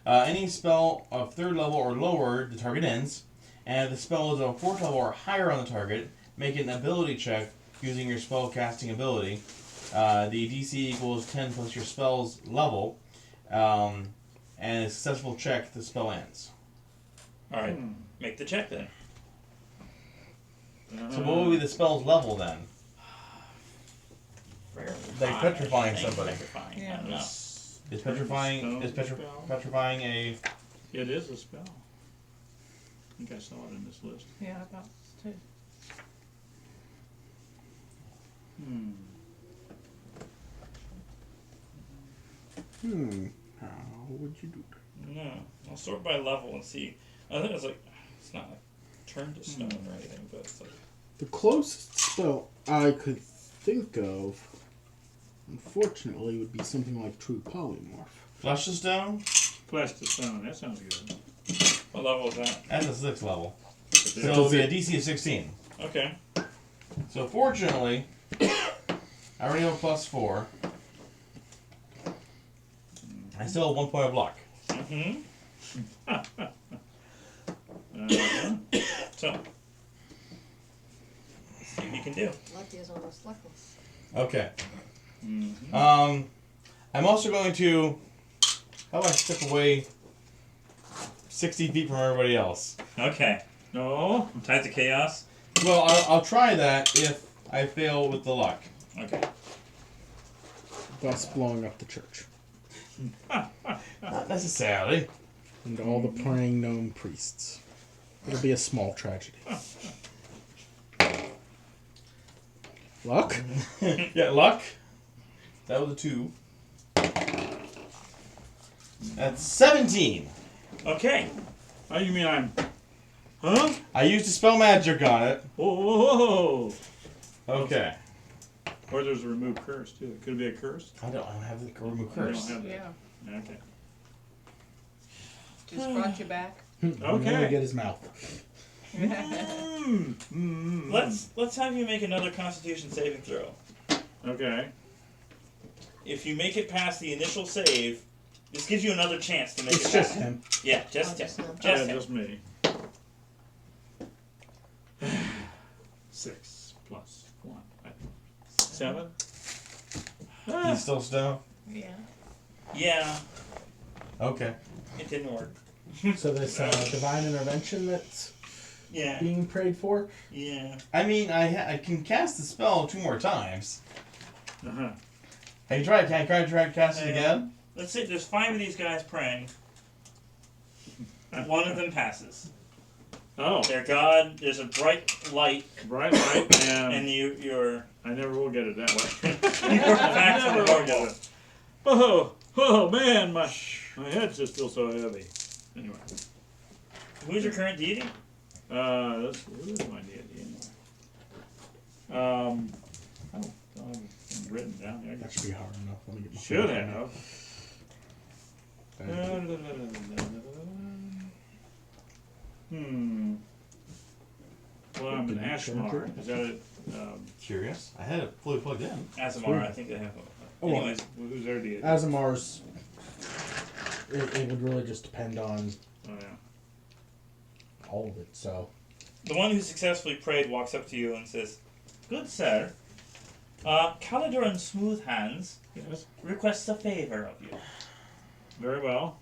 Any spell of 3rd level or lower, the target ends. And if the spell is of 4th level or higher on the target, make an ability check using your spell casting ability. The DC equals 10 plus your spell's level. And a successful check, the spell ends. Alright, make the check then. So what would be the spell's level then? Fairly Like high, petrifying I think. somebody. Petrifying, Yeah. I don't know. Is petrifying Spell. petrifying a It is a spell. I think I saw it in this list. Yeah, I thought so too. How would you do that? No, I'll sort by level and see. I think it's like, it's not like turned to stone or anything, but it's like, The closest spell I could think of, unfortunately, would be something like True Polymorph. flesh of stone? Flesh to stone. That sounds good. what level is that? That's a 6th level. So Yeah. it'll be a DC of 16. Okay. So fortunately, I already have a +4. I still have 1 point of luck. Mm-hmm. So, let's see what you can do. Lucky is almost luckless. Okay. Mm-hmm. I'm also going to. How do I step away 60 feet from everybody else? Okay. No. Tied to chaos. Well, I'll try that if I fail with the luck. Okay. Thus blowing up the church. Not necessarily. And all the praying gnome priests. It'll be a small tragedy. Luck? Yeah, luck. That was a 2. That's 17. Okay. Oh, you mean I'm... Huh? I used a spell magic on it. Whoa. Okay. Or there's a remove curse, too. Could it be a curse? I don't have the remove You don't curse. have that. Yeah. Okay. Just brought you back. Okay. Get his mouth. Let's have you make another Constitution saving throw. Okay. If you make it past the initial save, this gives you another chance to make It's it just past. him. Yeah, just Oh, him. just him. Just Yeah, him. just me. 6 plus 1. 7. He's still stone? Yeah. Yeah, Okay. it didn't work. So this divine intervention that's Yeah. being prayed for. Yeah. I mean, I can cast the spell 2 more times. Uh-huh. Can I try to cast it again? Let's say there's 5 of these guys praying. One of them passes. Oh, Their god, there's a bright light, bright light, and and you're I never will get it that way. you're back to Never the will get normal. it. Oh man, my head just feels so heavy. Anyway, Who's your current deity? who is my deity anyway? I don't have it written down there. That should be hard enough. Let me get my Should phone. have. Well, I'm an Ashmar. Is that it? Curious. I had it fully plugged in. Asimar, I think they have. Oh, Anyways, Who's their deity? Asimar's. It would really just depend on Oh yeah. all of it. So the one who successfully prayed walks up to you and says, "Good sir, Calidor and Smooth Hands Yes. requests a favor of you. Very well.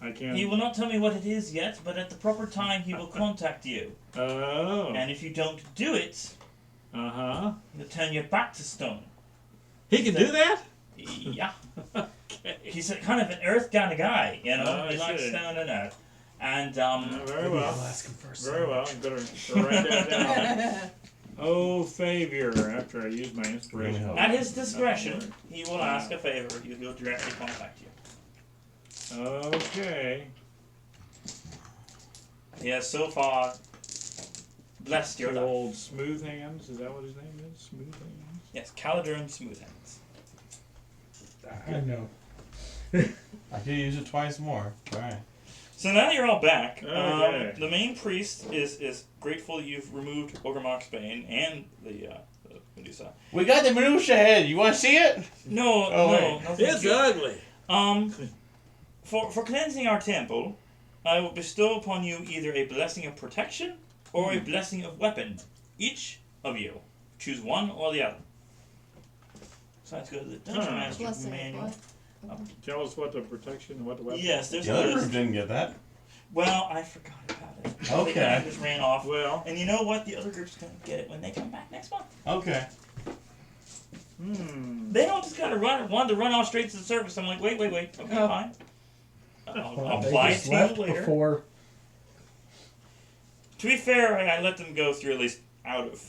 I can. He will not tell me what it is yet, but at the proper time he will contact you. Oh. And if you don't do it, Uh huh. he'll turn your back to stone." He can do that. Yeah. Okay. He's a kind of an earth kind of guy, you know. Oh, He I likes see. stone and earth. And Very I'll well. ask him first. Very well. I'm gonna write that down. Oh, Favier, after I use my inspiration. Really at his discretion, he will ask a favor of you. He'll directly contact you. Okay. He has so far blessed your Good life. old Smooth Hands. Is that what his name is? Smooth Hands? Yes, Calidor and Smooth Hands. I know. I could use it twice more. Alright. So now you're all back. Okay. The main priest is grateful you've removed Ogremock's Bane and the Medusa. We got the minutia head. You want to see it? No, Oh, no, wait. no, thank you. ugly. For cleansing our temple, I will bestow upon you either a blessing of protection or a blessing of weapon. Each of you. Choose one or the other. So let's go to the Dungeon Master Blessing of Manual. what? Tell us what the protection, what the weapon. Yes, there's The a other list. group didn't get that. Well, I forgot about it. Okay. I just ran off. Well. And you know what? The other group's gonna get it when they come back next month. Okay. They don't just gotta want to run off straight to the surface. I'm like, wait. Okay, Oh. fine. Well, I'll they apply it just to you left later. before. To be fair, I let them go through at least out of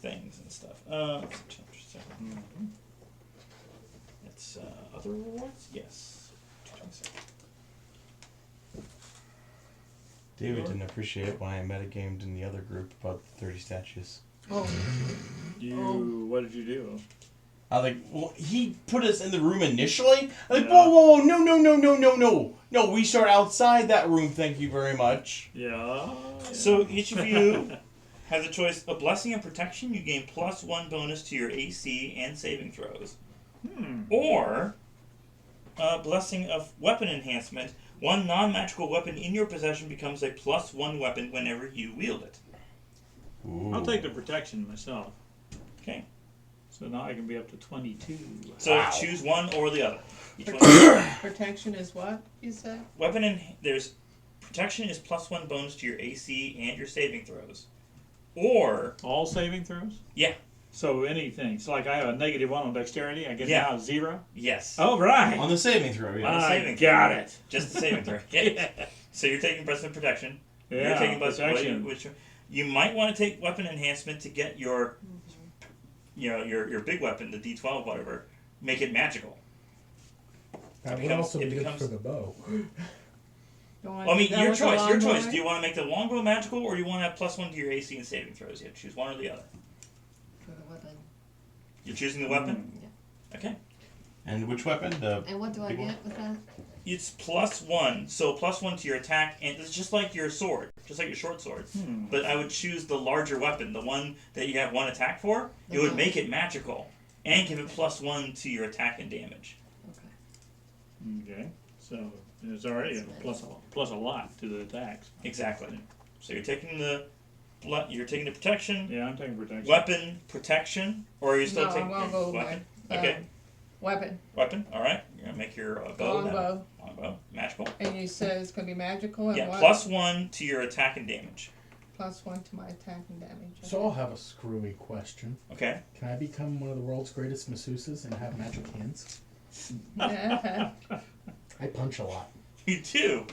things and stuff. Chapter 7. It's other rewards? Yes. 227. David didn't appreciate when I metagamed in the other group about the 30 statues. Oh, What did you do? I was like, well, he put us in the room initially. I was like, Yeah. whoa, no. No, we start outside that room, thank you very much. Yeah. So each of you has a choice. A blessing of protection, you gain +1 bonus to your AC and saving throws. Or a blessing of weapon enhancement. One non-magical weapon in your possession becomes a +1 weapon whenever you wield it. Ooh. I'll take the protection myself. Okay. So now I can be up to 22. So choose one or the other. Each one. protection is what you said? Weapon and there's protection is +1 bonus to your AC and your saving throws. Or All saving throws? yeah, So anything. So like I have a -1 on dexterity, I get Yeah. now 0? yes. Oh, right. On the saving throw, yeah. the I saving throw. got it. Just the saving throw. Yeah. So you're taking blessing protection. You're Yeah, taking blessing protection. which you might want to take weapon enhancement to get your your big weapon, the D12 whatever, make it magical. That would becomes- also it be good becomes- for the bow. Don't Well, I mean, do that your with the choice. Your choice. longbow? Do you want to make the longbow magical, or do you want to have +1 to your AC and saving throws? You have to choose one or the other. For the weapon. You're choosing the weapon. Okay. And which weapon? The And what do I big one? get with that? It's +1, so +1 to your attack, and it's just like your sword, just like your short sword. But I would choose the larger weapon, the one that you have 1 attack for. It would make it magical, and give it +1 to your attack and damage. Okay. Okay. So it's already a plus a lot to the attacks. Exactly. So you're taking the protection, Yeah, I'm taking protection. weapon, protection, or are you still No, taking I'm gonna go weapon? with Okay, weapon, weapon. All right. You're gonna make your bow. then. longbow, Longbow, magical. and you said it's gonna be magical and Yeah, what? +1 to your attack and damage. +1 to my attack and damage. So I'll have a screwy question. Okay. Can I become one of the world's greatest masseuses and have magic hands? Yeah. I punch a lot. You do.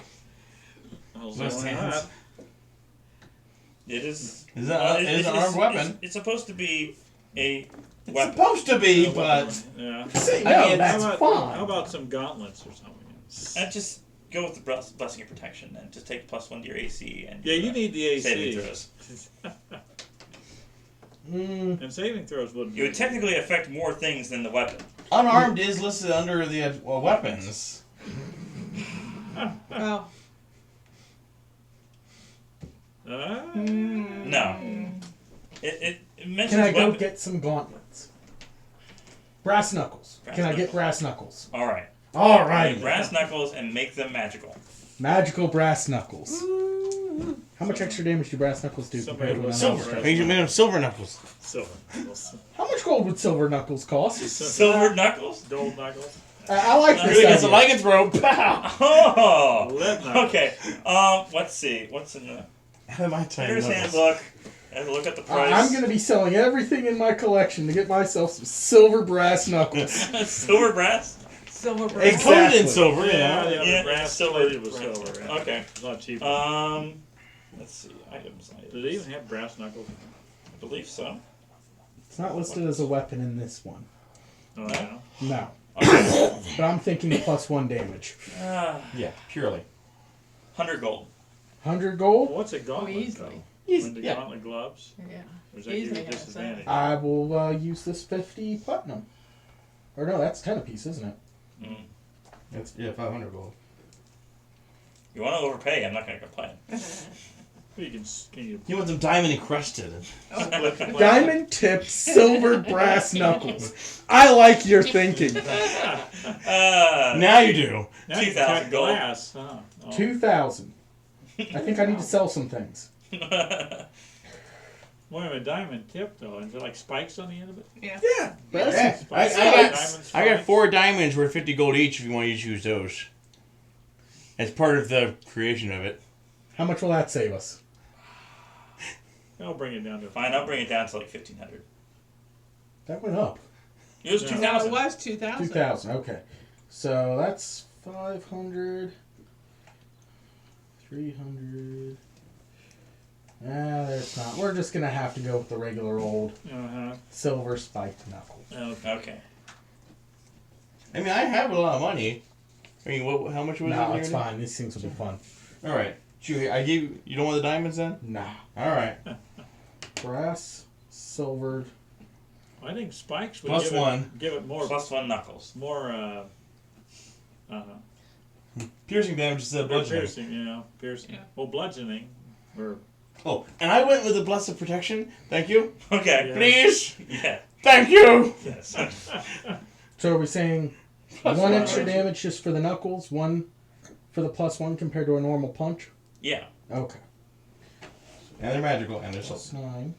I'll Left say hands. that. It is. Is that it is an armed weapon? It's supposed to be a It's weapon. supposed to be, A but weapon. Yeah. Say I no, mean, that's how about, fine. How about some gauntlets or something? Just go with the blessing of protection and just take +1 to your AC and Yeah, you need the saving AC. throws. And saving throws wouldn't. You would technically affect more things than the weapon. unarmed is listed under the weapons. Oh. No. It mentions Can I go weapon. get some gauntlets? Brass knuckles. Brass Can I get knuckles. brass knuckles? All right. All right. Brass knuckles and make them magical. Magical brass knuckles. How much extra damage do brass knuckles do Somebody compared to was an unarmed silver. strike? Made them silver knuckles. Silver. How much gold would silver knuckles cost? Silver knuckles? Gold knuckles. I like Really gets this a idea. lycanthrope. Pow! Oh! Lead knuckles. Okay. Let's see. What's in the My tiny Hitter's knuckles. Handbook? And look at the price. I'm going to be selling everything in my collection to get myself some silver brass knuckles. Silver brass? Silver brass. It's coated in Exactly. silver, Yeah, yeah. yeah, the brass silver. plated was silver. Yeah. Okay. It's a lot cheaper. Let's see. Items. Did they even have brass knuckles? I believe so. It's not listed as a weapon in this one. Oh, yeah. No. Okay. But I'm thinking +1 damage. Yeah, purely. 100 gold. 100 Well, gold? what's a gauntlet? easily. When the Yeah. gauntlet gloves? Yeah. Or is that your Easily has disadvantage? I will use this 50 platinum. Or no, that's 10 apiece, isn't it? Mm. That's 500 gold. You want to overpay? I'm not going to complain. You can you You want them diamond encrusted? flip the glass? Diamond tipped silver brass knuckles. I like your thinking. Now you do. Now you 2,000 can cut gold. glass. Huh? Oh. 2,000. I think I need to sell some things. Boy, a diamond tip though. Is it like spikes on the end of it? Yeah. Yeah. Brass. Yeah. Spikes? I Diamond I got spikes? 4 diamonds worth 50 gold each if you want to choose those. As part of the creation of it. How much will that save us? I'll bring it down to Fine, I'll bring it down to like 1,500. That went up. It was Yeah. 2,000. No, it was 2,000. 2,000. Okay. So that's 500. 300. There's not. We're just going to have to go with the regular old Uh-huh. silver spiked knuckle. Okay. Okay. I mean, I have a lot of money. I mean, how much was it? No, it's here? fine. These things will be fun. All right. I gave you don't want the diamonds then? Nah. All right. Brass, silvered. I think spikes would Plus give one. It, give it more. +1 knuckles. More. Piercing damage instead of bludgeoning. Piercing. You know, piercing. Yeah. Well, bludgeoning. Or Oh, and I went with the blessed protection. Thank you. Okay. Yeah. Please. Yeah. Thank you. Yes. So are we saying Plus one one. extra damage just for the knuckles, one for the +1 compared to a normal punch? Yeah. Okay. And they're magical, and they're Plus silver. 9.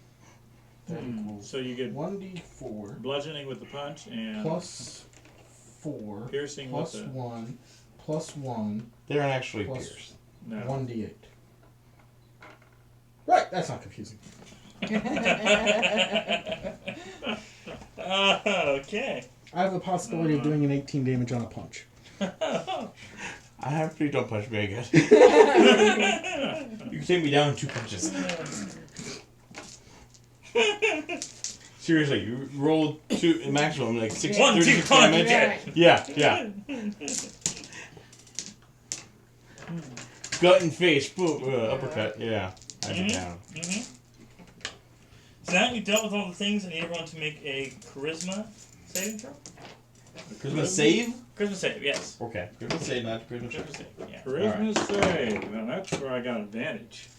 That equals so you get 1d4 bludgeoning with the punch and plus 4 piercing plus with the 1 plus 1 They aren't actually Plus- pierced. no. 1d8. Right, that's not confusing. Okay. I have the possibility of doing an 18 damage on a punch. I have please don't punch me again. You can take me down in 2 punches. Seriously, you roll 2 maximum like 1, 2 36 punch. damage. Right. Yeah. Gut and face, boom, uppercut. Yeah, I get down. Mm-hmm. So now you dealt with all the things, I need everyone to make a charisma saving throw. Charisma save? Charisma save, yes. Okay, charisma save, not charisma check. Charisma save, yeah. Charisma save. Now that's where I got advantage.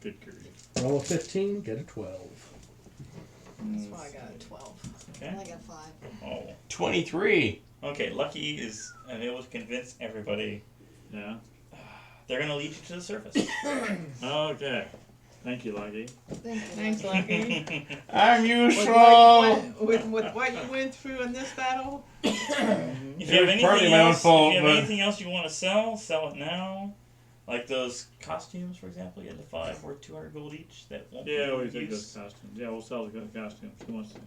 Good grief. Roll a 15, get a 12. That's why I got a 12. Okay. I only got 5. Oh. 23. Okay, Lucky is able to convince everybody Yeah. they're going to lead you to the surface. Okay. Thank you, Lucky. Thank you. Thanks, Lucky. I'm With useful. with what you went through in this battle, If It you have was partly anything my own else, fault, if you have but- anything else you want to sell it now. Like those costumes, for example, you had the 5 worth 200 gold each. That won't Yeah, be we used. take those costumes. Yeah, we'll sell the costumes. Who wants to?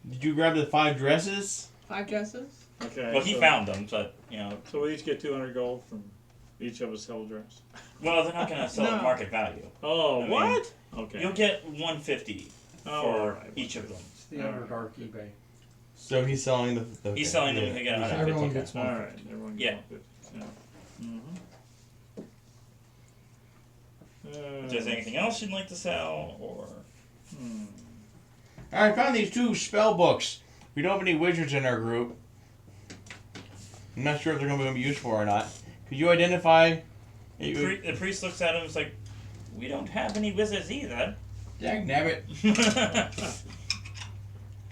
Did you grab the 5 dresses? 5 dresses. Okay. Well, he so, found them, but you know. So we each get 200 gold from each of us sell a dress. Well, they're not going to sell No. at market value. Oh, I mean, what? Okay. You'll get 150 Oh, for alright. each of them. It's the Underdark eBay. So he's selling the He's selling them. yeah. Again, So 150. everyone gets All one. right. Everyone Yeah. gets 150. Yeah. Mm-hmm. If there's anything else you'd like to sell, or I found these 2 spell books. We don't have any wizards in our group. I'm not sure if they're going to be useful or not. Could you identify? the priest looks at him and is like, "We don't have any wizards either." Dagnabbit.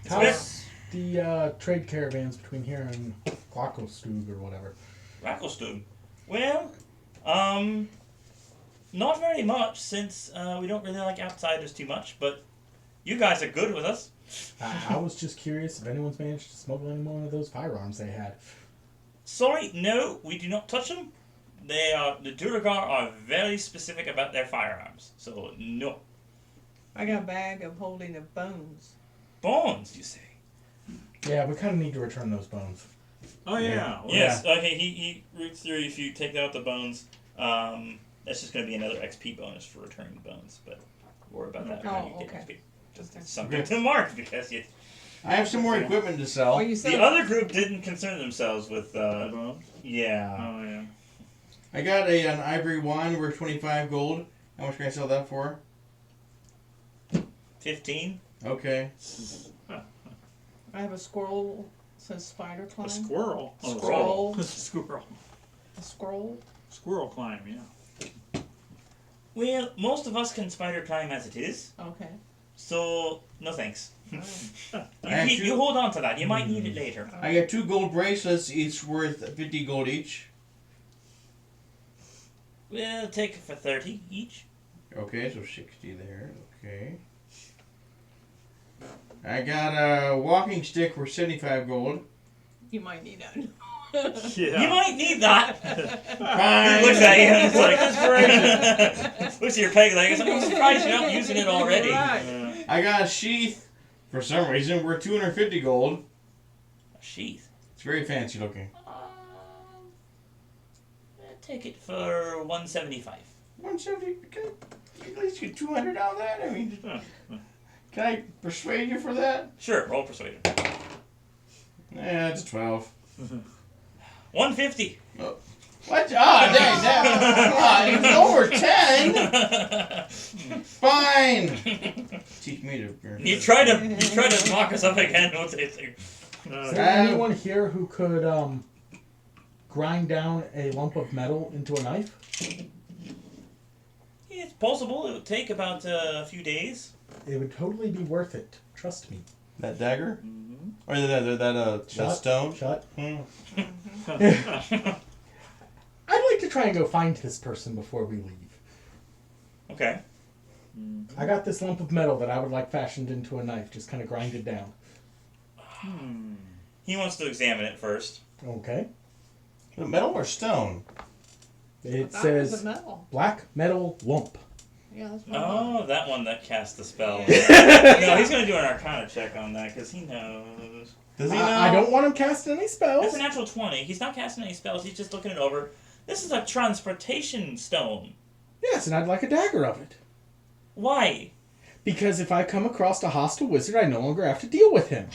How's the trade caravans between here and Glockelstug or whatever? Racklestone. Well, not very much since we don't really like outsiders too much, but you guys are good with us. I was just curious if anyone's managed to smuggle any more of those firearms they had. Sorry, no, we do not touch them. The Duragar are very specific about their firearms, so no. I got a bag of holding of bones. Bones, you say? Yeah, we kind of need to return those bones. Oh yeah. Well, Yes. Okay. He reads through. If you take out the bones, that's just going to be another XP bonus for returning the bones. But worry about that when Oh, you get okay. XP. Just Okay. something to mark because I have some more equipment to sell. Oh, you said the other group didn't concern themselves with. The bones? Yeah. Oh yeah. I got an ivory wand worth 25 gold. How much can I sell that for? 15. Okay. I have a scroll. Says spider A climb. squirrel. Oh, Scroll. Squirrel. A scroll. Squirrel climb. Yeah. Well, most of us can spider climb as it is, Okay. so no thanks. Alright. You hold on to that. You might need it later. I got 2 gold bracelets, each worth 50 gold each. We'll take it for 30 each. Okay, so 60 there. Okay. I got a walking stick for 75 gold. You might need that. Yeah. You might need that. Fine. He looks at you and it's like, looks at your peg leg. I'm surprised you're not using it already. Right. Yeah. I got a sheath, for some reason, worth 250 gold. A sheath. It's very fancy looking. Take it for 175. 170. Can I at least get 200 out of that? I mean, can I persuade you for that? Sure, roll persuasion. Yeah, it's 12. 150. What? Ah, dang, it's over 10. Fine. Teach me to. You try to knock us up again. We'll take it. Is there anyone here who could grind down a lump of metal into a knife? It's possible. It would take about a few days. It would totally be worth it. Trust me. That dagger? Mhm. Or that Shut. stone? Shut. Hmm. I'd like to try and go find this person before we leave. Okay. I got this lump of metal that I would like fashioned into a knife. Just kind of grind it down. He wants to examine it first. Okay. The metal or stone? It That was says a metal. black metal lump. Yeah, that's what Oh, that one that cast the spell. No, he's going to do an Arcana check on that because he knows. Does he know? I don't want him casting any spells. That's a natural 20. He's not casting any spells. He's just looking it over. This is a transportation stone. Yes, and I'd like a dagger of it. Why? Because if I come across a hostile wizard, I no longer have to deal with him.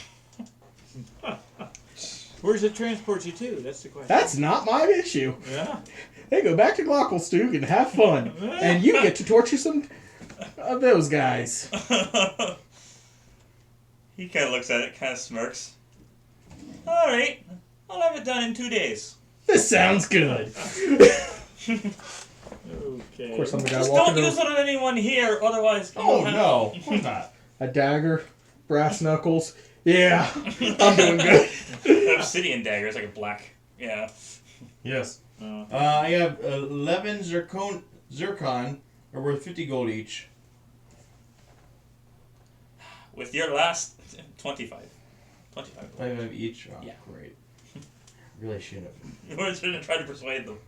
Where does it transport you to? That's the question. That's not my issue. Yeah. They go back to Glockelstug and have fun. And you get to torture some of those guys. He kind of looks at it, kind of smirks. Alright, I'll have it done in 2 days. This sounds good. Okay. Of course, I'm the guy Just walking don't use it on anyone here, otherwise... you Oh, won't have- no. Of course not. a dagger, brass knuckles. Yeah, I'm doing good. Obsidian dagger, it's like a black... Yeah. Yes. Oh. I have 11 zircon are worth 50 gold each. with your last 25. 25. 5 each? Oh, Yeah. great. Really should have. We're going to try to persuade them.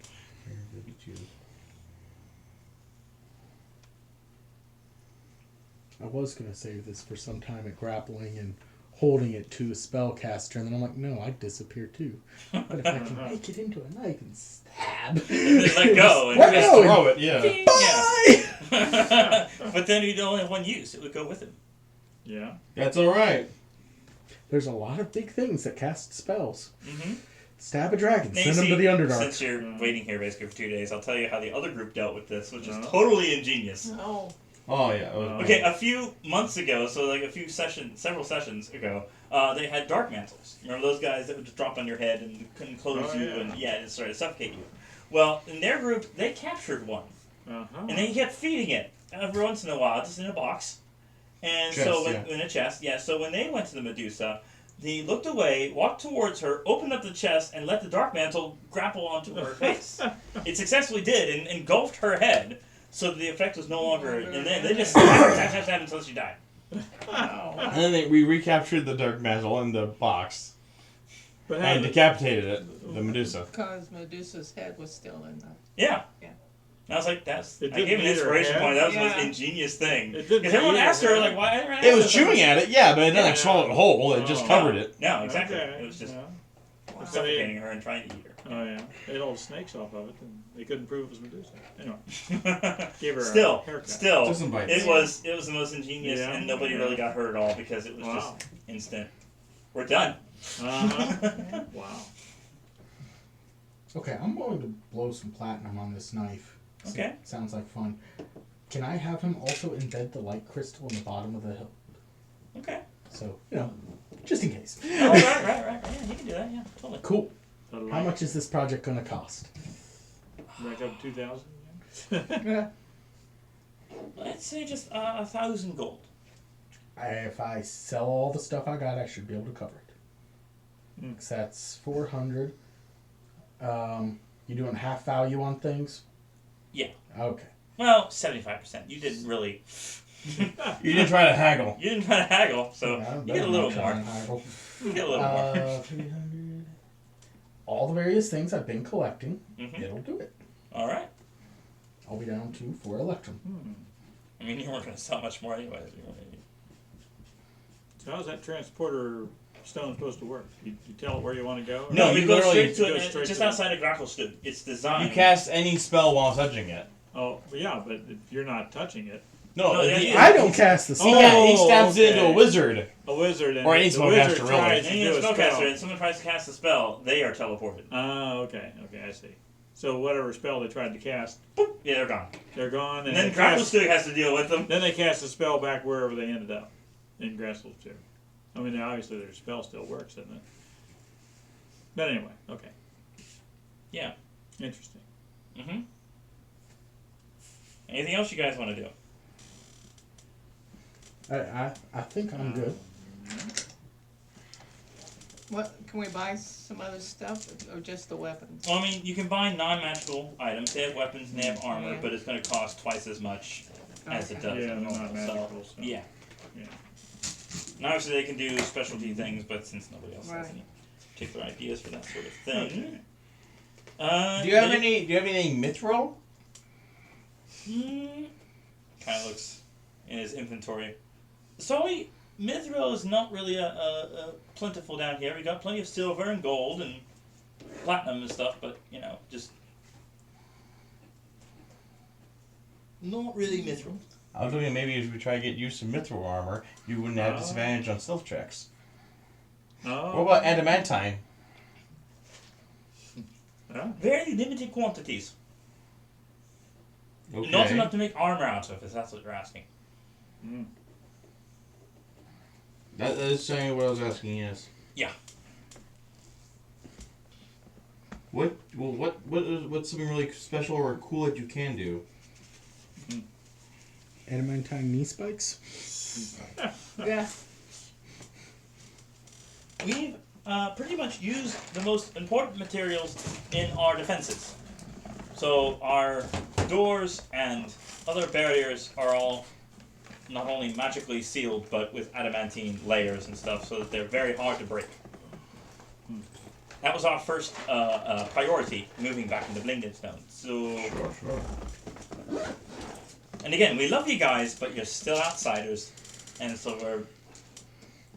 I was gonna save this for some time at grappling and holding it to a spellcaster, and then I'm like, no, I'd disappear too. But if I can make it into a knife and stab, Let go. And Let just go. Throw it, yeah. Yeah. But then you'd only have one use. It would go with him. Yeah. That's alright. There's a lot of big things that cast spells. Mm-hmm. Stab a dragon, Now, send you him to see, the Underdark. Since you're waiting here basically for 2 days, I'll tell you how the other group dealt with this, which is No. totally ingenious. No. Oh, yeah. It was Okay, a few months ago, so like several sessions ago, they had dark mantles. Remember those guys that would just drop on your head and couldn't close Oh, you yeah. and it started to suffocate you. Well, in their group, they captured one, Uh-huh. and they kept feeding it every once in a while, just in a box. And Chest, so yeah. in a chest, yeah. So when they went to the Medusa, they looked away, walked towards her, opened up the chest, and let the dark mantle grapple onto her face. It successfully did, and engulfed her head. So the effect was no longer, and then they just stab until she died. And then we recaptured the Dark Mantle in the box But how and did- decapitated it, the Medusa. Because Medusa's head was still in the. Yeah. Yeah. And I was like, It I didn't gave an eat her inspiration head? point. That was the Yeah. most ingenious thing. It didn't Because everyone eat her asked her, head. like, why? It was chewing at it, yeah, but it didn't like Yeah. swallow it whole. It just Oh. covered it. No, exactly. Okay. It was just Yeah. suffocating her and trying to eat Oh yeah, they had all the snakes off of it, and they couldn't prove it was Medusa. Anyway, her. gave her a Still, haircut. Just some bites. it was the most ingenious, Yeah. and nobody really got hurt at all because it was Wow. just instant. We're done. Uh-huh. Wow. Okay, I'm going to blow some platinum on this knife. Okay. Sounds like fun. Can I have him also embed the light crystal in the bottom of the hill? Okay. So, just in case. Oh, right. Yeah, you can do that. Yeah, totally. Cool. The How light- much is this project going to cost? Back up 2,000 Yeah. Let's say just 1,000 gold. If I sell all the stuff I got, I should be able to cover it. Mm. 'Cause that's 400. You doing half value on things? Yeah. Okay. Well, 75%. You didn't really. You didn't try to haggle. You didn't try to haggle, so Yeah, you get a little more. haggle. You get a little more. 300. All the various things I've been collecting, Mhm. it'll do it. All right. I'll be down to 4 electrum. I mean, you weren't going to sell much more anyways. So how's that transporter stone supposed to work? You tell it where you want to go? No, we you go literally straight to go it, straight just to it. outside of Gracklestug. It's designed. You cast any spell while touching it. Oh, yeah, but if you're not touching it. No, No, he, yeah, I don't cast the spell. he stabs it into a okay. wizard. A wizard and Or any the spellcaster, wizard really. tries to Any do a spellcaster, spell. and someone tries to cast a spell, they are teleported. Ah, okay, I see. So whatever spell they tried to cast, Boop, yeah, they're gone. they're gone, And then they cast, Gracklestug has to deal with them. then they cast a spell back wherever they ended up in Gracklestug. I mean, obviously their spell still works, doesn't it? But anyway, okay. Yeah. Interesting. Mm-hmm. Anything else you guys want to do? I think I'm good. What, can we buy some other stuff or just the weapons? Well, I mean, you can buy non-magical items. They have weapons and they have armor, Yeah. but it's going to cost twice as much as it Okay. does. Yeah, in they're normal, not magical, so. Yeah. Yeah. And obviously they can do specialty things, but since nobody else has Right. any particular ideas for that sort of thing. Okay. Do you have any mithril? Kind of looks in his inventory. Sorry, mithril is not really a plentiful down here. We got plenty of silver and gold and platinum and stuff, but just not really mithril. I was thinking maybe if we try to get you some mithril armor, you wouldn't have Oh. disadvantage on stealth checks. Oh. What about adamantine? Yeah. Very limited quantities. Okay. Not enough to make armor out of, if that's what you're asking. Mm. That is saying what I was asking. Yes. Yeah. What's something really special or cool that you can do? Adamantine knee spikes? Yeah. We've pretty much used the most important materials in our defenses. So our doors and other barriers are all not only magically sealed, but with adamantine layers and stuff, so that they're very hard to break. That was our first priority, moving back into Blingden Stone. So, and again, we love you guys, but you're still outsiders, and so we're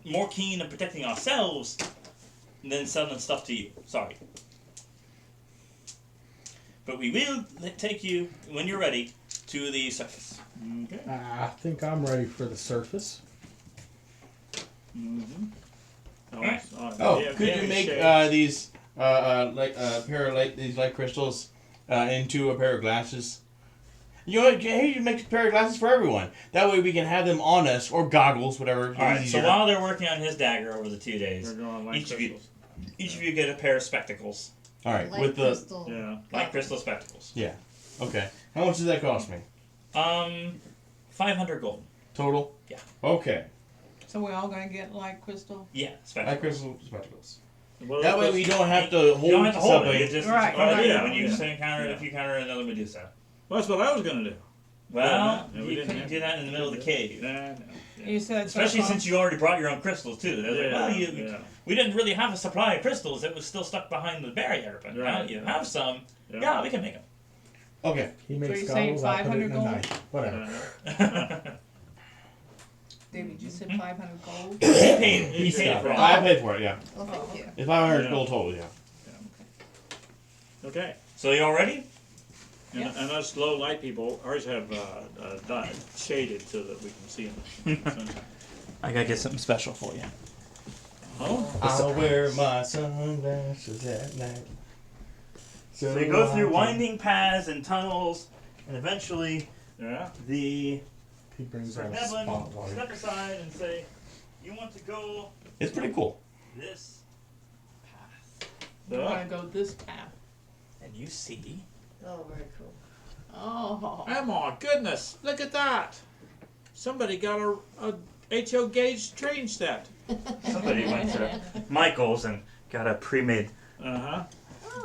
more keen on protecting ourselves than selling stuff to you. Sorry. But we will take you, when you're ready, to the surface. Okay. I think I'm ready for the surface. Mm-hmm. Alright. Oh, could you make these pair of these light crystals into a pair of glasses? You know what? Hey, you make a pair of glasses for everyone. That way we can have them on us, or goggles, whatever. Alright, so while they're working on his dagger over the 2 We're days, going like each of you crystals. each of you get a pair of spectacles. All right, Light with the crystal. Yeah. Light crystal spectacles. okay. How much does that cost me 500 gold. total? Yeah. Okay. So we're all gonna get light crystal? Yeah, Light spectacles. crystal spectacles. What are That way those- we don't have to You hold don't have to hold something. it. It's just Right, it's a good right. idea when you Yeah. encounter Yeah. if you encounter another Medusa. Well, that's what I was going to do. Well, Yeah, we you didn't couldn't have do that in the middle of the cave. Nah, no. You said Especially since you already brought your own crystals too. They're like, well, yeah. we didn't really have a supply of crystals. It was still stuck behind the barrier. But now Right. you have some. Yeah, we can make Okay. He makes you're saying goggles, I put it 500 in a gold? knife. Whatever. them. David, you said 500 gold? he paid. He He's paid got for it. all. I paid for it. Yeah. Oh, thank you. If 500 Yeah. gold total. Yeah. Okay. So you all ready? And us low light people ours have shaded so that we can see them. I gotta get something special for you. Oh, I'll wear my sunglasses at night. So you go through winding paths and tunnels, and eventually yeah. the He brings Sir out a Nevlin will spotlight. step aside and say, "You want to go It's pretty cool. this path," You wanna go this path? and you see. Oh, very cool. Oh. Oh my goodness! Look at that. Somebody got a HO gauge train set. Somebody went to Michael's and got a pre-made. Uh huh.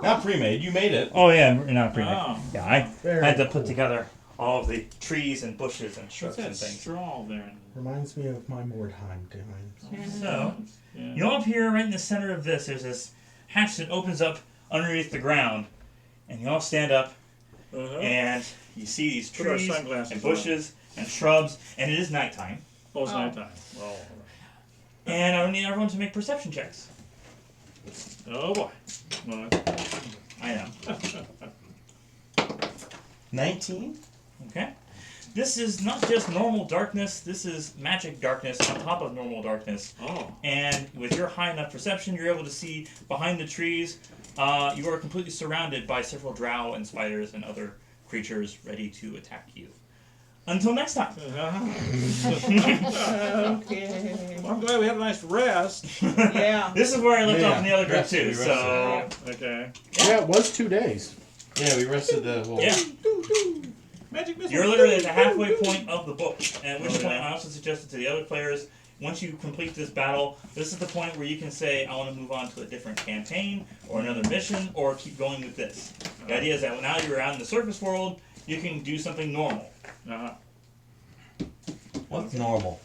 Not pre-made. You made it. Oh yeah, not pre-made. Oh. Yeah, I Very had to cool. put together all of the trees and bushes and What's shrubs that and things. straw there? Reminds me of my Mordheim times. So Yeah. you know, up here, right in the center of this, there's this hatch that opens up underneath the ground, and you all stand up, Uh-huh. and you see these Put our trees sunglasses and bushes and shrubs, and it is nighttime. Oh, it's Oh. nighttime. And I need everyone to make perception checks. Oh boy. Well, I know. 19. Okay. This is not just normal darkness. This is magic darkness on top of normal darkness. oh. And with your high enough perception, you're able to see behind the trees. You are completely surrounded by several drow and spiders and other creatures ready to attack you. Until next time. Okay. Well, I'm glad we had a nice rest. Yeah. This is where I left Yeah, off in the other group rested, too. we So Okay. Yeah, it was 2 days. Yeah, we rested the whole. yeah, Magic missile. you're literally at the halfway point of the book. At which point, I also suggested to the other players, once you complete this battle, this is the point where you can say, I want to move on to a different campaign or another mission, or keep going with this. The idea is that now you're out in the surface world, you can do something normal. Uh-huh. What's normal?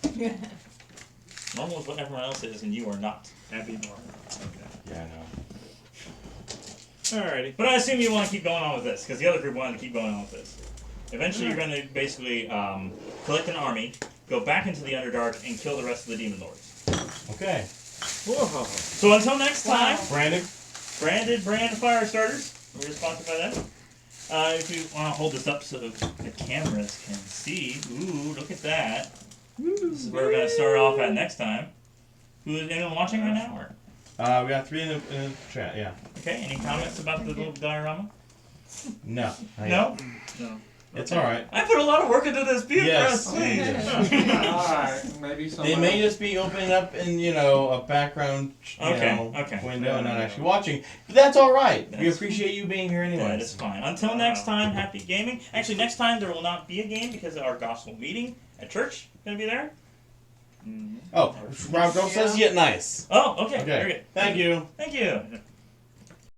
Normal is what everyone else is, and you are not. Happy normal. Okay. Yeah, I know. Alrighty. But I assume you want to keep going on with this, because the other group wanted to keep going on with this. Eventually, you're going to basically collect an army, go back into the Underdark, and kill the rest of the Demon Lords. Okay. Whoa. So until next time, Brandon. brand fire starters. We're sponsored by them. If you want to hold this up so the cameras can see. Ooh, look at that. This is where we're going to start off at next time. Who is anyone watching right now? Or? We got 3 in the chat. Yeah. Okay, any comments about the little diorama? No. No? No. It's all right. I put a lot of work into this. Be Yes. impressed. Alright, maybe They somebody. may just be opening up in a background Okay. window and not actually watching, but that's all right. We That's- appreciate you being here anyway. That is fine. Until next time, happy gaming. Actually, next time there will not be a game because our gospel meeting at church going to be there. Oh, Rob, don't say yet nice. Oh, okay. Okay. Very good. Thank you. Thank you.